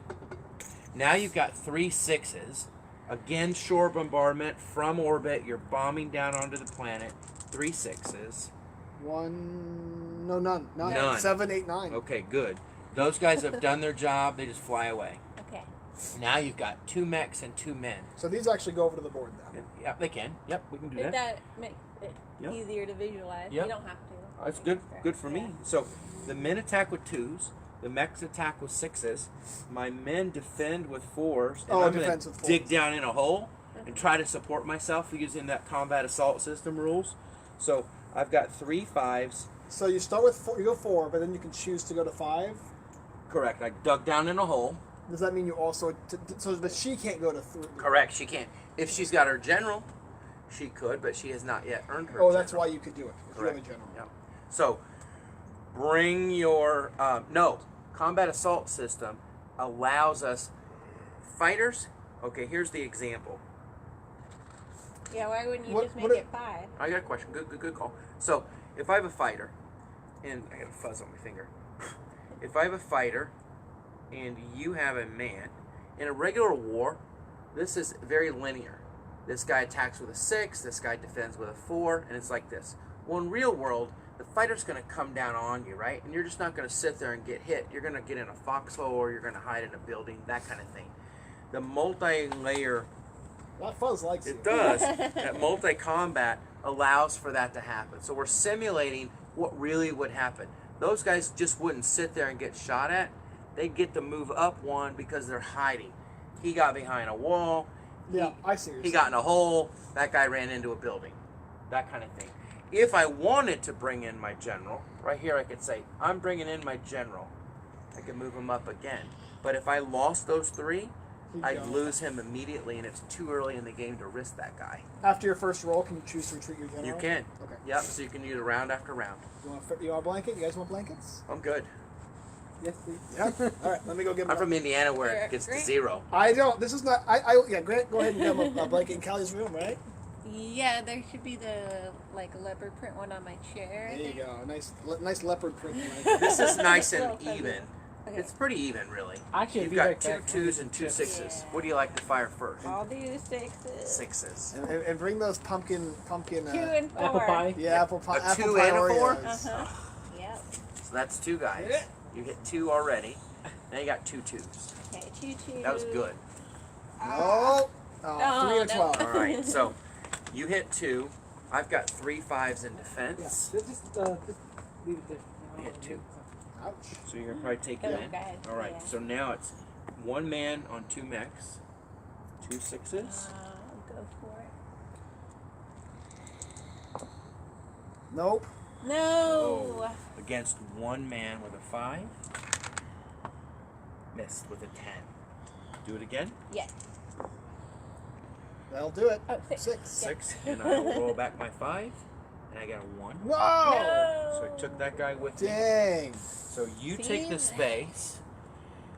Now you've got 3 6s. Again, shore bombardment from orbit. You're bombing down onto the planet. 3 6s. One. No, none. None. 7, 8, 9. Okay, good. Those guys have done their job. They just fly away. Okay. Now you've got 2 mechs and 2 men. So these actually go over to the board now. Yep, they can. Yep, we can do If that. that makes it Yep. easier to visualize, Yep. you don't have to. That's good. Good for me. Yeah. So the men attack with 2s. The mechs attack with 6s. My men defend with 4s. And I'm defense gonna with 4s. dig down in a hole and try to support myself using that combat assault system rules. So I've got 3 5s. So you start with 4, you go 4, but then you can choose to go to 5. Correct. I dug down in a hole. Does that mean you also so that she can't go to 3? Correct. She can't. If she's got her general, she could, but she has not yet earned her. Oh, that's general. why you could do it. If you're Correct. the general. Yep. So, bring your combat assault system allows us fighters. Okay, here's the example. Yeah, why wouldn't you What- just make what it 5? I got a question. Good call. So, if I have a fighter, and I got a fuzz on my finger. If I have a fighter, and you have a man, in a regular war, this is very linear. This guy attacks with a 6, this guy defends with a 4, and it's like this. Well, in real world, the fighter's going to come down on you, right? And you're just not going to sit there and get hit. You're going to get in a foxhole, or you're going to hide in a building, that kind of thing. The multi-layer, That fuzz likes you. it does, that multi-combat allows for that to happen. So we're simulating what really would happen. Those guys just wouldn't sit there and get shot at. They get to move up 1 because they're hiding. He got behind a wall. Yeah, I see. What He you're got in a hole. That guy ran into a building. That kind of thing. If I wanted to bring in my general, right here I could say, I'm bringing in my general. I could move him up again. But if I lost those 3, He'd I'd go. lose him immediately, and it's too early in the game to risk that guy. After your first roll, can you choose to retreat your general? You can. Okay. Yep, so you can use it round after round. You want a blanket? You guys want blankets? I'm good. Yes, please. Yeah. All right. Let me go get. I'm from Indiana where You're it gets to great. 0. I don't. This is not. Yeah. Grant, go ahead and get a blanket in Callie's room, right? Yeah, there should be the leopard print one on my chair. I There you think. go. Nice leopard print. blanket. This is nice and Well, thank you. even. Okay. It's pretty even, really. Actually, You've be got like 2 that. 2s and 2 6s. Yeah. What do you like to fire first? I'll do 6s. 6s. and bring those pumpkin. 2 and 4. Apple pie. Yeah, apple pie. A apple 2 pie and a 4? Oreos. Uh-huh. Yep. So that's 2 guys. Yeah. You hit 2 already. Now you got 2 2s. Okay, 2 2. That was good. No. Oh, 3 and a no. 12. All right, so you hit 2. I've got 3 5s in Yeah. defense. Just leave it there. I hit 2. Ouch. So you're going to probably take Oh, that in. God, All right, yeah. so now it's 1 man on 2 mechs, 2 6s. Go for it. Nope. No. Oh, against 1 man with a 5. Missed with a 10. Do it again. Yeah. That'll do it. Oh, 6. 6. 6. And I will roll back my 5. And I got a 1. Whoa! No. So I took that guy with me. Dang. So you take the See? space.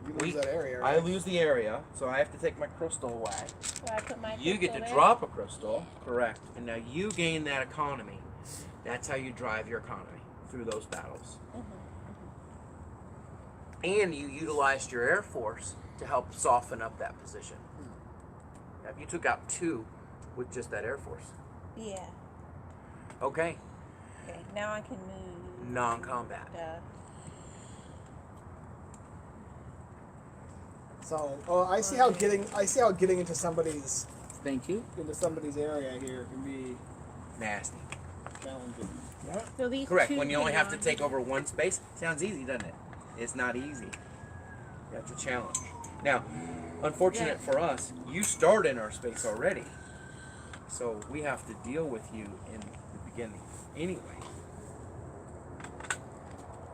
You lose that area. I Right? lose the area, so I have to take my crystal away. So I put my You get to crystal there? drop a crystal, correct? And now you gain that economy. That's how you drive your economy through those battles. And you utilized your Air Force to help soften up that position. Yep, you took out 2 with just that Air Force. Yeah. Okay, Okay. Now I can move. non-combat. So, I see how getting into somebody's Thank you. area here can be Nasty. challenging. So these Correct. two When you only can have to go take on. over one space, sounds easy, doesn't it? It's not easy. That's a challenge. Now, unfortunate for us, you start in our space already. So we have to deal with you in the beginning anyway.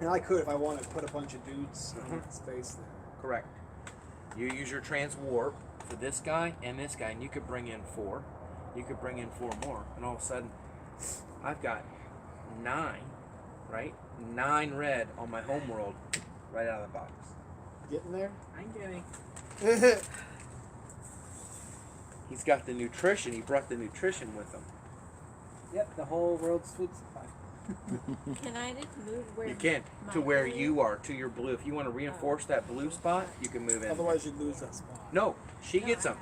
And I could, if I wanted, put a bunch of dudes in that space there. Correct. You use your trans warp for this guy and this guy, and you could bring in 4. You could bring in 4 more, and all of a sudden, I've got 9, right? 9 red on my home world right out of the box. Getting there? I'm getting. He's got the nutrition. He brought the nutrition with him. Yep, the whole world's food supply. Can I just move where? You can to my where blue- you are, to your blue. If you want to reinforce that blue spot, you can move in. Otherwise, you'd lose that spot. No, she gets them.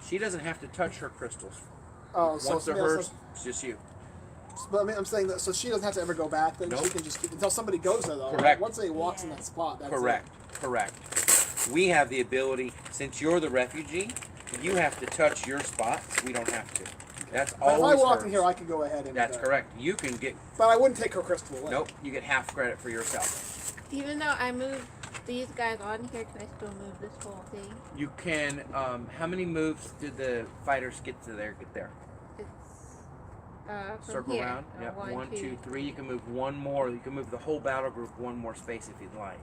She doesn't have to touch her crystals. Oh, so Once they're yeah, hers, so- it's just you. But I mean, I'm saying that so she doesn't have to ever go back. Then Nope. she can just until somebody goes there though. Correct. Once they walks in that spot, that's Correct. Correct. We have the ability, since you're the refugee, you have to touch your spots. We don't have to. That's It. But if I always walked in hers. here, I could go ahead and. That's correct. You can get, But I wouldn't take her crystal away. nope, you get half credit for yourself. Even though I moved these guys on here, can I still move this whole thing? You can, how many moves did the fighters get to there? Get there? It's from Circle here. around. Yep. 1, 1, 2, 3. You can move one more. You can move the whole battle group one more space if you'd like.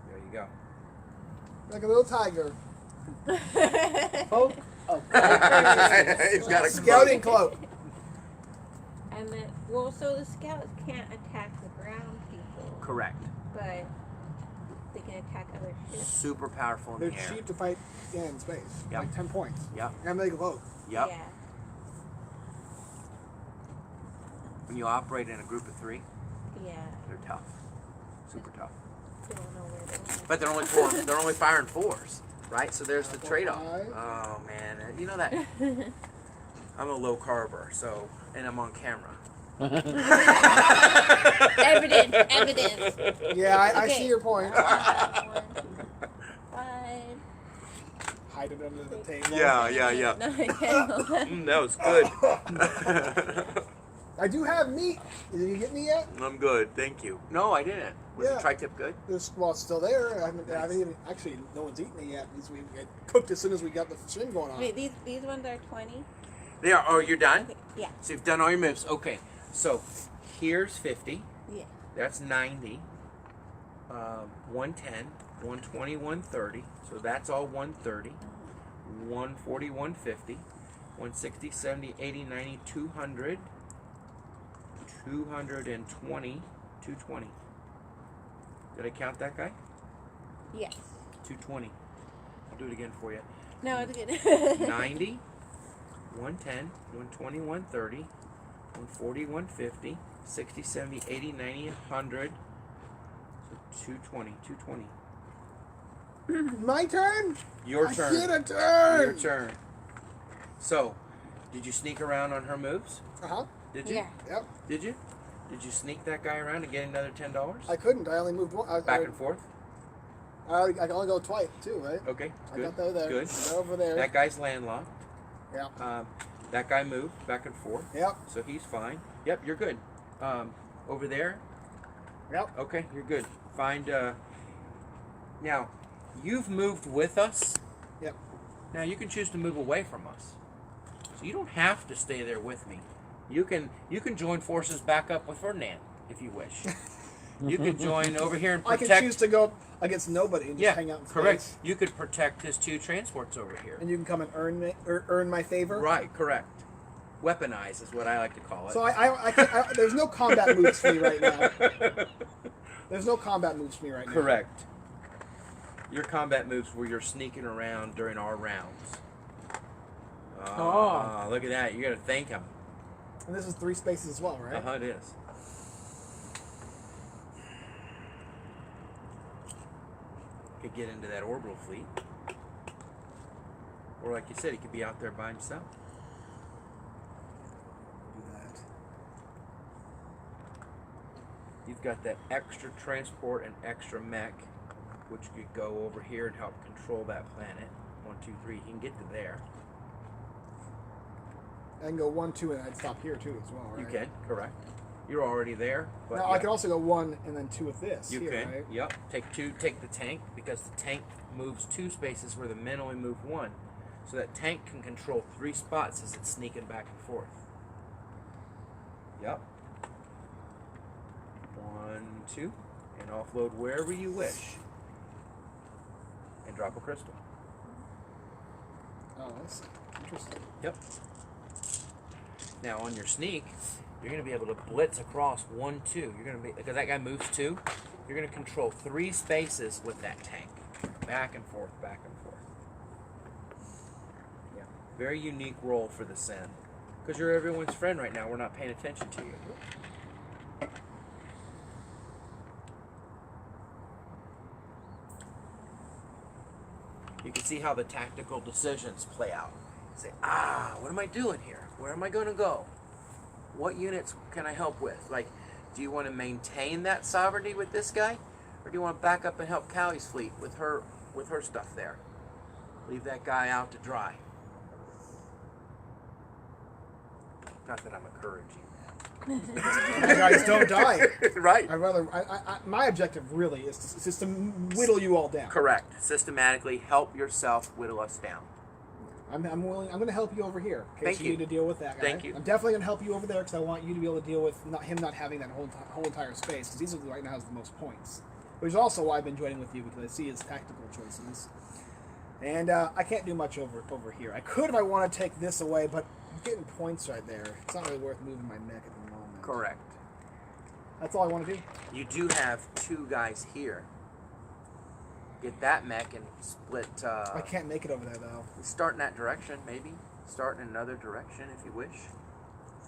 There you go. Like a little tiger. Poke. Oh, He's got a Scouting cloak. And then, well, so the scouts can't attack the ground people, Correct. but they can attack other ships. Super powerful in They're the air. cheap to fight in space. Yep. Like 10 points. Yep. And they glow. Yep. Yeah. When you operate in a group of 3, Yeah. they're tough. Super tough. Don't know where they are. But they're only they're only firing 4s, right? So there's the trade-off. 5. Oh man, you know that I'm a low carber, so and I'm on camera. Evidence. Yeah, I Okay. see your point. 1, 5, Hide it under the table. Yeah. 9, 10, 11. That was good. I do have meat. Did you get me yet? I'm good, thank you. No, I didn't. Was Yeah. the tri-tip good? Well, it's still there. I haven't even actually. No one's eaten it yet. It cooked as soon as we got the stream going on. Wait, these ones are 20? They are. Oh, you're done? Okay. Yeah. So you've done all your moves. Okay. So here's 50. Yeah. That's 90. 110, 120, 130. So that's all 130. 140, 150. 160, 70, 80, 90, 200. 220. 220. Did I count that guy? Yes. 220. I'll do it again for you. No, it's good. 90, 110, 120, 130, 140, 150, 60, 70, 80, 90, 100. So 220, 220. My turn. Your I turn. get a turn. Your turn. So, did you sneak around on her moves? Uh huh. Did you? Yeah. Yep. Did you? Did you sneak that guy around and get another $10? I couldn't. I only moved one. Back and forth? I can only go twice too, right? Okay, I good. got that there. Good. They're over there. That guy's landlocked. Yeah. That guy moved back and forth. Yep. So he's fine. Yep, you're good. Over there. Yep. Okay, you're good. Find. Now, you've moved with us. Yep. Now you can choose to move away from us. So you don't have to stay there with me. You can join forces back up with Ferdinand if you wish. You could join over here and I protect. can choose to go against nobody and just Yeah, hang out in space. correct. You could protect his 2 transports over here. And you can come and earn my favor. Right, correct. Weaponize is what I like to call it. So there's no combat moves for me right now. There's no combat moves for me right now. Correct. Your combat moves where you're sneaking around during our rounds. Oh. Look at that. You got to thank him. And this is 3 spaces as well, right? It is. Could get into that orbital fleet. Or like you said, he could be out there by himself. Do that. You've got that extra transport and extra mech, which could go over here and help control that planet. 1, 2, 3. He can get to there. I can go 1, 2, and I'd stop here too as well, right? You can, correct. You're already there. But Now I can also go 1 and then 2 with this. You here, can. right? Yep. Take the tank, because the tank moves 2 spaces where the men only move 1. So that tank can control 3 spots as it's sneaking back and forth. Yep. 1, 2, and offload wherever you wish. And drop a crystal. Oh, that's interesting. Yep. Now on your sneak, you're going to be able to blitz across 1, 2. You're going to be, because that guy moves 2, you're going to control 3 spaces with that tank. Back and forth, back and forth. Yeah. Very unique role for the Sen. Because you're everyone's friend right now. We're not paying attention to you. You can see how the tactical decisions play out. Say, what am I doing here? Where am I going to go? What units can I help with? Like, do you want to maintain that sovereignty with this guy? Or do you want to back up and help Callie's fleet with her stuff there? Leave that guy out to dry. Not that I'm encouraging You guys don't die. that. Right. I'd rather. My objective really is just to whittle you all down. Correct. Systematically help yourself whittle us down. I'm willing. I'm going to help you over here. In case Thank you you. need to deal with that guy. Thank you. I'm definitely going to help you over there because I want you to be able to deal with him not having that whole entire space, because he's right now has the most points. Which is also why I've been joining with you, because I see his tactical choices. And I can't do much over here. I could if I want to take this away, but I'm getting points right there. It's not really worth moving my mech at the moment. Correct. That's all I want to do. You do have 2 guys here. Get that mech and split. I can't make it over there though. Start in that direction, maybe. Start in another direction if you wish.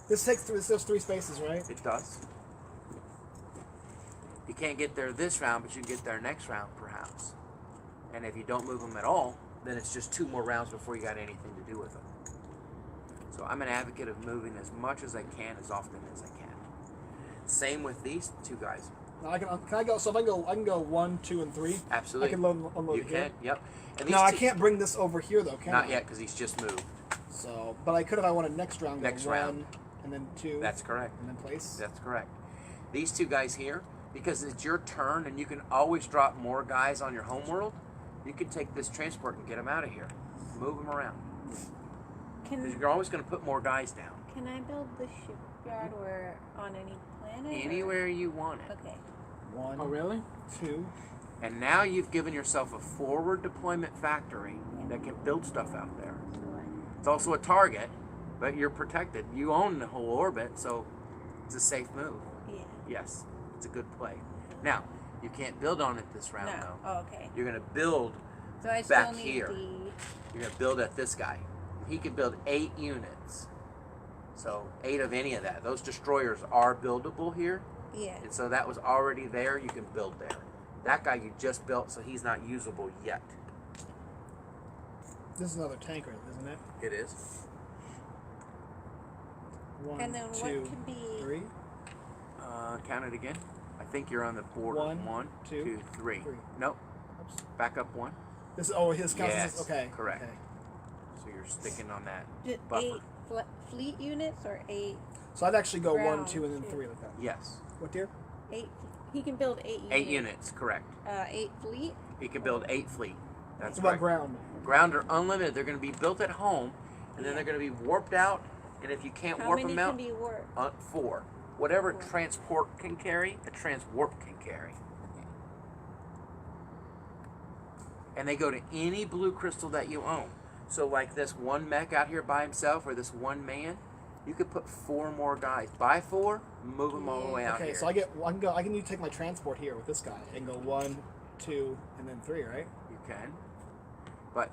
This takes those 3 spaces, right? It does. You can't get there this round, but you can get there next round, perhaps. And if you don't move them at all, then it's just 2 more rounds before you got anything to do with them. So I'm an advocate of moving as much as I can, as often as I can. Same with these 2 guys. Now can I go? So if I can go 1, 2, and 3. Absolutely. I can unload You here. can, yep. And No, I two- can't bring this over here though, can I? Not yet, because he's just moved. So, but I could if I wanted next round. Go Next 1, round. and then 2. That's correct. And then place. That's correct. These 2 guys here, because it's your turn and you can always drop more guys on your homeworld, you can take this transport and get them out of here. Move them around. Because Can you're always going to put more guys down. Can I build the shipyard or on any planet? Anywhere you want it. Okay. 1, Oh, really? 2. And now you've given yourself a forward deployment factory that can build stuff out there. It's also a target, but you're protected. You own the whole orbit, so it's a safe move. Yeah. Yes, it's a good play. Now, you can't build on it this round, No. though. Oh, okay. You're going to build. So I back still need here. the. You're going to build at this guy. He can build 8 units. So 8 of any of that. Those destroyers are buildable here. Yeah. And so that was already there. You can build there. That guy you just built, so he's not usable yet. This is another tank, right? Isn't it? It is. 1, And then 2, what could be? 3. Count it again. I think you're on the border. 1, 1, 2, 2, 3. 3. Nope. Oops. Back up 1. His counts. Yes, Okay. correct. Okay. So you're sticking on that Just buffer. 8 fleet units or 8? So I'd actually go 1, Round 2, and then two. 3 like that. Yes. What dear? 8. He can build 8 units. 8 units, correct. 8 fleet. He can build 8 fleet. That's What about right. ground? Ground are unlimited. They're going to be built at home, and then they're going to be warped out. And if you can't How warp many them out, can be warped? 4. Whatever transport can carry, a transwarp can carry. Okay. And they go to any blue crystal that you own. So like this one mech out here by himself, or this one man, you could put 4 more guys. Buy 4, move them all the way out Okay, here. so I can need to take my transport here with this guy and go 1, 2, and then 3, right? You can. But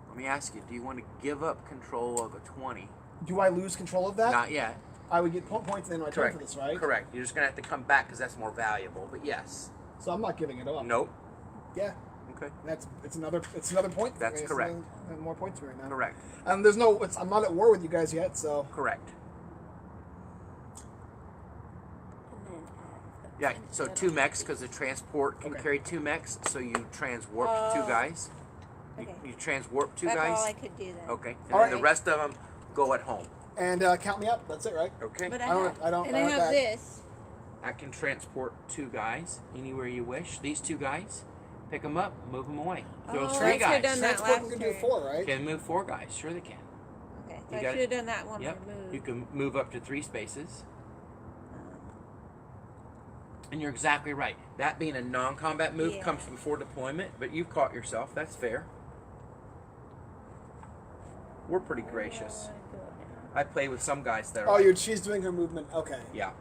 let me ask you, do you want to give up control of a 20? Do I lose control of that? Not yet. I would get points in return Correct. for this, right? Correct. You're just going to have to come back because that's more valuable. But yes. So I'm not giving it up. Nope. Yeah. Okay. It's another point. That's It's correct. more points for me now. Correct. I'm not at war with you guys yet, so. Correct. And then Yeah, so 2 mechs because the transport can Okay. carry 2 mechs, so you transwarp 2 guys. Okay. You transwarp 2 That's guys. all I could do then. Okay. And All then right. the rest of them go at home. And count me up. That's it, right? Okay. But I don't and I have that. this. I can transport 2 guys anywhere you wish. These 2 guys, pick them up, move them away. Those Oh, 3 I should've guys done that Transport last can do turn. 4, right? can move 4 guys. Sure they can. Okay, You so I got should have done that one Yep. more move. You can move up to 3 spaces. And you're exactly right. That being a non-combat move Yeah. comes before deployment, but you've caught yourself. That's fair. We're pretty gracious. I play with some guys that are. Oh, like, she's doing her movement. Okay. Yeah.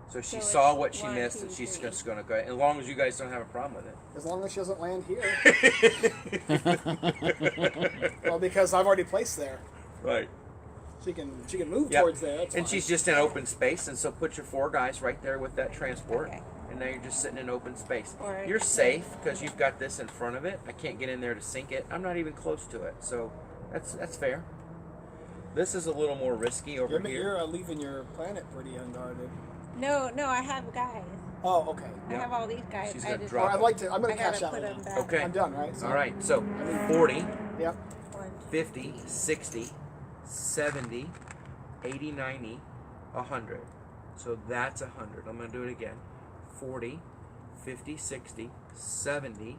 So she So saw it's what she 1, missed, 2, and she's 3. just going to go. As long as you guys don't have a problem with As long as she doesn't land here. it. Well, because I've already placed there. Right. She can move Yep. towards there. That's And fine. she's just in open space, and so put your 4 guys right there with that transport, Okay. and now you're just sitting in open space. Or- You're safe because you've got this in front of it. I can't get in there to sink it. I'm not even close to it, so that's fair. This is a little more risky over here. You're leaving your planet pretty unguarded. No, I have guys. Oh, okay. I have all these guys. She's I gonna just, drop Well, I'd like to. I'm I going to cash gotta out. put now. them back. Okay. I'm done, right? So, All right, so 40, Yep. 1, 50, 60, 70, 80, 90, 100. So that's 100. I'm going to do it again. 40, 50, 60, 70,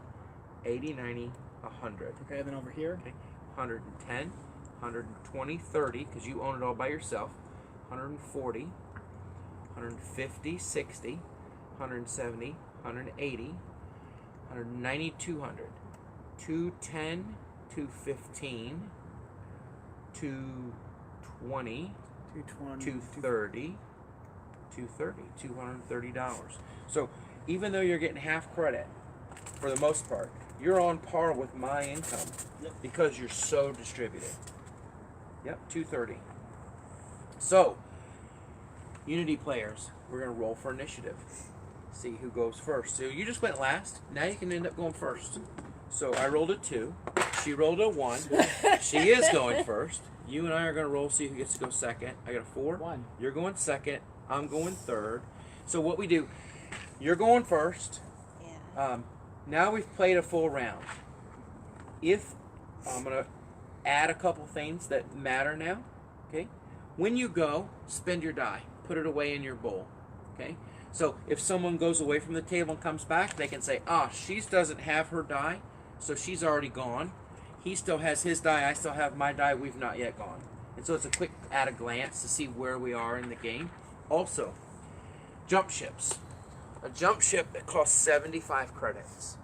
80, 90, 100. Okay, then over here. Okay, 110, 120, 30, because you own it all by yourself. 140, 150, 60, 170, 180, 190, 200, 210, 215, 220, 220. 230, 230, $230. So even though you're getting half credit, for the most part, you're on par with my income Yep. because you're so distributed. Yep, 230. So, Unity players, we're going to roll for initiative. See who goes first. So you just went last. Now you can end up going first. So I rolled a 2. She rolled a 1. She is going first. You and I are going to roll, see who gets to go second. I got a 4. 1. You're going second. I'm going third. So what we do, you're going first. yeah. Now we've played a full round. If I'm going to add a couple things that matter now, okay? When you go, spend your die. Put it away in your bowl, okay? So if someone goes away from the table and comes back, they can say, she doesn't have her die, so she's already gone. He still has his die, I still have my die, we've not yet gone. And so it's a quick at a glance to see where we are in the game. Also, jump ships. A jump ship that costs 75 credits.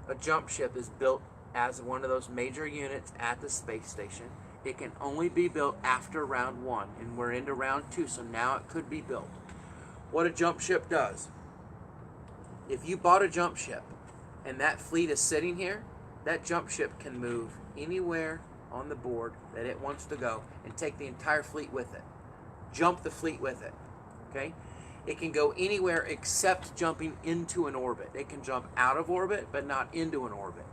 A jump ship is built as one of those major units at the space station. It can only be built after round 1, and we're into round 2, so now it could be built. What a jump ship does, if you bought a jump ship and that fleet is sitting here, that jump ship can move anywhere on the board that it wants to go and take the entire fleet with it. Jump the fleet with it, okay? It can go anywhere except jumping into an orbit. It can jump out of orbit, but not into an orbit.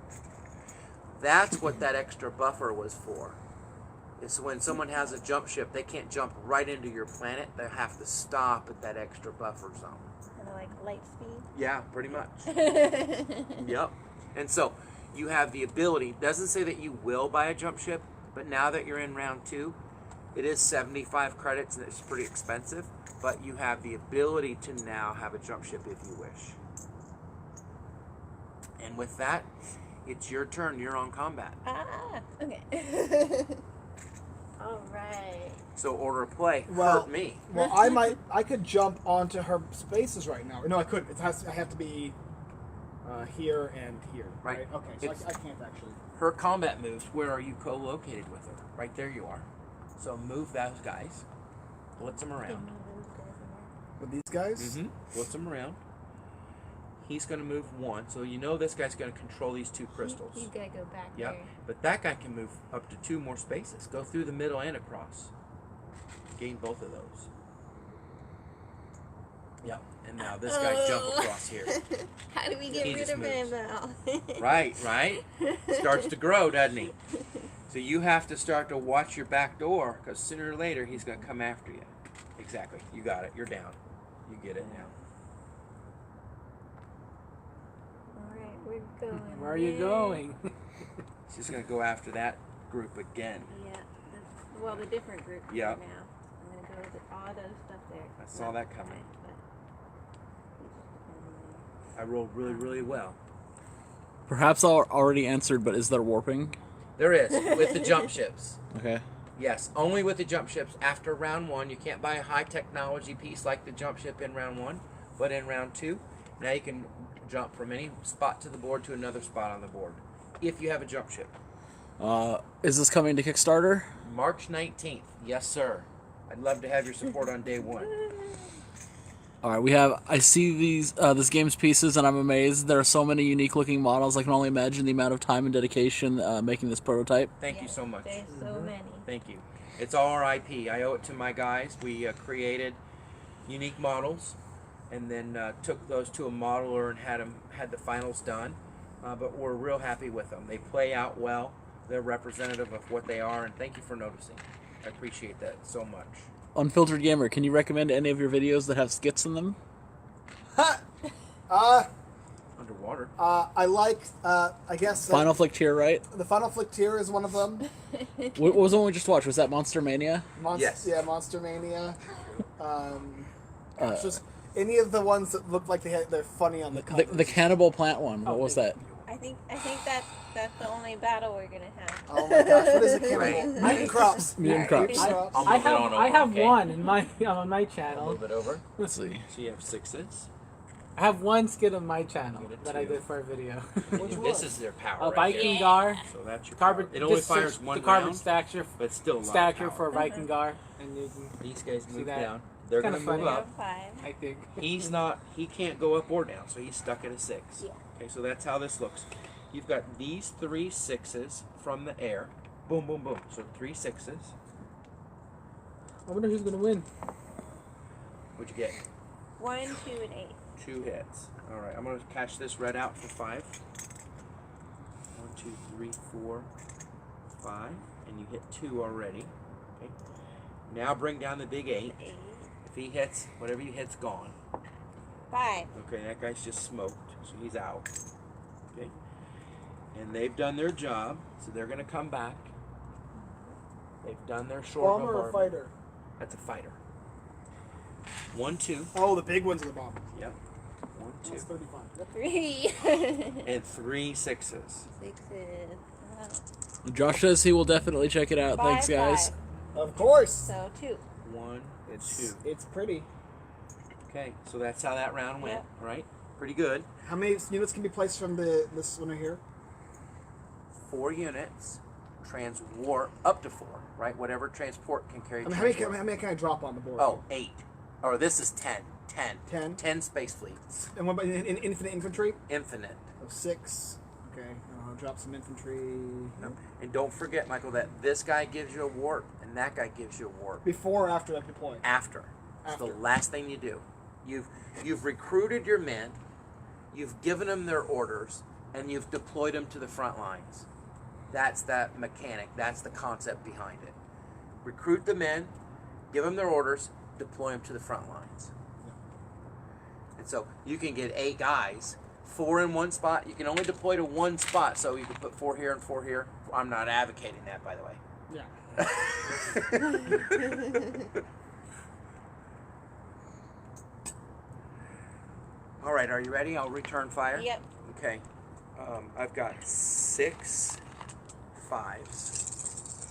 That's what that extra buffer was for. It's when someone has a jump ship, they can't jump right into your planet. They have to stop at that extra buffer zone. Kind of like light Yeah, pretty much. speed. Yep. And so you have the ability, doesn't say that you will buy a jump ship, but now that you're in round 2, it is 75 credits and it's pretty expensive, but you have the ability to now have a jump ship if you wish. And with that, it's your turn. You're on combat. Okay. All right. So order of play Well- hurt me. Well, I could jump onto her spaces right now. No, I couldn't. I have to be here and here. Right. Okay, so It's- I can't actually. Her combat moves, where are you co-located with her? Right there you are. So move those guys. Blitz them around. With these guys? Blitz them around. He's going to move one, so you know this guy's going to control these two crystals. He's got to go back Yep. there. But that guy can move up to 2 more spaces. Go through the middle and across. Gain both of those. Yep. And now this guy jump across here. How do we get He rid just of him moves. now? Right. Starts to grow, doesn't he? So you have to start to watch your back door, because sooner or later he's going to come after you. Exactly. You got it. You're down. You get it now. All right, we're going. Where are you there. going? She's going to go after that group again. Yeah. Well, the different group Yeah. now. I'm going to go with all those stuff there. I saw that coming. Right, but I rolled really, really well. Perhaps I already answered, but is there warping? There is, with the jump ships. Okay. Yes, only with the jump ships. After round 1, you can't buy a high technology piece like the jump ship in round 1, but in round 2, now you can jump from any spot to the board to another spot on the board, if you have a jump ship. Is this coming to Kickstarter? March 19th, yes sir. I'd love to have your support on day 1. All right, I see these this game's pieces, and I'm amazed. There are so many unique looking models. I can only imagine the amount of time and dedication making this prototype. Thank you so much. There's so many. Thank you. It's all our IP. I owe it to my guys. We created unique models, and then took those to a modeler and had the finals done. But we're real happy with them. They play out well. They're representative of what they are, and thank you for noticing. I appreciate that so much. Unfiltered Gamer, can you recommend any of your videos that have skits in them? Underwater. I like. I guess Final Flick Tier, right? the Final Flick Tier is one of them. What was the one we just watched? Was that Monster Mania? Yes. Yeah, Monster Mania. Just any of the ones that look like they're funny on the cover. The Cannibal Plant one. What was that? I think that's the only battle we're gonna have. Oh my gosh, what is it? Cannibal? Right. Mutant Crops. Mutant Crops. Mutant Crops. I'll I move it on have over, I have okay? one in my on my channel. Move it over. Let's see. So you have 6s. I have one skit on my channel Give it that to I you. did for a video. This is their power. A right here. Viking Gar, So that's your carbon. power. It only just fires search one the carbon round, stacker but it's still a lot of stacker power. for Viking Gar, and you can, These guys See move that? down. They're Kinda going to move funny. up. 5. I think. He can't go up or down, so he's stuck at a 6. Yeah. Okay, so that's how this looks. You've got these 3 6s from the air. Boom, boom, boom. So 3 6s. I wonder who's gonna win. What'd you get? 1, 2, and 8. 2 hits. All right, I'm going to cash this red out for 5. 1, 2, 3, 4, 5. And you hit 2 already. Okay. Now bring down the big 8. 8. If he hits, whatever he hits, gone. 5. Okay, that guy's just smoked, so he's out. Okay. And they've done their job, so they're going to come back. They've done their short Bomber or bombardment. fighter? That's a fighter. 1, 2. Oh, the big ones are the bomber. Yep. 1, 2. That's 35. Yep. 3. And 3 6s. 6s. Josh says he will definitely check it out. Thanks, guys. Of course. So 2. 1 and 2. It's pretty. Okay, so that's how that round went, Yep. right? Pretty good. How many units can be placed from this one right here? 4 units. Transwarp up to 4, right? Whatever transport can carry. I mean, transwarp. how many can I drop on the board? Oh, 8. Or this is 10. 10. 10? 10 space fleets. And what about infinite infantry? Infinite. Oh, 6. Okay, I'll drop some infantry. And don't forget, Michael, that this guy gives you a warp and that guy gives you a warp. Before or after I deploy? After. It's the After. last thing you do. You've recruited your men, you've given them their orders, and you've deployed them to the front lines. That's that mechanic. That's the concept behind it. Recruit the men, give them their orders, deploy them to the front lines. And so you can get 8 guys, 4 in one spot. You can only deploy to one spot, so you can put 4 here and 4 here. I'm not advocating that, by the way. Yeah. All right, are you ready? I'll return fire. Yep. Okay. I've got 6 5s.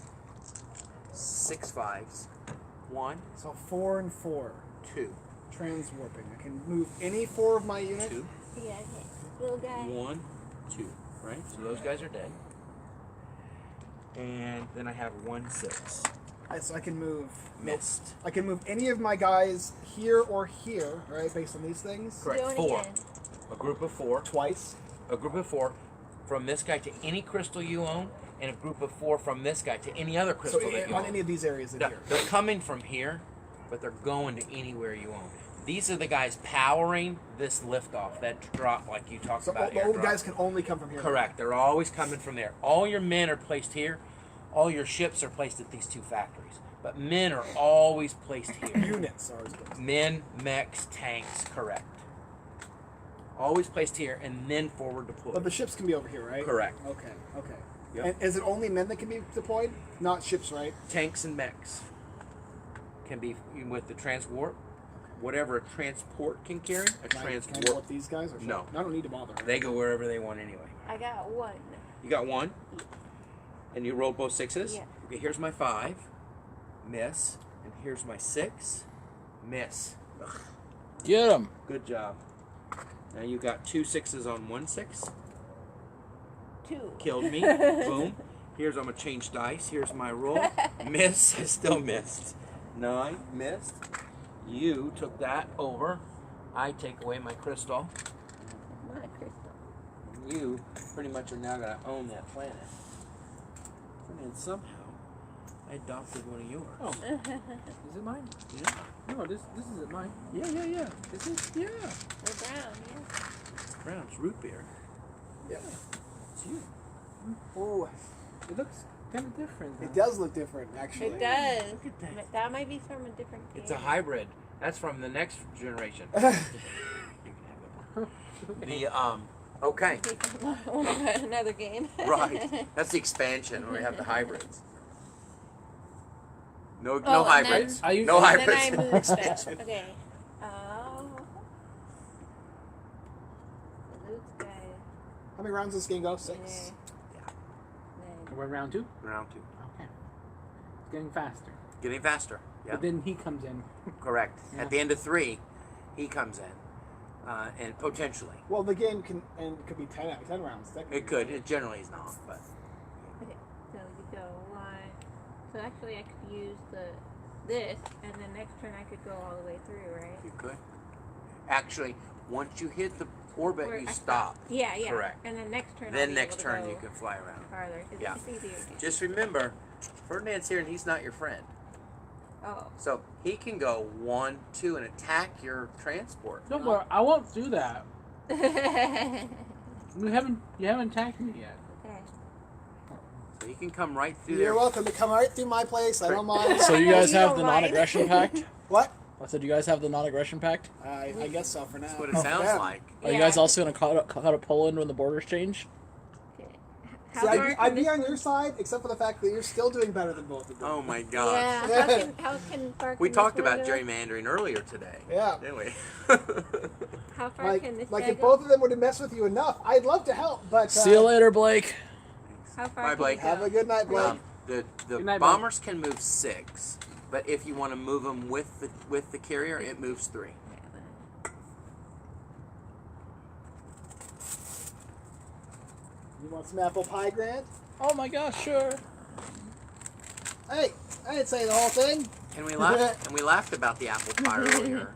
6 5s. 1, So 4 and 4. 2, Transwarping. I can move any 4 of my units. 2, Yeah, okay. Little guy. 1, 2. Right? So those guys are dead. And then I have 1 6. So I can move. Missed. I can move any of my guys here or here, right? Based on these things. Correct. Do it 4. again. A group of 4. Twice. A group of 4 from this guy to any crystal you own, and a group of 4 from this guy to any other So crystal that you on own. any of these areas in No, here. they're coming from here, but they're going to anywhere you own. These are the guys powering this liftoff, that drop like you talked So about. the old airdrop. guys can only come from here. Correct. They're always coming from there. All your men are placed here. All your ships are placed at these 2 factories. But men are always placed here. Units are always placed. Men, mechs, tanks, correct. Always placed here and then forward deployed. But the ships can be over here, right? Correct. Okay. Okay. Yep. And is it only men that can be deployed? Not ships, right? Tanks and mechs can be with the transwarp. Whatever a transport can carry, a Can I transport. warp these guys? Or No. I don't need to bother. Right? They go wherever they want anyway. I got 1. You got 1, and you rolled both 6s. Yeah. Okay, here's my 5, miss, and here's my 6, miss. Ugh, Get him. good job. Now you got 2 6s on 1 6. 2. Killed me. Boom. Here's I'm gonna change dice. Here's my roll. Miss. I still missed. 9, missed. You took that over. I take away my crystal. My crystal. You pretty much are now gonna own that planet. And somehow I adopted one of yours. Oh, is it mine? Yeah. No, this isn't mine. Yeah. Is it? Yeah. The brown, yeah. It's brown. It's root beer. Yeah. It's you. Oh, It looks kind of different. it does look different, actually. It does. Look at that. That might be from a different game. It's a hybrid. That's from the next generation. The okay. Another game. Right. That's the expansion where we have the hybrids. No Oh, no and hybrids. then- No And then I hybrids. moved stuff. Okay. Oh. The loot guy. How many rounds does this game go? 6. Then We're round 2. Round 2. Okay. It's getting faster. Getting faster. Yeah. But then he comes in. Correct. Yeah. At the end of 3, he comes in, and potentially Well, the game could be 10 rounds. Technically. it could. It generally is not, but okay. So you go 1. So actually, I could use this, and then next turn I could go all the way through, right? you could. Actually, once you hit the orbit, Or you I stop. Yeah, yeah. Correct. And then next turn. I'll Then be next able to turn go you can fly around. farther. 'Cause Yeah. It's easier. to- Just remember, Ferdinand's here and he's not your friend. Oh. So he can go 1, 2, and attack your transport. Don't worry, I won't do that. Okay. You haven't attacked me yet. So he can come right through You're there. welcome to come right through my place. I don't mind. So you guys You have don't the mind. non-aggression pact? What? I said you guys have the non-aggression pact? I guess so for now. That's what it Oh, sounds yeah. like. Are you Yeah. guys also going to cut up Poland when the borders change? How See, far I'd can be this on one- your side, except for the fact that you're still doing better than both of them. Oh my gosh. Yeah. How far We can talked this one about go? gerrymandering earlier today. Yeah. Didn't we? How far can this Like guy if go? both of them would have messed with you enough, I'd love to help, but See you later, Blake. How far Bye, can Blake. he go? have a good night, Blake. The Good night, bombers can move 6, but if you want to move them with the carrier, it moves 3. You want some apple pie, Grant? Oh my gosh, sure. Hey, I didn't say the whole thing. And we laughed about the apple pie earlier.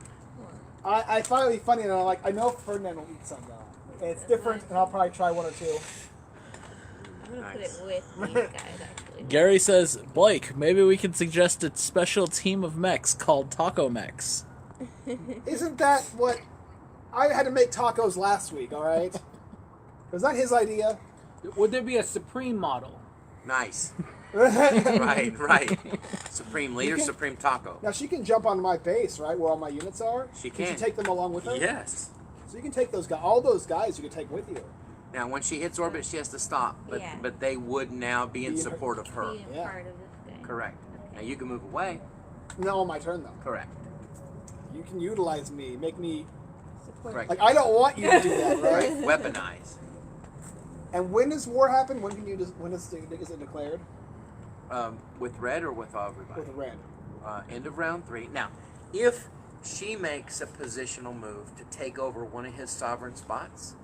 I thought it'd be funny, and I'm like, I know Ferdinand will eat some though. It's different, and I'll probably try 1 or 2. I'm gonna put Nice. it with these guys actually. Gary says, Blake, maybe we can suggest a special team of mechs called Taco Mechs. Isn't that what I had to make tacos last week? All right, was that his idea? Would there be a supreme model? Nice. Now Right. Supreme leader, can- Supreme taco. she can jump onto my base, right, where all my units are. She Can can. she take them along with her? Yes. So you can take those guys, all those guys you can take with you. Now, when she hits orbit, she has to stop, but Yeah. but they would now be in Be in her- support of her. Being Yeah. part of this guy. Correct. Now you can move away. No, on my turn though. Correct. You can utilize me, make me Support. Correct. like I don't want you to do that, Right. right? Weaponize. And when does war happen? When can you? When is it declared? With red or with everybody? with a red. End of round 3. Now, if she makes a positional move to take over one of his sovereign spots,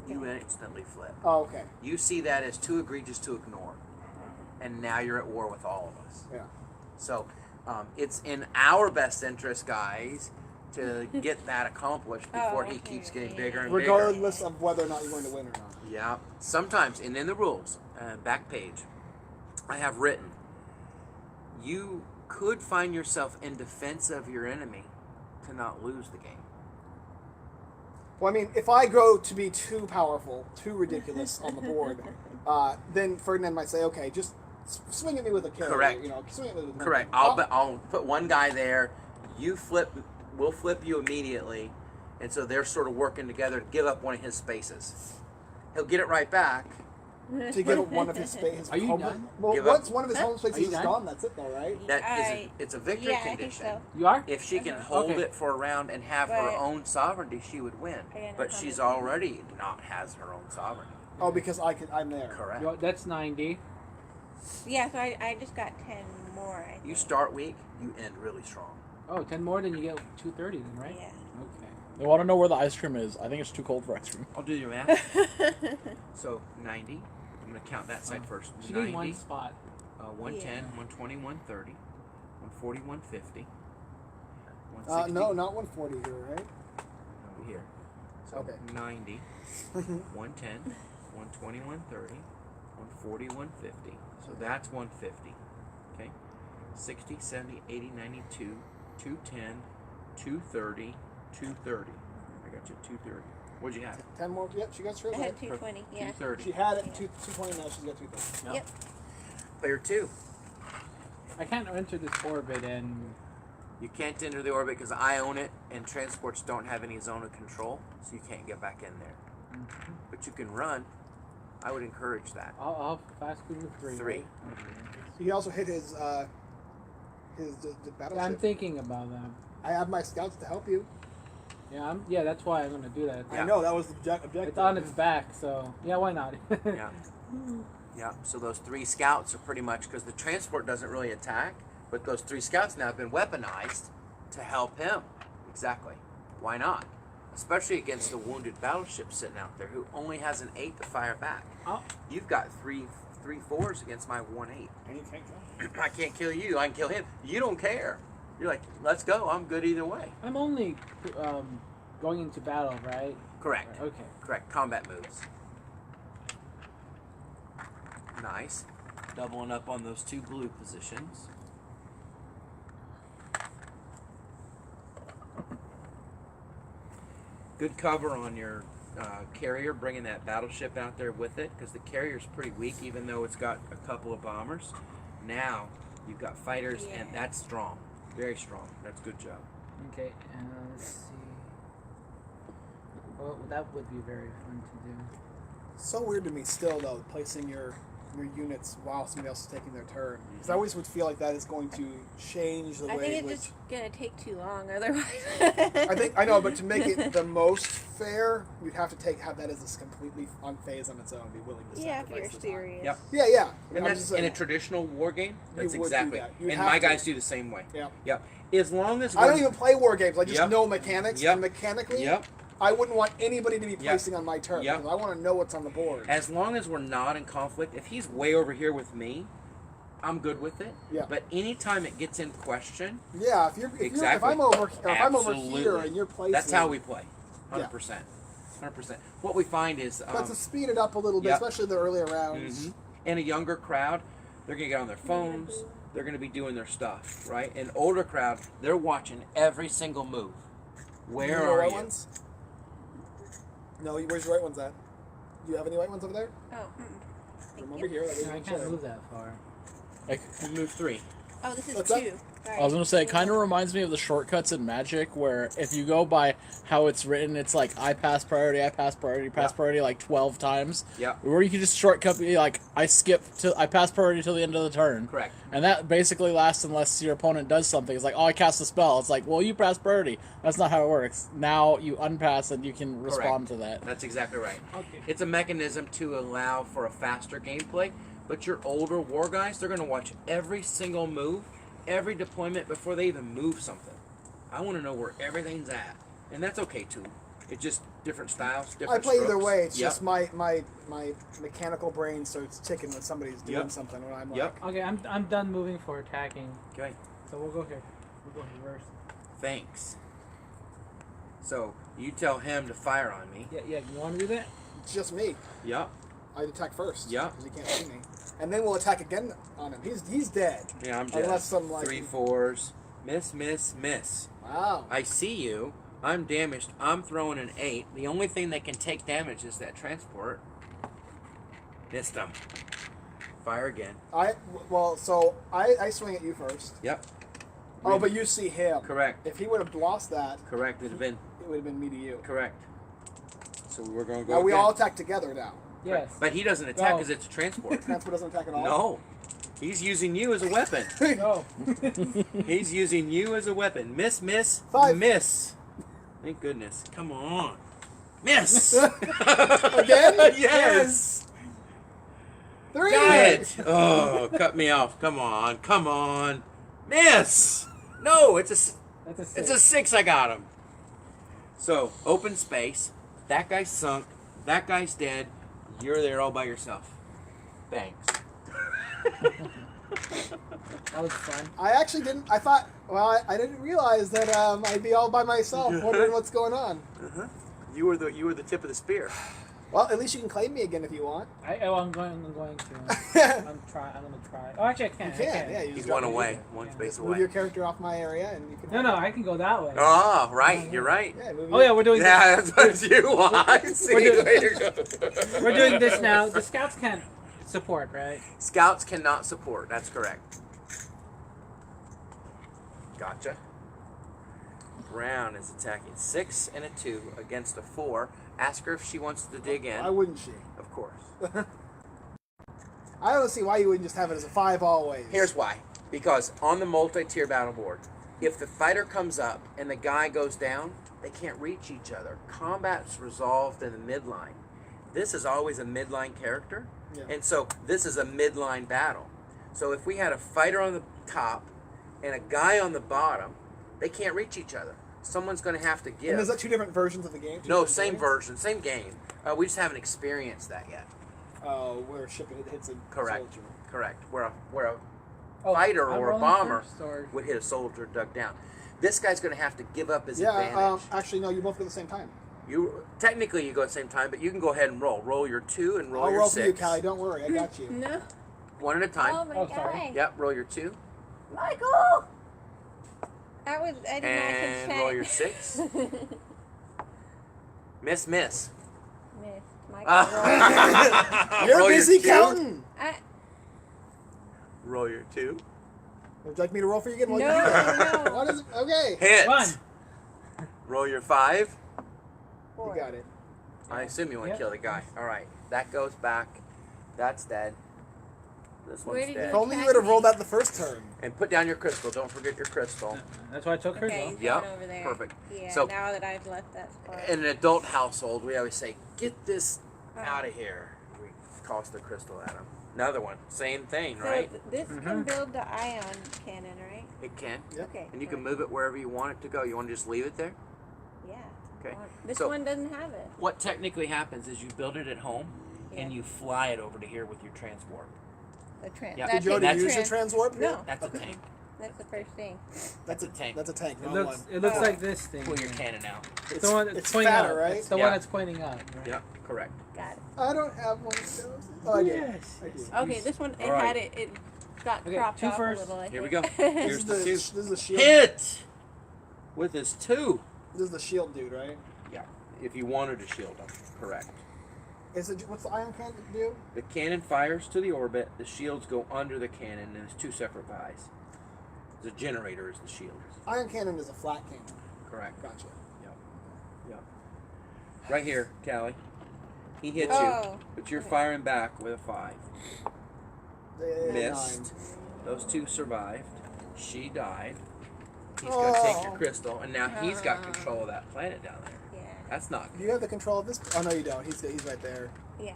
you instantly flip. Oh, okay. You see that as too egregious to ignore. And now you're at war with all of us. Yeah. So it's in our best interest, guys, to get that accomplished before he keeps getting bigger and bigger. Regardless of whether or not you're going to win or not. Yeah. Sometimes, and in the rules, back page, I have written, you could find yourself in defense of your enemy to not lose the game. Well, I mean, if I grow to be too powerful, too ridiculous on the board, then Ferdinand might say, "Okay, just swing at me with a carry." Correct. You know, swing at me with a Correct. I'll put one guy there. You flip. We'll flip you immediately, and so they're sort of working together to give up one of his spaces. He'll get it right back. to give up one of his spaces. Are you done? Well, Give up. once one of his home spaces Are you is done? gone, that's it, though, right? It's a victory yeah, I think condition. so. You are? If she can hold Okay. it for a round and have her But- own sovereignty, she would win. I didn't But know she's how to- already not has her own sovereignty. Oh, because I'm there. Correct. That's 90. Yeah, so I just got 10 more. I think. You start weak, you end really strong. Oh, 10 more, then you get 230 then, right? Yeah. Okay. They want to know where the ice cream is. I think it's too cold for ice cream. I'll do your math. So 90. I'm going to count that side first. She 90, gained one spot. 110, Yeah. 120, 130, 140, 150. No, not 140 here, right? Over here. So Okay. 90, 110, 120, 130, 140, 150. So that's 150. Okay. 60, 70, 80, 92, 210, 230, 230. I got you at 230. What'd you have? 10 more. Yep, she got I straight. had 220. Yeah. 230. She had it at 220, now she's got 230. No. Yep. Player 2. I can't enter this orbit and You can't enter the orbit because I own it, and transports don't have any zone of control, so you can't get back in there. But you can run. I would encourage that. I'll fast food with 3. 3. Okay. He also hit his the Yeah, battleship. I'm thinking about that. I have my scouts to help you. Yeah, that's why I'm gonna do that. Yeah. I know, that was the objective. It's on its back, so yeah, why not? Yeah. Yeah. So those 3 scouts are pretty much, because the transport doesn't really attack, but those 3 scouts now have been weaponized to help him. Exactly. Why not? Especially against the wounded battleship sitting out there who only has an 8 to fire back. Oh. You've got 3 4s against my 1-8. And you can't kill. I can't kill you. I can kill him. You don't care. You're like, let's go. I'm good either way. I'm only going into battle, right? Correct. Okay. Correct. Combat moves. Nice. Doubling up on those 2 blue positions. Good cover on your carrier, bringing that battleship out there with it, because the carrier's pretty weak, even though it's got a couple of bombers. Now you've got fighters, and Yeah. that's strong. Very strong. That's a good job. Okay, let's see. Well, that would be very fun to do. So weird to me still, though, placing your units while somebody else is taking their turn. Because I always would feel like that is going to change the I way think in it's which... just gonna take too long otherwise. I know, but to make it the most fair, you'd have to have that as a completely unfazed on its own, be willing to Yeah, if sacrifice you're the time. serious. Yep. Yeah, yeah. And I'm that's just in saying. a traditional war game. That's You would do exactly. that. You'd And have my to. guys do the same way. Yeah. Yep. As long as I don't we're- even play war games. I just Yep. know mechanics. Yep. And mechanically, Yep. I wouldn't want anybody to be Yep. placing on my turn. Yep. Because I want to know what's on the board. As long as we're not in conflict, if he's way over here with me, I'm good with it. Yeah. But anytime it gets in question, Yeah, if Exactly. I'm over here Absolutely. and you're placing, that's how we play. Yeah. 100%. 100%. What we find is but to speed it up a little bit, Yep. especially the earlier rounds. in a younger crowd, they're going to get on their phones. They're going to be doing their stuff, right? An older crowd, they're watching every single move. Where You know are white you? ones? No, where's your white ones at? Do you have any white ones over there? Oh, From over here. That way No, I you can can't share. move that far. Like, You move 3. oh, this is What's 2. that? Sorry. I was gonna say, it kind of reminds me of the shortcuts in Magic, where if you go by how it's written, it's like I pass priority, pass Yeah. priority like 12 times. Yeah. Or you can just shortcut be like I pass priority till the end of the turn. Correct. And that basically lasts unless your opponent does something. It's like, oh, I cast a spell. It's like, well, you pass priority. That's not how it works. Now you unpass and you can respond to that. That's exactly right. Okay. It's a mechanism to allow for a faster gameplay, But your older war guys, they're going to watch every single move, every deployment before they even move something. I want to know where everything's at. And that's okay too. It's just different styles, different I play either strokes. way. It's Yep. just my mechanical brain starts ticking when somebody's doing Yep. something. When I'm Yep. like, Okay, I'm done moving for attacking. Okay. So we'll go here. We'll go reverse. Thanks. So you tell him to fire on me. Yeah, yeah. You want to do that? it's just me. Yep. I attack first. Yeah. Because he can't see me. And then we'll attack again on him. He's dead. Yeah, I'm dead. Unless some like 3 4s. Miss, miss, miss. Wow. I see you. I'm damaged. I'm throwing an 8. The only thing that can take damage is that transport. Missed him. Fire again. So I swing at you first. Yep. Oh, but you see him. Correct. If he would have lost that, Correct. It'd have been it would have been me to you. correct. So we're going to go Now we again. all attack together now. Yes. But he doesn't attack Go. because it's a transport. Transport doesn't attack at all. No. He's using you as a weapon. Go. He's using you as a weapon. Miss, miss, 5. miss. Thank goodness. Come on. Miss. Again? Yes. 3. Got it. Oh, cut me off. Come on. Come on. Miss. No, it's a That's a 6. it's a 6. I got him. So open space. That guy's sunk. That guy's dead. You're there all by yourself. Thanks. That was fun. I actually didn't. I thought. Well, I didn't realize that I'd be all by myself, wondering what's going on. You were the tip of the spear. Well, at least you can claim me again if you want. I'm going to. I'm gonna try. Oh, actually, I can. You can, yeah. You He's just one drop me away. in. One Yeah. space Just move away. your character off my area, and you can. No, I can go that way. Oh, right. You're right. Yeah, move Oh yeah, we're doing. Yeah, that's what you want. I see. We're doing- Way to go. We're doing this now. The scouts can't support, right? Scouts cannot support. That's correct. Gotcha. Brown is attacking 6 and a 2 against a 4. Ask her if she wants to dig in. Why wouldn't she? Of course. I don't see why you wouldn't just have it as a 5 always. Here's why. Because on the multi-tier battle board, if the fighter comes up and the guy goes down, they can't reach each other. Combat's resolved in the midline. This is always a midline character, Yeah. and so this is a midline battle. So if we had a fighter on the top and a guy on the bottom, they can't reach each other. Someone's going to have to give. And is that 2 different versions of the game? 2 No, different same games? version, same game. We just haven't experienced that yet. Oh, where shipping it hits a Correct. soldier. Correct. Where a Oh, fighter I'm or a rolling bomber first, or- would hit a soldier dug down. This guy's going to have to give up his Yeah, advantage. actually, no, you both go at the same time. You technically you go at the same time, but you can go ahead and roll. Roll your 2 and roll I'll your roll 6. for you, Callie. Don't worry, I got you. No. One at a time. Oh my Oh, god. sorry. Yep. Roll your 2 Michael! I did and not roll your 6. Miss. Miss. Michael. You're Roll your busy 2. counting. Roll your 2. Would you like me to roll for you again? No, What no. is it? Okay. Hit. One. Roll your 5. You got it. I assume you want to Yep. kill the guy. All right. That goes back. That's dead. This Where one's did dead. If only you would have rolled that the first turn. And put down your crystal. Don't forget your crystal. That's why I took her. Okay, though. he's Yep, going over there. perfect. Yeah, So- now that I've left that spot. In an adult household, we always say, "Get this Oh. out of here." We toss the crystal at him. Another one, same thing, So right? this can build the ion cannon, right? It can, Yep. Okay. and you can good. move it wherever you want it to go. You want to just leave it there? Yeah. Okay. This So- one doesn't have it. What technically happens is you build it at home, and Yeah. you fly it over to here with your transport. The trans. Yeah. Did That's you already it, use your trans- transwarp? No. That's a tank. That's the first thing. That's a tank. That's a tank. It Wrong looks. one. It looks Oh. like this thing. Pull your cannon out. It's the one that's it's pointing fatter, up. right? It's the Yeah. one that's pointing up. Right? Yep, correct. Got it. I don't have one of those. Oh, I do. Yes. I do. Okay, this one it All right. had it. It got Okay, cropped 2 off first. a little. I Here we think. go. This Here's is the 2. this is the shield. Hit with his 2. This is the shield dude, right? Yeah, if you wanted to shield him, correct. Is it what's the ion cannon do? The cannon fires to the orbit. The shields go under the cannon, and it's 2 separate guys. The generator is the shield. Ion cannon is a flat cannon. Correct. Gotcha. Yep. Right here, Callie. He hits Oh. you, but you're firing back with a 5. Missed. 9. Those 2 survived. She died. He's gonna take your Oh. crystal, and now he's got control of that planet down there. Yeah. That's not Do good. you have the control of this? Oh no, you don't. He's right there. Yeah.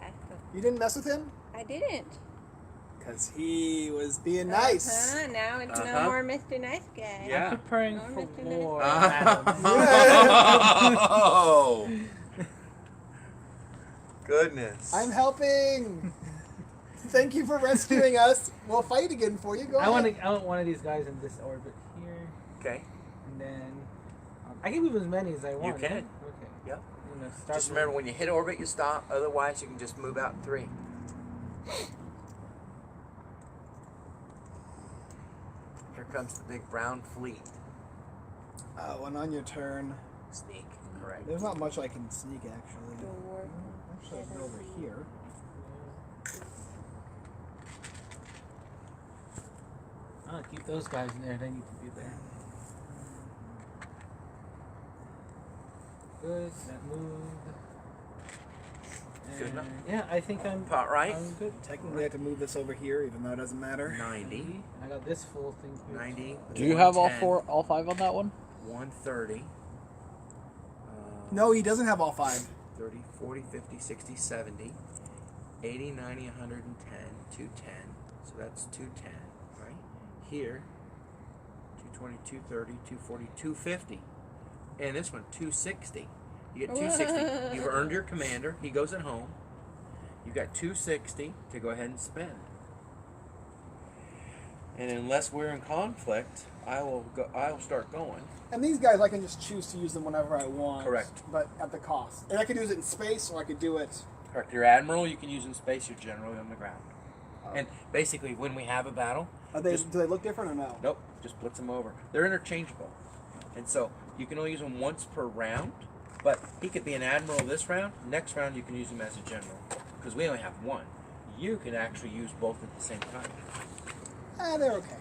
You didn't mess with him? I didn't. because he was being nice. Now it's no Uh-huh. more Mr. Nice Guy. Yeah. I'm preparing Oh, for Mr. war. Nice. Oh, goodness. I'm helping. Thank you for rescuing us. We'll fight again for you. Go I ahead. want one of these guys in this orbit here, Okay. and then I can move as many as I want. can. right? Okay. Yep. I'm gonna start. Just remember, when you hit orbit, you stop. Otherwise, you can just move out in 3. Here comes the big brown fleet. And on your turn, Sneak. Correct. there's not much I can sneak actually. Door. Actually, I'll go over here. I'll keep those guys in there. They need to be there. Good. That moved. Good enough. Yeah, I think I'm. Pot right. I'm good. Technically, I have to move this over here, even though it doesn't matter. 90. I got this full thing here. 90. Do you have all 110, all 5 on that one? 130. No, he doesn't have all 5. 30, 40, 50, 60, 70, 80, 90, 110, 210. So that's 210, right? Here, 220, 230, 240, 250. And this one, 260. You get 260. You've earned your commander. He goes at home. You've got 260 to go ahead and spend. And unless we're in conflict, I'll start going. And these guys, I can just choose to use them whenever I want. Correct. But at the cost. And I could use it in space, or I could do it. Correct. Your admiral you can use in space, your general on the ground. And basically, when we have a battle, Do they look different or no? nope, just blitz them over. They're interchangeable. And so you can only use them once per round, but he could be an admiral this round. Next round, you can use him as a general because we only have one. You can actually use both at the same time. They're okay.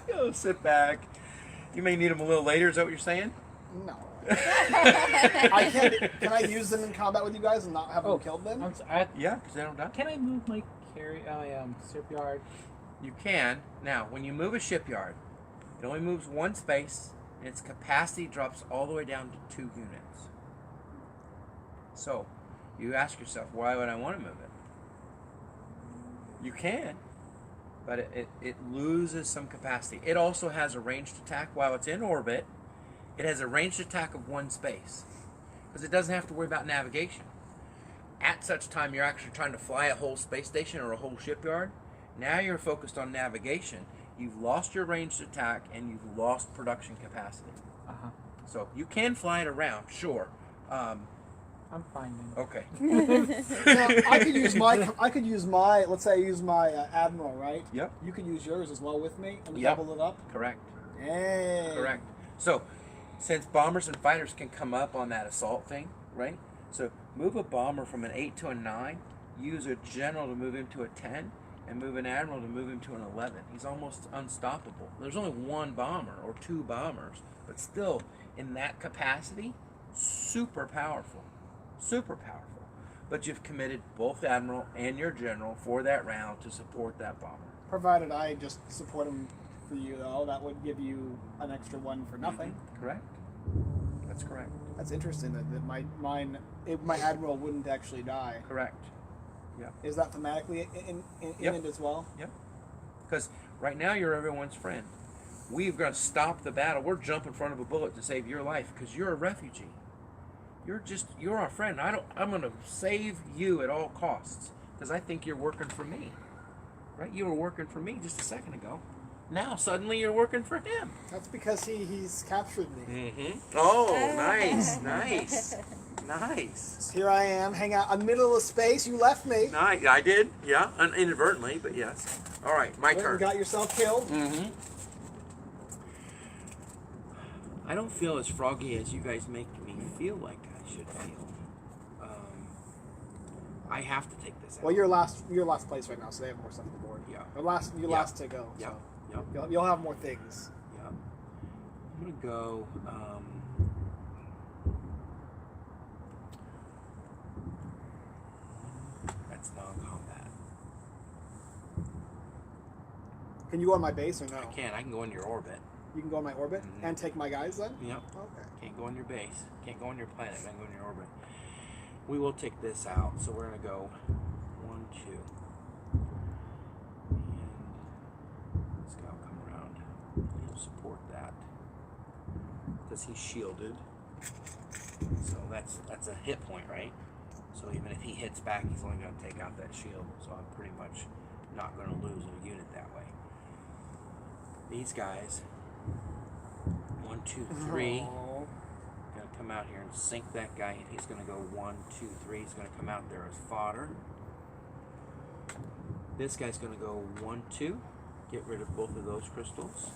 Go sit back. You may need them a little later. Is that what you're saying? No. I can't. Can I use them in combat with you guys and not have them killed then? Yeah, because they don't die. Can I move my shipyard? You can. Now, when you move a shipyard, it only moves one space, and its capacity drops all the way down to 2 units. So, you ask yourself, why would I want to move it? You can, but it loses some capacity. It also has a ranged attack while it's in orbit. It has a ranged attack of 1 space, because it doesn't have to worry about navigation. At such time, you're actually trying to fly a whole space station or a whole shipyard. Now you're focused on navigation. You've lost your ranged attack, and you've lost production capacity. So you can fly it around, sure. I'm fine then. Okay. Now, I could use my. Let's say I use my admiral, right? Yep. You could use yours as well with me and Yep. double it up. Correct. Hey. Correct. So, since bombers and fighters can come up on that assault thing, right? So, move a bomber from an 8 to a 9, use a general to move him to a 10, and move an admiral to move him to an 11. He's almost unstoppable. There's only 1 bomber or 2 bombers, but still, in that capacity, super powerful. Super powerful. But you've committed both admiral and your general for that round to support that bomber. Provided I just support him for you, though, that would give you an extra 1 for nothing. Correct. That's correct. That's interesting that my admiral wouldn't actually die. Correct. Yep. Is that thematically in Yep. it as well? Yep. Because right now you're everyone's friend. We're going to stop the battle. We're jumping in front of a bullet to save your life because you're a refugee. You're our friend. I'm going to save you at all costs because I think you're working for me. Right? You were working for me just a second ago. Now suddenly you're working for him. That's because he's captured me. Mm-hmm. Oh, nice, nice. Here I am, hang out in the middle of space. You left me. Nice. I did, yeah, inadvertently, but yes. All right, my Went turn. and got yourself killed. Mm-hmm. I don't feel as froggy as you guys make me feel like I should feel. I have to take this out. Well, you're last place right now, so they have more stuff on the board. Yeah. You're last to go. Yeah. So Yep. you'll have more things. Yep. I'm gonna go. That's non-combat. Can you go on my base or no? I can go in your orbit. You can go on my orbit Mhm. and take my guys then? Yep. Okay. Can't go on your base. Can't go on your planet. I can go in your orbit. We will take this out. So we're gonna go 1, 2. And this guy will come around. He'll support that because he's shielded. So that's a hit point, right? So even if he hits back, he's only going to take out that shield. So I'm pretty much not going to lose a unit that way. These guys, 1, 2, 3, Oh. going to come out here and sink that guy. And he's going to go 1, 2, 3. He's going to come out there as fodder. This guy's going to go 1, 2. Get rid of both of those crystals.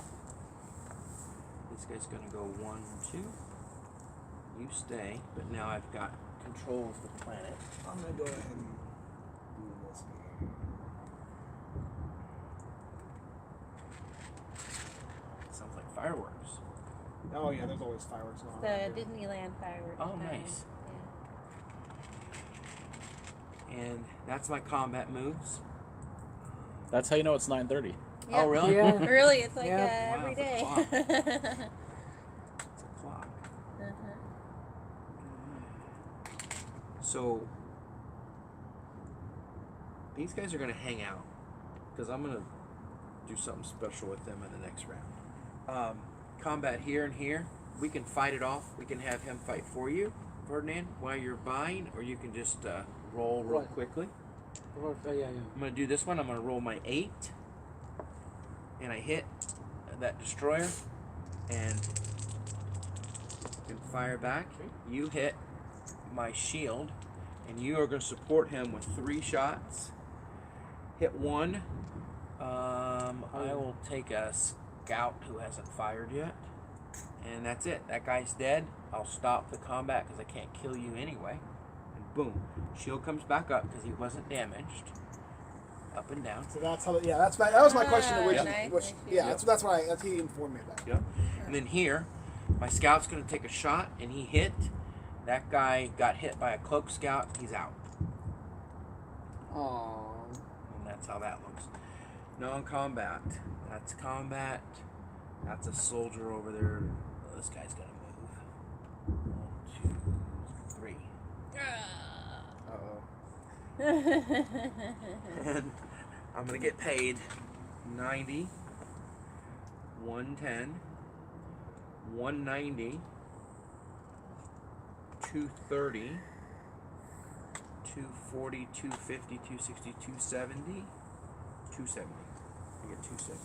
This guy's going to go 1, 2. You stay, but now I've got control of the planet. I'm gonna go ahead and do this. Sounds like fireworks. Oh yeah, there's always fireworks going on. The around here. Disneyland fireworks. Oh, kind. nice. And that's my combat moves. That's how you know it's 9:30. Yeah. Oh, really? Yeah. Really, it's like Yeah. every Wow, day. It's a clock. Uh-huh. So these guys are going to hang out because I'm going to do something special with them in the next round. Combat here and here. We can fight it off. We can have him fight for you, Ferdinand, while you're buying, or you can just roll real Right. quickly. Yeah. I'm going to do this one. I'm going to roll my 8, and I hit that destroyer, and can fire back. You hit my shield, and you are going to support him with 3 shots. Hit 1. I will take a scout who hasn't fired yet, and that's it. That guy's dead. I'll stop the combat because I can't kill you anyway. And boom, shield comes back up because he wasn't damaged. Up and down. So that's how. Yeah, that was my question Ah, originally. nice, Which, nice. yeah, Yep. that's he informed me of that. Yep. And then here, my scout's going to take a shot, and he hit. That guy got hit by a cloak scout. He's out. Oh. And that's how that looks. Non-combat. That's combat. That's a soldier over there. Oh, this guy's got to move. 1, 2, 3. And I'm going to get paid 90, 110, 190, 230, 240, 250, 260, 270, 270. I get 270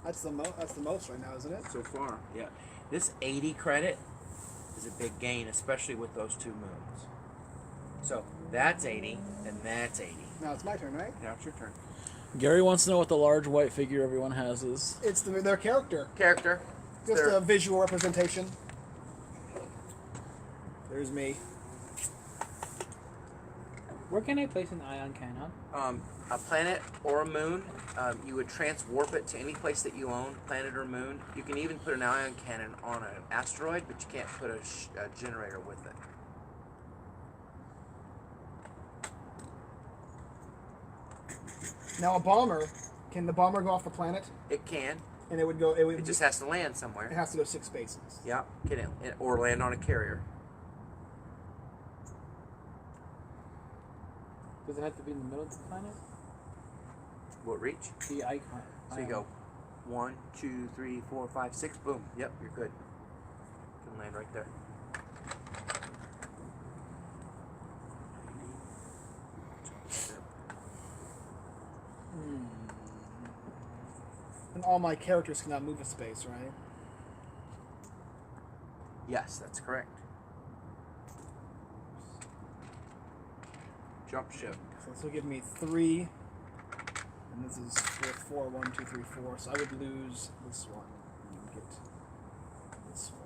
That's the most right now, isn't it? so far. Yeah. This 80 credit is a big gain, especially with those 2 moons. So that's 80, and that's 80. Now it's my turn, right? Now it's your turn. Gary wants to know what the large white figure everyone has is. It's their character. Character. Just There. a visual representation. There's me. Where can I place an ion cannon? A planet or a moon, you would transwarp it to any place that you own, planet or moon. You can even put an ion cannon on an asteroid, but you can't put a generator with it. Now a bomber, can the bomber go off the planet? It can. And it would go. It just has to land It somewhere. has to go 6 spaces. Yeah, can it, or land on a carrier. Does it have to be in the middle of the planet? Will it reach? The icon. So you go 1, 2, 3, 4, 5, 6. Boom. Yep, you're good. Can land right there. And all my characters cannot move a space, right? Yes, that's correct. Jump ship. So this will give me 3. And this is 4, 1, 2, 3, 4. So I would lose this one. And get this one.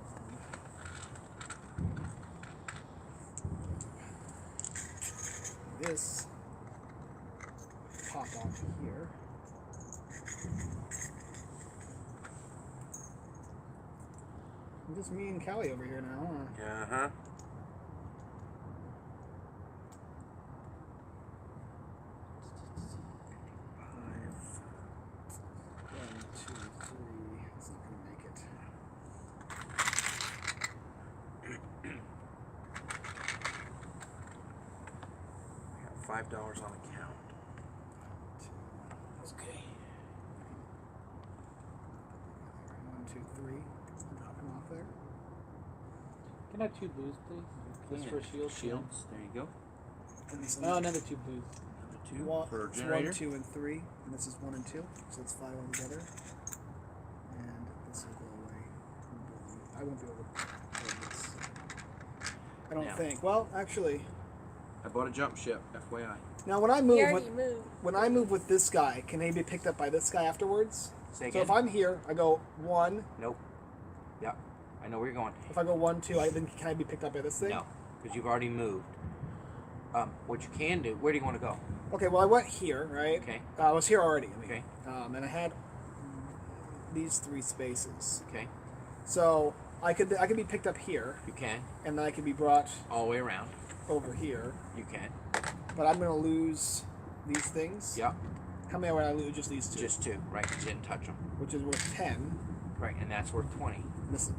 This pop onto here. Just me and Callie over here now. Huh? Uh-huh. One, two, three. It's not gonna make it. $5 on account. Okay. 1, 2, 3. Drop him off there. Can I have 2 blues, please? Just for shields. Shields. There you go. And this Oh, another 2 blues. Another 2 One, for it's generator. 1, 2, and 3. And this is 1 and 2. So it's 5 altogether. And this will go away. I won't be able to play this. I don't Now. think. Well, actually, I bought a jump ship, FYI. now when I He move already with, moved. when I move with this guy, can he be picked up by this guy afterwards? Say So again. if I'm here, I go 1. Nope. Yep. I know where you're going. If I go 1, 2, then can I be picked up by this thing? No, because you've already moved. What you can do, where do you want to go? Okay, well I went here, right? Okay. I was here already. I mean. Okay. And I had these 3 spaces. Okay. So I could be picked up here, You can. and then I could be brought All the way around. over here. You can. But I'm gonna lose these things. Yep. How many would I lose? Just these 2. Just 2, right? 'Cause you didn't touch them. Which is worth 10. Right, and that's worth 20.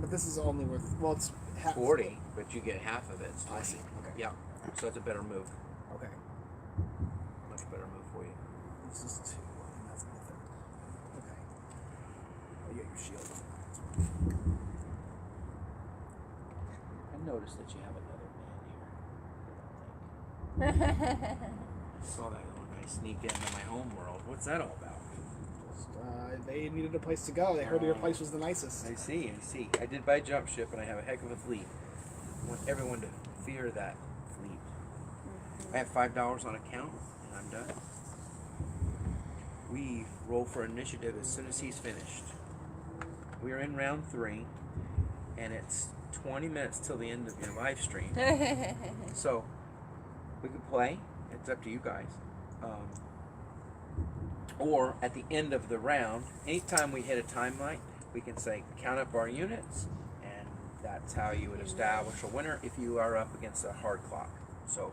But this is only worth, well, it's half. 40, but you get half of it. It's 20. I see. Okay. Yep. So it's a better move. Okay. Much better move for you. This is 2, and that's my 3rd. Okay. Oh, you got your shield on. I noticed that you have another man here. I saw that little guy sneak into my home world. What's that all about? They needed a place to go. They heard your place was the nicest. I see. I did buy a jump ship, and I have a heck of a fleet. I want everyone to fear that fleet. I have $5 on account, and I'm done. We roll for initiative as soon as he's finished. We are in round 3, and it's 20 minutes till the end of your live stream. So we can play. It's up to you guys. Or at the end of the round, anytime we hit a timeline, we can say count up our units, and that's how you would establish a winner if you are up against a hard clock. So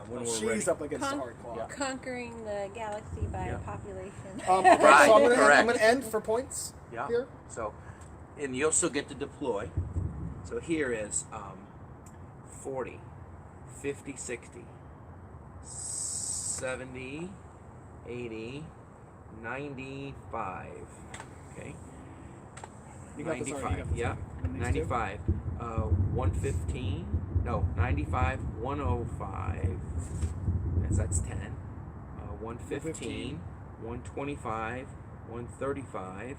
when we're She's ready. up against the hard clock. Conquering the galaxy by Yeah. population. Okay, Right, so I'm correct. gonna end for points Yeah. here. So, and you also get to deploy. So here is 40, 50, 60, 70, 80, 95. Okay. You got this already, you 95. got this Yeah. already. And these 95. 115. No, 95. 105. Yes, that's 10. 115. 125. 135.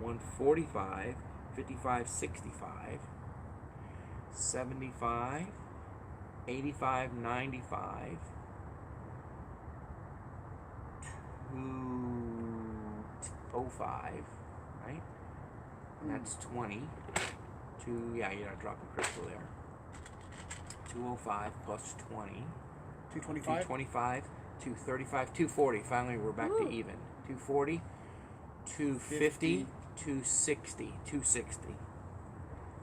145. 55. 65. 75. 85. 95. 205, right? And that's 20. Yeah, you're not dropping crystal there. 205 plus 20. 225. 225, 235, 240. Finally, we're back to even. 240, 250, 260, 260.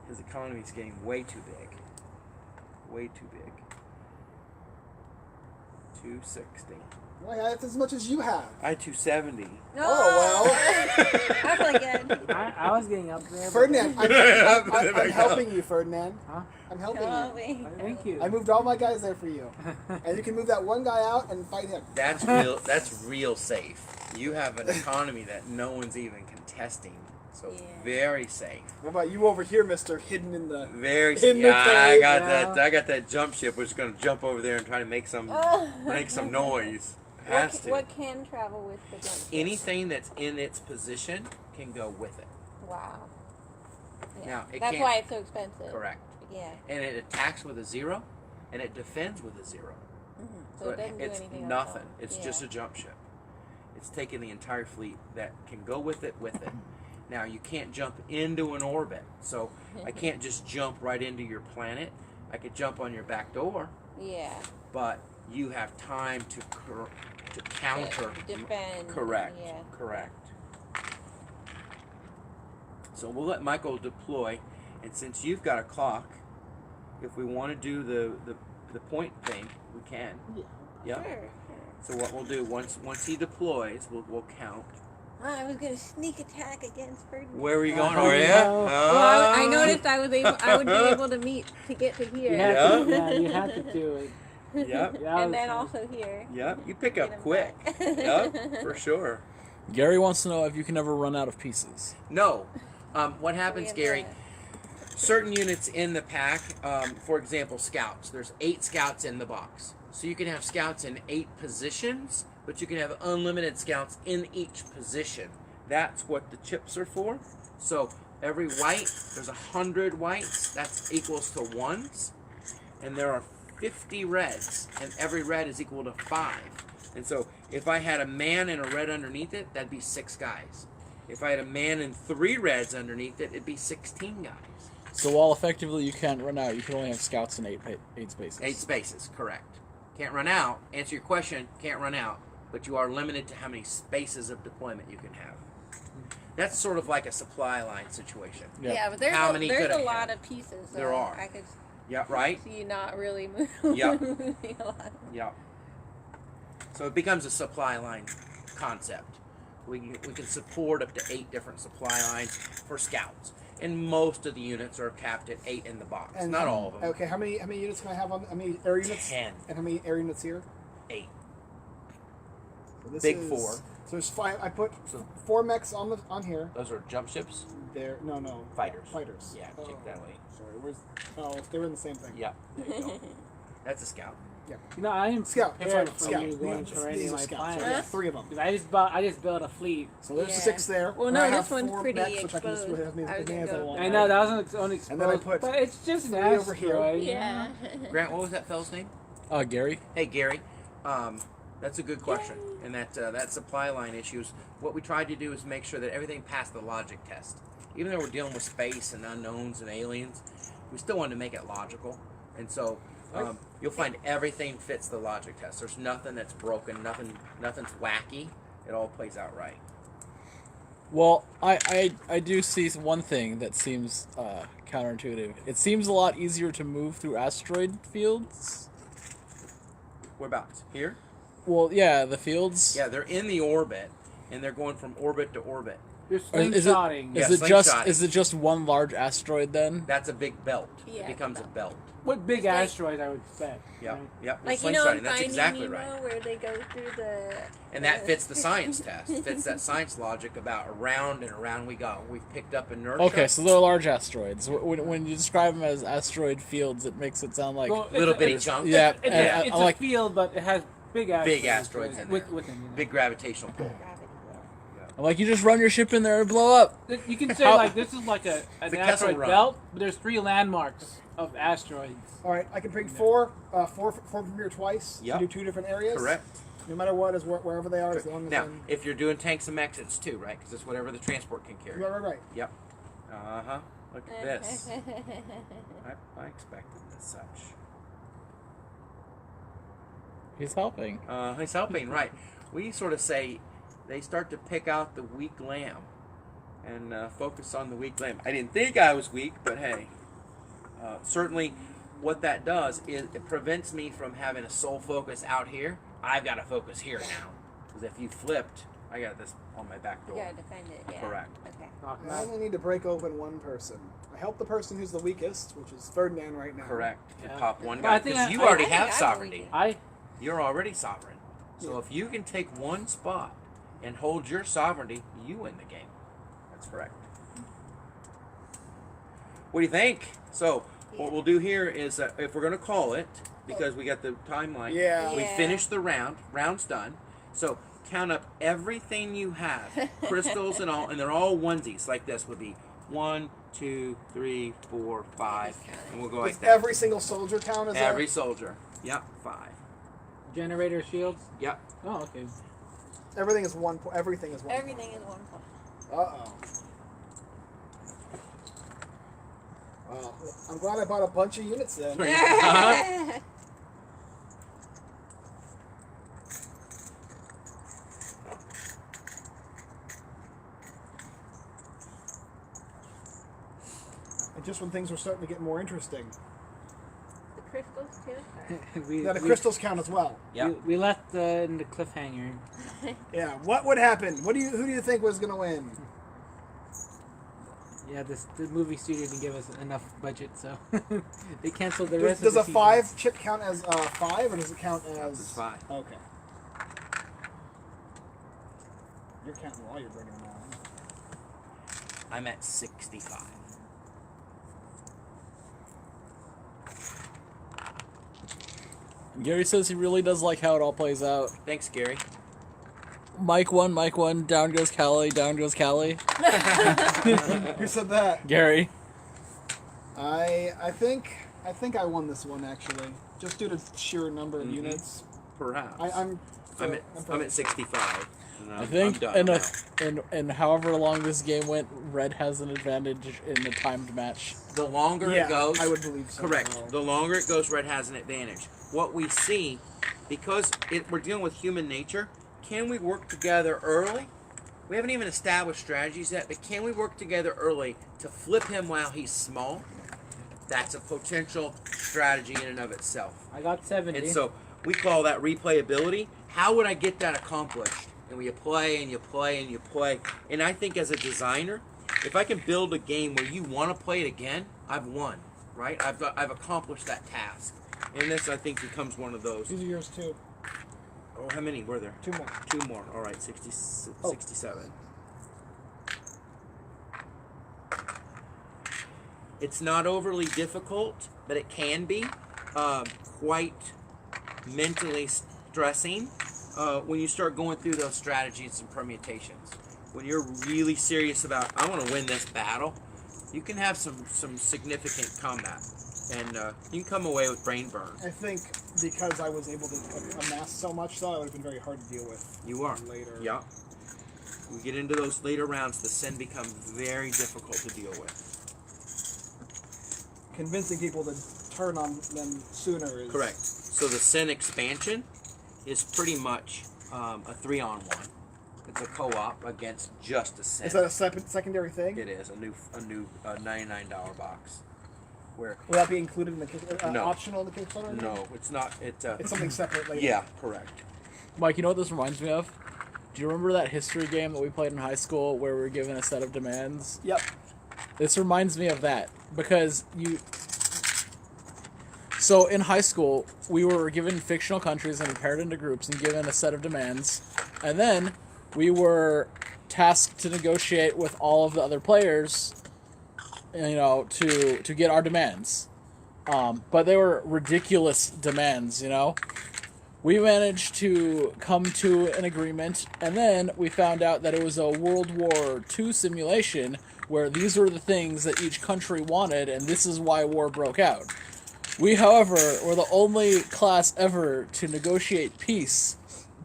His economy's getting way too big. Way too big. 260. Well, I have as much as you have. I had 270. Oh, That's really good. I was getting up there. but- Ferdinand, I'm helping you, Ferdinand. Huh? I'm helping you. Thank you. I moved all my guys there for you, and you can move that one guy out and fight him. That's real. That's real safe. You have an economy that no one's even contesting, so Yeah. very safe. What about you over here, Mister, hidden in the? Very In safe. the Yeah, I cave. got Yeah. that. I got that jump ship, which is going to jump over there and try to make some noise. Has to. What can travel with the jump ship? Anything that's in its position can go with it. Wow. Yeah. Now, it That's can't- why it's so expensive. Correct. Yeah. And it attacks with a 0, and it defends with a 0. So it doesn't do it's anything. nothing. else. It's Yeah. just a jump ship. It's taking the entire fleet that can go with it. Now you can't jump into an orbit, so I can't just jump right into your planet. I could jump on your back door, Yeah. but you have time to counter. Defend. Correct. Yeah. Correct. So we'll let Michael deploy, and since you've got a clock, if we want to do the point thing, we can. Yeah. Yeah. Sure. So what we'll do once he deploys, we'll count. I was gonna sneak attack against Ferdinand. Where were you going? Oh, Are you? no. Well, I noticed I would be able to get to here. You had Yeah? to, yeah, you had to do it. Yep. Yeah, And then so- also here. Yep. You pick Get up 'em quick. back. Yep. For sure. Gary wants to know if you can ever run out of pieces. No. What We happens, have Gary? the- Certain units in the pack, for example, scouts. There's 8 scouts in the box. So you can have scouts in 8 positions, but you can have unlimited scouts in each position. That's what the chips are for. So every white, there's 100 whites. That's equals to ones. And there are 50 reds, and every red is equal to 5. And so if I had a man and a red underneath it, that'd be 6 guys. If I had a man and 3 reds underneath it, it'd be 16 guys. So while effectively you can't run out, you can only have scouts in 8 spaces. 8 spaces, correct. Can't run out. Answer your question, can't run out. But you are limited to how many spaces of deployment you can have. That's sort of like a supply line situation. Yeah. Yeah, but there's How a, many there's could a I lot have? of pieces. So There are. I could Yeah, right? see you not really moving Yeah. a lot. Yeah. So it becomes a supply line concept. We can support up to 8 different supply lines for scouts. And most of the units are capped at 8 in the box. And Not all of them. Okay, how many units can I have on? How many air units? 10. And how many air units here? 8. So this Big is, 4. So there's 5. I put So 4 mechs on here. those are jump ships? There, no. Fighters. Fighters. Yeah, Oh, check that way. Sorry, where's? Oh, they were in the same thing. Yeah, there you go. That's a scout. You know, I am Scout. That's prepared right. for Scout. you going for any These of are my scouts. So plans. yeah, 3 of them. 'Cause I just built a fleet. So there's Yeah. 6 there. Well, And no, I this have one's 4 pretty mechs, which I can just exposed. have I was as many as I gonna want. I know that was unexposed, And then I put but it's just an 3 over here. asteroid. Yeah. Grant, what was that fellow's name? Gary? Hey, Gary. That's a good question. And that supply line issues, what we tried to do is make sure that everything passed the logic test. Even though we're dealing with space and unknowns and aliens, we still wanted to make it logical. And so you'll find everything fits the logic test. There's nothing that's broken, nothing's wacky. It all plays out right. Well, I do see one thing that seems counterintuitive. It seems a lot easier to move through asteroid fields. Whereabouts? Here? Well, yeah, the fields. Yeah, they're in the orbit, and they're going from orbit to orbit. You're Is slingshotting. Yeah, it is slingshotting. it just one large asteroid then? That's a big belt. Yeah, It becomes a belt. belt. What big It's like- asteroid I would expect. Yep, right? yep. Like You're you know, in slingshotting. That's Finding exactly Nemo, right. where they go through the. And that fits the science test. It fits that science logic about around and around we go. We've picked up inertia. Okay, so they're large asteroids. When you describe them as asteroid fields, it makes it sound like Well, it's little a- bitty it's- chunks. yeah, It's, and Yeah. it's I a like field, but it has big asteroids. asteroids in there. Within, you know. Big gravitational pull. Gravity. I'm like you just run your ship in there and blow up. You can say How- like this is like an The Kessel asteroid Run. belt, but there's 3 landmarks of asteroids. All right, I can bring 4 from here twice. Yep. To do 2 different areas. Correct. No matter what, is wherever they are, as long as Now, I'm. if you're doing tanks and mechs, it's 2, right? Because it's whatever the transport can carry. Right. Yep. Uh-huh. Look at this. I expected as such. He's helping. He's helping, right. We sort of say they start to pick out the weak lamb and focus on the weak lamb. I didn't think I was weak, but hey. Certainly what that does is it prevents me from having a sole focus out here. I've got to focus here now. Because if you flipped, I got this on my back You door. gotta defend it. Yeah. Correct. Okay. I only need to break open 1 person. I help the person who's the weakest, which is Ferdinand right now. Correct. You Yeah. pop one Well, I guy. think Because you I already think have I'm sovereignty. weak. You're already sovereign. So if you can take 1 spot and hold your sovereignty, you win the game. That's correct. What do you think? So what we'll do here is if we're going to call it, because we got the timeline, Yeah. we Yeah. finished the round. Round's done. So count up everything you have, crystals and all, and they're all onesies like this would be 1, 2, 3, 4, 5, and we'll go like Does that. every single soldier count as Every soldier. Yep, 5. Generator shields. Yep. Oh, okay. everything is 1 point. Everything is 1 Everything is 1 point. Uh-oh. Well, I'm glad I bought a bunch of units then. Uh-huh. And just when things were starting to get more interesting. The crystals too. we, Now the we- crystals count as well. Yep. we left in the cliffhanger. Yeah. What would happen? Who do you think was gonna win? Yeah, the movie studio didn't give us enough budget, so they canceled the Does, rest does of a the 5 chip count as 5, or does it count as It's 5. Okay. You're counting while you're bringing them on. I'm at 65. Gary says he really does like how it all plays out. Thanks, Gary. Mike won, down goes Callie, down goes Callie. Who said that? Gary. I think I won this one actually, just due to sheer number of units. Perhaps. I'm at 65. And I think I'm done in however long this game went, Red has an advantage in the timed match. The longer yeah, it goes, I would believe so. correct. as well. The longer it goes, Red has an advantage. What we see, because we're dealing with human nature, can we work together early? We haven't even established strategies yet, but can we work together early to flip him while he's small? That's a potential strategy in and of itself. I got 70. And so we call that replayability. How would I get that accomplished? And you play and you play and you play. And I think as a designer, if I can build a game where you want to play it again, I've won, right? I've accomplished that task. And this, I think, becomes one of those. These are yours too. Oh, how many were there? 2 more. 2 more. All right, 67. It's not overly difficult, but it can be quite mentally stressing when you start going through those strategies and permutations. When you're really serious about, I want to win this battle, you can have some significant combat. And you can come away with brain burn. I think because I was able to amass so much, though, it would have been very hard to deal with. You are. Later. Yeah. We get into those later rounds, the sin becomes very difficult to deal with. Convincing people to turn on them sooner is Correct. So the sin expansion is pretty much a 3-on-1. It's a co-op against just a sin. Is that a secondary thing? It is a new $99 box. Where Will that be included in the Kickstarter? No. Optional in the Kickstarter? no, it's not. It's something separate later. Yeah, correct. Mike, you know what this reminds me of? Do you remember that history game that we played in high school where we were given a set of demands? Yep. This reminds me of that because So in high school, we were given fictional countries and paired into groups and given a set of demands, and then we were tasked to negotiate with all of the other players, to get our demands. But they were ridiculous demands, We managed to come to an agreement, and then we found out that it was a World War II simulation where these were the things that each country wanted, and this is why war broke out. We, however, were the only class ever to negotiate peace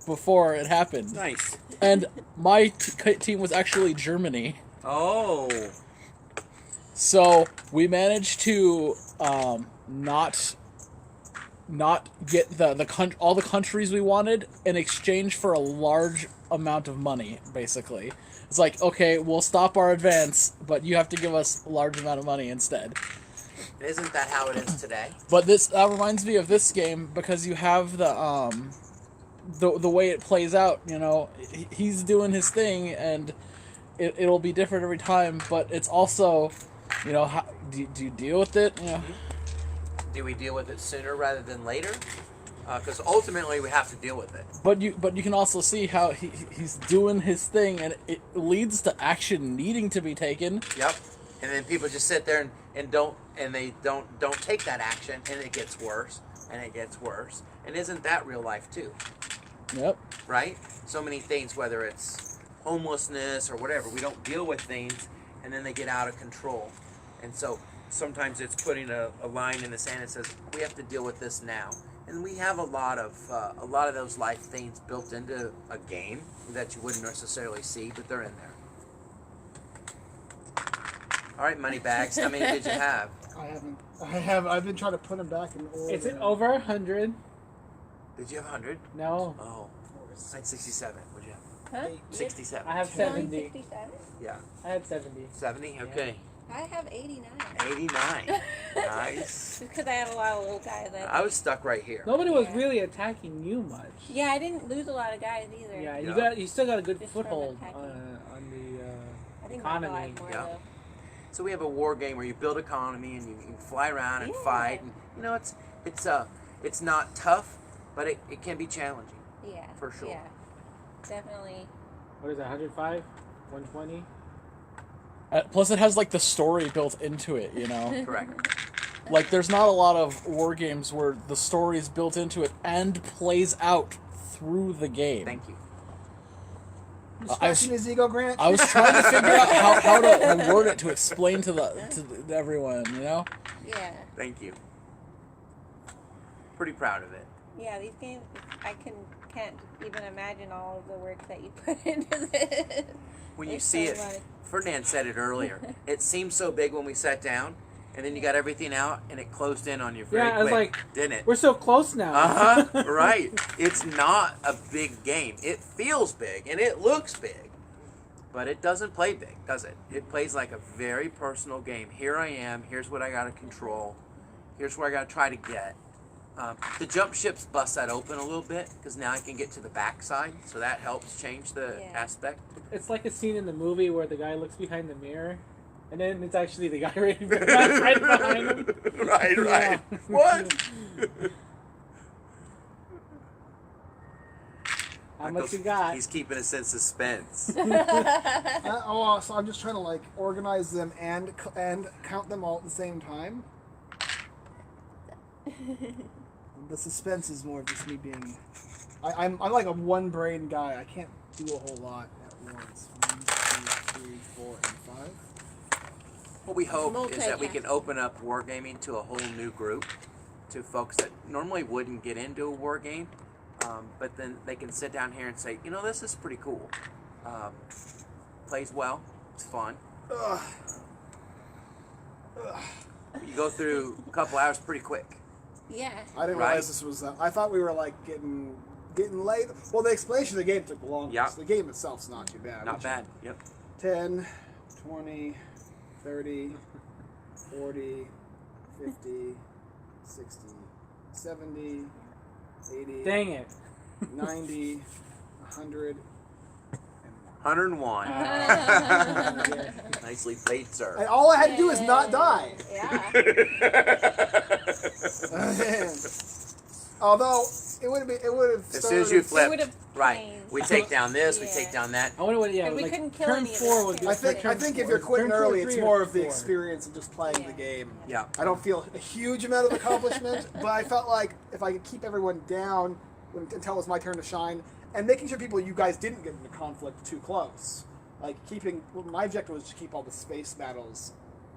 before it happened. Nice. And my team was actually Germany. Oh. So we managed to not get all the countries we wanted in exchange for a large amount of money, basically. It's like, okay, we'll stop our advance, but you have to give us a large amount of money instead. Isn't that how it is today? But that reminds me of this game because you have the way it plays out. He's doing his thing, and it'll be different every time. But it's also, how, do you deal with it? Do we deal with it sooner rather than later? Because ultimately we have to deal with it. But you can also see how he's doing his thing, and it leads to action needing to be taken. Yep. And then people just sit there and don't take that action, and it gets worse and it gets worse. And isn't that real life too? Yep. Right? So many things, whether it's homelessness or whatever, we don't deal with things, and then they get out of control. And so sometimes it's putting a line in the sand that says we have to deal with this now. And we have a lot of those life things built into a game that you wouldn't necessarily see, but they're in there. All right, Moneybags, how many did you have? I've been trying to put them back in order. It's over 100. Did you have 100? No. Oh, I had 67. What'd you have? Huh? 67. I have 70. 67? Yeah. I had 70. 70? Okay. I have 89. 89. Nice. Because I have a lot of little guys. I was stuck right here. Nobody was Yeah. really attacking you much. Yeah, I didn't lose a lot of guys either. Yeah, Yeah. you still got a good Just from foothold attacking. on I the think economy. Michael has more Yeah. though. So we have a war game where you build economy and you fly around and fight. And, you know, it's not tough, but it can be challenging. Yeah. For sure. Yeah. Definitely. What is that? 105, 120. Plus, it has like the story built into it. You know. Correct. Like, there's not a lot of war games where the story is built into it and plays out through the game. Thank you. Scratching his ego, Grant. I was trying to figure out how to word it to explain to everyone, you know? Yeah. Thank you. Pretty proud of it. Yeah, these games, I can't even imagine all of the work that you put into this. When you It's see so it, much. Ferdinand said it earlier. It seemed so big when we sat down, and then you got everything out, and it closed in on you very Yeah, I was quick, like, didn't it? We're so close now. Uh-huh, right. It's not a big game. It feels big, and it looks big, but it doesn't play big, does it? It plays like a very personal game. Here I am. Here's what I got to control. Here's where I got to try to get. The jump ships bust that open a little bit, because now I can get to the backside, so that helps change the aspect. It's like a scene in the movie where the guy looks behind the mirror, and then it's actually the guy right behind him. Right. Yeah. What? How much you got? He's keeping us in suspense. So I'm just trying to like organize them and count them all at the same time. The suspense is more of just me being. I'm like a one brain guy. I can't do a whole lot at once. 1, 2, 3, 4, and 5. What we hope is that we Multitasking. can open up wargaming to a whole new group, to folks that normally wouldn't get into a war game, but then they can sit down here and say, you know, this is pretty cool. Plays well, it's fun. Ugh. You go through a couple hours pretty quick. Yeah. I didn't Right. realize this was. I thought we were like getting late. Well, the explanation of the game took the longest. Yeah. The game itself's not too bad. Not bad. Yep. 10, 20, 30, 40, 50, 60, 70, 80, Dang it. 90, 100, 101. and Nicely played, sir. and all I had to do is not die. Yeah. Although it would have. As soon as you flip, would've right, changed. we take down this, we Yeah. take down that. I wonder what. Yeah, And we like couldn't kill turn any of 4 them, would too. be. I think turn if 4. you're quitting Turn 4, early, 3, it's or more of the 4. experience of just playing Yeah. the game. Yeah. I don't feel a huge amount of accomplishment, but I felt like if I could keep everyone down until it was my turn to shine, and making sure people you guys didn't get into conflict too close. Like my objective was to keep all the space battles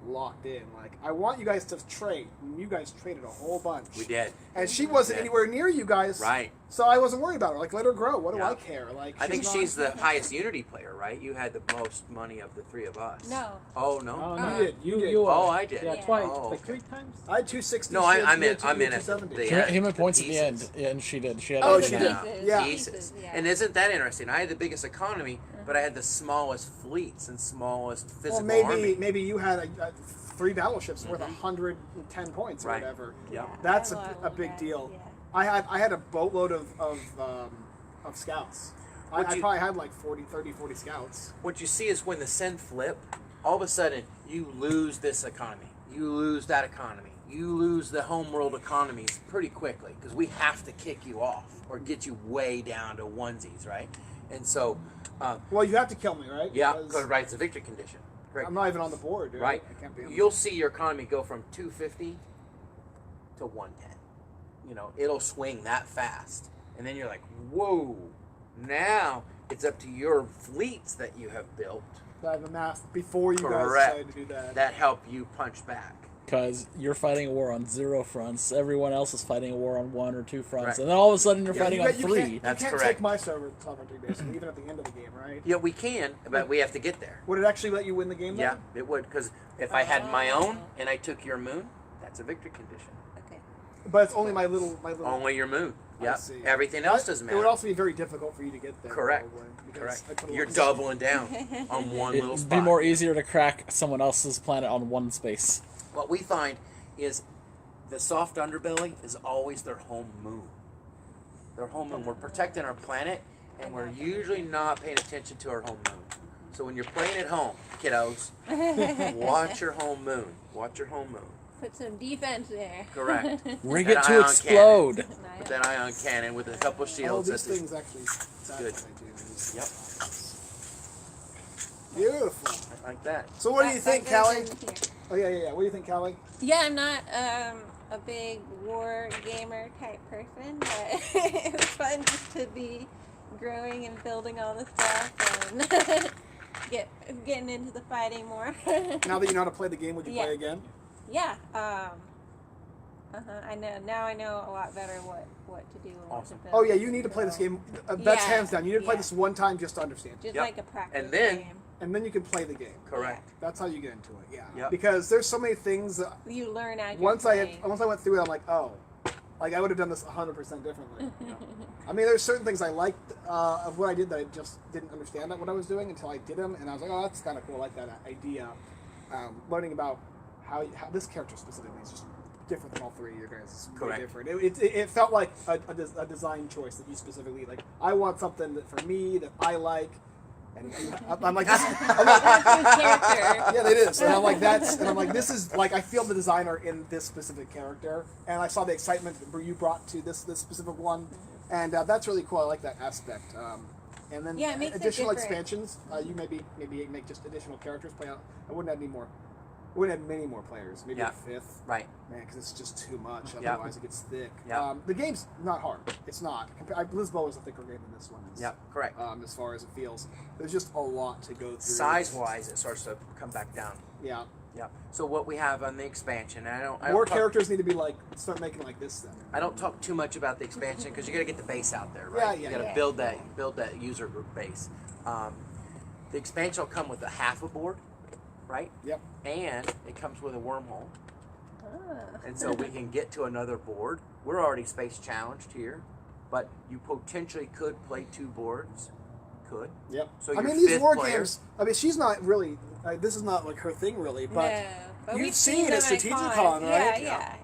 locked in. Like I want you guys to trade. And you guys traded a whole bunch. We did. And she wasn't Yeah. anywhere near you guys. Right. So I wasn't worried about her. Like let her grow. What do Yeah. I care? Like I think not- she's the highest Unity player, right? You had the most money of the three of us. No. Oh, no? Oh, You no. did. You did. You Oh, I did. Yeah, Yeah. twice. Oh, like okay. 3 times. I had 260. No, she had I'm in 270. the She had him at the points at the pieces. end, and she did. She had Oh, it she in did. there. Yeah. Pieces. Yeah. And isn't that interesting? I had the biggest economy, but I had the smallest fleets and smallest physical Well, army. maybe you had 3 battleships worth 110 points or Right. whatever. Yeah. That's I love a big that. deal. Yeah. I had a boatload of scouts. I What you- probably had like 40 scouts. What you see is when the send flip, all of a sudden you lose this economy, you lose that economy, you lose the homeworld economies pretty quickly because we have to kick you off or get you way down to onesies, right? And so, Well, you have to kill me, right? yeah, Because because right, it's a victory condition. Great. I'm not even on the board, dude. Right. I can't be on You'll see your economy go from 250 to 110. You know, it'll swing that fast. And then you're like, whoa, now it's up to your fleets that you have built I have amassed before you guys Correct. decided to do that. that help you punch back. Because you're fighting a war on 0 fronts. Everyone else is fighting a war on 1 or 2 fronts. Right. And then all of a sudden you're Yeah, fighting you on can't- 3. You That's can't correct. take my sovereignty basically, even at the end of the game, right? Yeah, we can, but we have to get there. Would it actually let you win the game Yeah, then? it would, because if I had my own and I took your moon, that's a victory condition. Okay. But it's only my little. Only your moon. I Yeah, see. everything else doesn't It would matter. also be very difficult for you to get there. Correct. Probably, because Correct. I put a You're lot of- doubling down on one little It'd spot. be more easier to crack someone else's planet on 1 space. What we find is the soft underbelly is always their home moon. Their home moon. We're protecting our planet, and we're usually not paying attention to our home moon. So when you're playing at home, kiddos, watch your home moon. Watch your home moon. Put some defense there. Correct. Rig That it to ion explode. Put that ion cannon with a couple of Oh, shields. these That's things actually. good. Yep. Yep. Beautiful. Like that. So what do you think, That goes Callie? in here. Oh yeah. What do you think, Callie? Yeah, I'm not a big war gamer type person, but it was fun just to be growing and building all the stuff and getting into the fighting more. Now that you know how to play the game, would you Yeah. play again? Yeah. I know now. I know a lot better what to do and what to build. Oh yeah, you need to play this game. That's Yeah. hands down. You need to play Yeah. this one time just to understand, Just Yep. like a practice And then- game. and then you can play the game. Correct. That's how you get into it. Yeah. Yep. Because there's so many things that You learn as you're once playing. I went through it, I'm like, oh, like I would have done this 100% differently. I mean, there's certain things I liked of what I did that I just didn't understand what I was doing until I did them, and I was like, oh, that's kind of cool. I like that idea. Learning about how this character specifically is just different than all three of you guys. It's way Correct. different. It felt like a design choice that you specifically like. I want something that for me that I like, and I'm like, this, I'm like That's his character. yeah, it is. And I'm like, this is like, I feel the designer in this specific character, and I saw the excitement that you brought to this specific one, and that's really cool. I like that aspect. And then Yeah, it makes it additional different. expansions. You maybe make just additional characters play out. I wouldn't add any more. I wouldn't add many more players. Maybe Yeah. a fifth. Right. Man, because it's just too much. Yeah. Otherwise, it gets thick. Yeah. The game's not hard. It's not. Lisboa is a thicker game than this one is. Yep. Correct. As far as it feels, there's just a lot to go through. Size-wise, it starts to come back down. Yeah. Yep. So what we have on the expansion, and I don't More talk- characters need to be like start making like this then. I don't talk too much about the expansion because you got to get the base out there, right? Yeah, you got to yeah. build that user group base. The expansion will come with a half a board, right? Yep. And it comes with a wormhole, Ah. and so we can get to another board. We're already space challenged here, but you potentially could play two boards. Could. Yep. So I your mean, these fifth war player- games. I mean, she's not really. This is not like her thing, really. But No, but you've we've seen them at at Strategicon, cons. right? Yeah.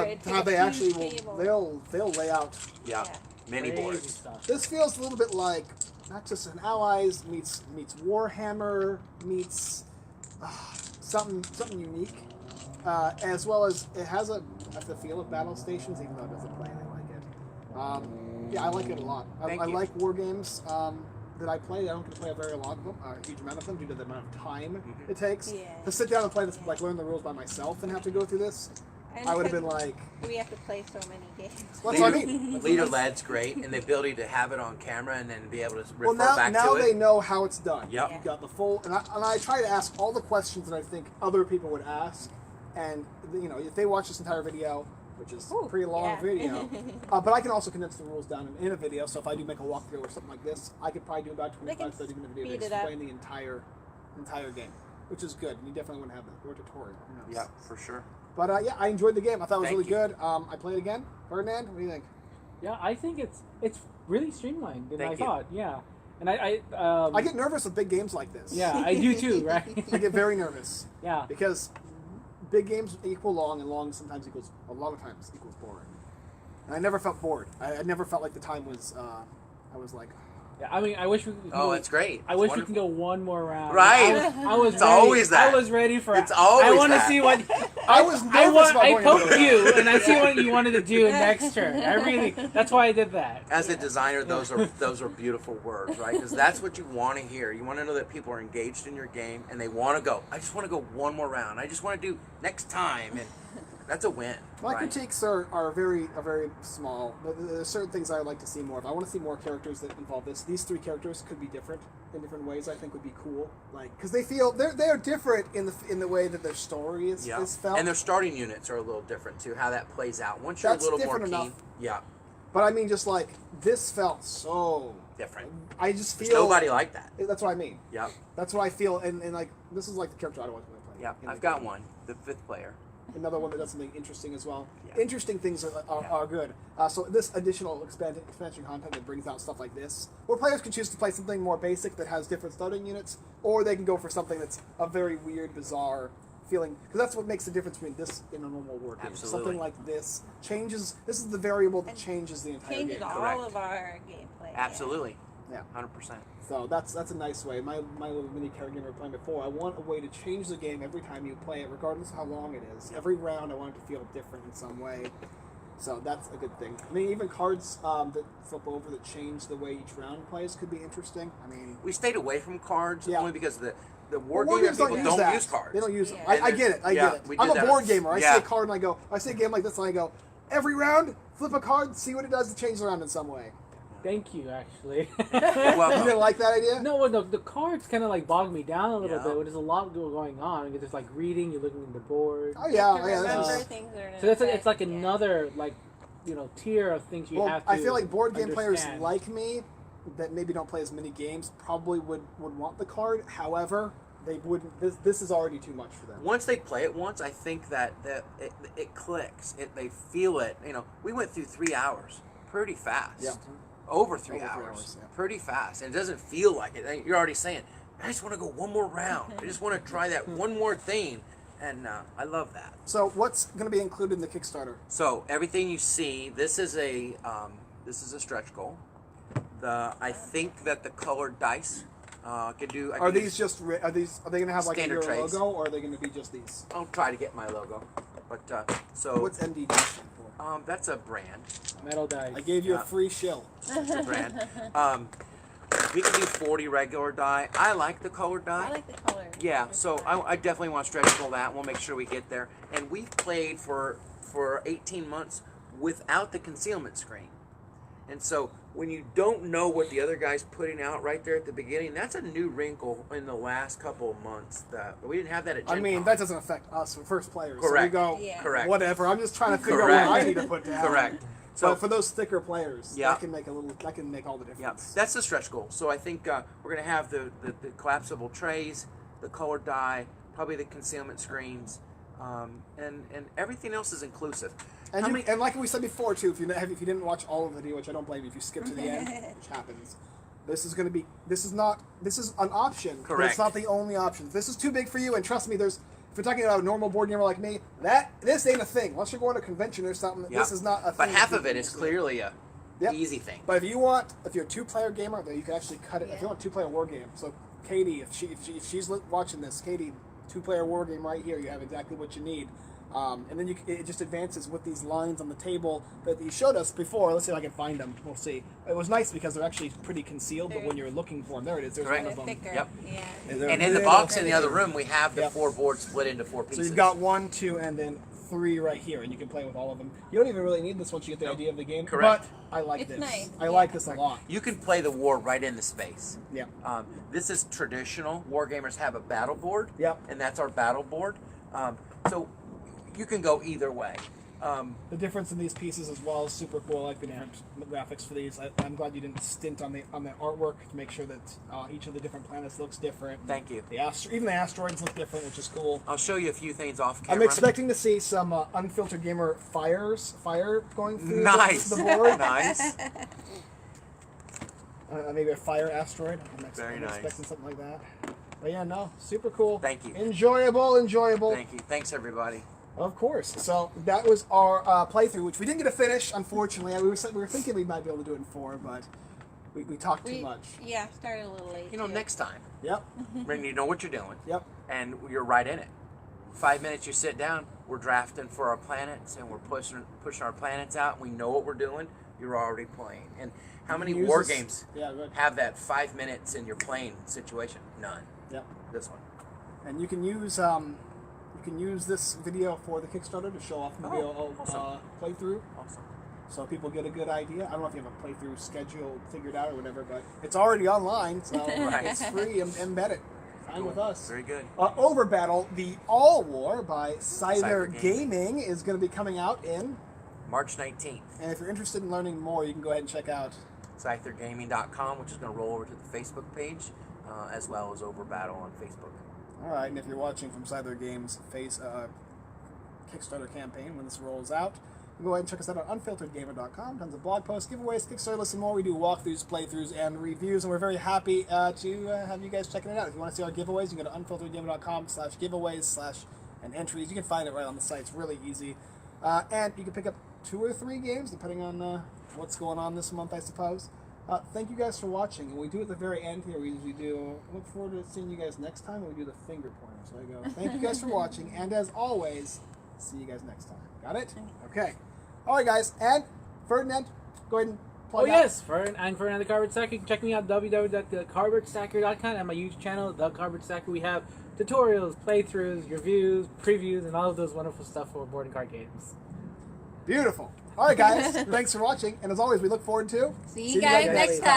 where it's how like a they huge actually table. they'll lay out. Yeah. Yeah. Mini Crazy boards. stuff. This feels a little bit like not just an Allies meets Warhammer meets something unique, as well as it has the feel of battle stations, even though it doesn't play anything like it. Yeah, I like it a lot. I Thank you. like war games that I play. I don't get to play a very lot of them, a huge amount of them, due to the amount of time it takes Yeah. to sit down and play this, like learn the rules by myself and have to go through this. And I would have been because like, we have to play so many games. well, that's what I mean. Leader led's great, and the ability to have it on camera and then be able to refer Well, now back now to they it. know how it's done. Yep. You've got the full, and I try to ask all the questions that I think other people would ask, and you know, if they watch this entire video, which is Ooh, a pretty long yeah. video, but I can also condense the rules down in a video. So if I do make a walkthrough or something like this, I could probably do about They can 25-30 minute video speed to it up. explain the entire game, which is good. You definitely wouldn't have the or tutorial. Who knows? Yeah, for sure. But yeah, I enjoyed the game. I thought it was Thank really you. good. I played again. Ferdinand, what do you think? Yeah, I think it's really streamlined than I Thank you. thought. Yeah, and I I get nervous with big games like this. yeah, I do too, right? I get very nervous. Yeah, Because big games equal long, and long sometimes equals a lot of times equals boring. And I never felt bored. I never felt like the time was. I was like, yeah. I mean, I wish we could. Oh, it's great. I It's wish wonderful. we could go one more round. Right. I was It's ready. always that. I was ready for. It's always I want to that. see what. I was I nervous about I going poked into it. you, and I see what you wanted to do next turn. I really. That's why I did that. As a designer, those are beautiful words, right? Because that's what you want to hear. You want to know that people are engaged in your game and they want to go. I just want to go one more round. I just want to do next time, and that's a win. My right? critiques are very small, but there's certain things I would like to see more of. I want to see more characters that involve this. These three characters could be different in different ways. I think would be cool, like because they feel they're different in the way that their story is felt. And their starting units are a little different too. How that plays out once you're That's a little more different keen. enough. Yeah, But I mean, just like this felt so different. I just There's feel nobody like that. That's what I mean. Yep. That's what I feel, and like this is like the character I don't want to play. Yeah, in the I've got game. one. The fifth player. Another one that does something interesting as well. Yeah. Interesting things are good. So this additional expansion content that brings out stuff like this, where players can choose to play something more basic that has different starting units, or they can go for something that's a very weird, bizarre feeling. Because that's what makes the difference between this and a normal war game. Absolutely. Something like this changes. This is the variable that changes the entire Changes game. all Correct. of our gameplay. Absolutely. Yeah. 100%. So that's a nice way. My little mini card game we were playing before, I want a way to change the game every time you play it, regardless of how long it is. Every round I want it to feel different in some way. So that's a good thing. I mean, even cards that flip over that change the way each round plays could be interesting. I mean, We stayed away from cards Yeah. only because the war war gaming games people don't that. use cards. They don't use them. Yeah. I get it. I Yeah, get it. we I'm did a that. board gamer. I Yeah. see a card and I go, I see a game like this and I go, every round, flip a card, see what it does to change the round in some way. Thank you, actually. You Well, didn't like that idea? No, well, the cards kind of like bog me down a little Yeah. bit. There's a lot going on. You're just like reading, you're looking at the board. Oh You yeah, have to yeah. remember This is, things that are in So that's like, effect, it's like yeah. another like tier of things you well, have to. I feel like board game players understand. like me that maybe don't play as many games probably would want the card. However, they wouldn't. This is already too much for them. once they play it once, I think that it clicks. They feel it. We went through 3 hours pretty fast. Yeah. Over 3 Over 3 hours. hours, yeah. Pretty fast. And it doesn't feel like it. You're already saying, I just want to go one more round. I just want to try that one more thing. And I love that. So what's going to be included in the Kickstarter? So everything you see, this is a stretch goal. I think that the colored dice could do. Are these just? Are they going to have like Standard your trays. logo, or are they going to be just these? I'll try to get my logo. But so What's MDD stand for? that's a brand. metal dice. I gave you a Yeah. free shill. It's a brand. We can do 40 regular die. I like the colored die. I like the color. Yeah, so I definitely want to stretch goal that. We'll make sure we get there. And we've played for 18 months without the concealment screen. And so when you don't know what the other guy's putting out right there at the beginning, that's a new wrinkle in the last couple of months. That we didn't have that at Gen I mean, Con. that doesn't affect us, we're first players. Correct. So we go, Yeah. Correct. whatever. I'm just trying to figure Correct. out what I need to put down. Correct. So So for those thicker players, Yeah. that can make all the yeah, difference. that's the stretch goal. So I think we're going to have the collapsible trays, the colored die, probably the concealment screens, and everything else is inclusive. And, How you, many- and like we said before too, if you didn't watch all of the video, which I don't blame you if you skip to the end, which happens. This is an option. But Correct. it's not the only option. If this is too big for you, and trust me, if you're talking about a normal board gamer like me, this ain't a thing. Unless you're going to a convention or something, Yeah. this is not a thing. But half that of it people is do. clearly a Yep. easy thing. But if you're a 2-player gamer, then you can actually cut it. If you want a 2-player war game, so Katie, if she's watching this, Katie, 2-player war game right here, you have exactly what you need. And then it just advances with these lines on the table that you showed us before. Let's see if I can find them. We'll see. It was nice because they're actually pretty concealed, but when you're looking for them, there it is. There's Correct. one of They're them. thicker. Yep. Yeah. they're And in the little box in the thicker. other room, we have the Yep. 4 boards split into 4 So pieces. you've got 1, 2, and then 3 right here, and you can play with all of them. You don't even really need this once you get the Nope. idea of the game. Correct. But I like It's this. nice, I yeah. like this a lot. You can play the war right in the space. Yeah. This is traditional. Wargamers have a battle board. Yep. And that's our battle board. So you can go either way. The difference in these pieces as well is super cool. I like the different graphics for these. I'm glad you didn't stint on the artwork to make sure that each of the different planets looks different. Thank you. Even the asteroids look different, which is cool. I'll show you a few things off I'm camera. expecting to see some Unfiltered Gamer fire going through Nice. the board. Nice. Maybe a fire asteroid. Very I'm nice. expecting something like that. But yeah, no, super cool. Thank you. Enjoyable. Thank you. Thanks, everybody. Of course. So that was our playthrough, which we didn't get to finish, unfortunately. We were thinking we might be able to do it in 4, but we talked too much. Yeah, started a little late. You know, too. next time, Yep. when you know what you're doing, Yep. and you're right in it. 5 minutes, you sit down. We're drafting for our planets, and we're pushing our planets out. We know what we're doing. You're already playing. And how many Use war this- games Yeah, good. have that 5 minutes in your playing situation? None. Yep. This one. And you can use this video for the Kickstarter to show off the video awesome. playthrough, Awesome. so people get a good idea. I don't know if you have a playthrough schedule figured out or whatever, but it's already online, so Right. it's free. Embed it. Fine with us. Very good. OverBattle, the All War by Scyther Scyther Gaming is going to be coming out in. March 19th. And if you're interested in learning more, you can go ahead and check out. ScytherGaming.com, which is going to roll over to the Facebook page, as well as OverBattle on Facebook. All right, and if you're watching from Scyther Games' Kickstarter campaign when this rolls out, go ahead and check us out on unfilteredgamer.com. Tons of blog posts, giveaways, Kickstarter, listen more. We do walkthroughs, playthroughs, and reviews, and we're very happy to have you guys checking it out. If you want to see our giveaways, you can go to unfilteredgamer.com/giveaways/ and entries. You can find it right on the site. It's really easy. And you can pick up 2 or 3 games, depending on what's going on this month, I suppose. Thank you guys for watching. And we do at the very end here, we usually do, look forward to seeing you guys next time, and we do the finger pointer. So I go, thank you guys for watching, and as always, see you guys next time. Got it? Okay. All right, guys. And Ferdinand, go ahead and plug out. Yes, I'm Ferdinand the Cardboard Stacker. You can check me out at www.thecardboardstacker.com and my YouTube channel, The Cardboard Stacker. We have tutorials, playthroughs, reviews, previews, and all of those wonderful stuff for board and card games. Beautiful. All right, guys. Thanks for watching, and as always, we look forward to See you guys next time.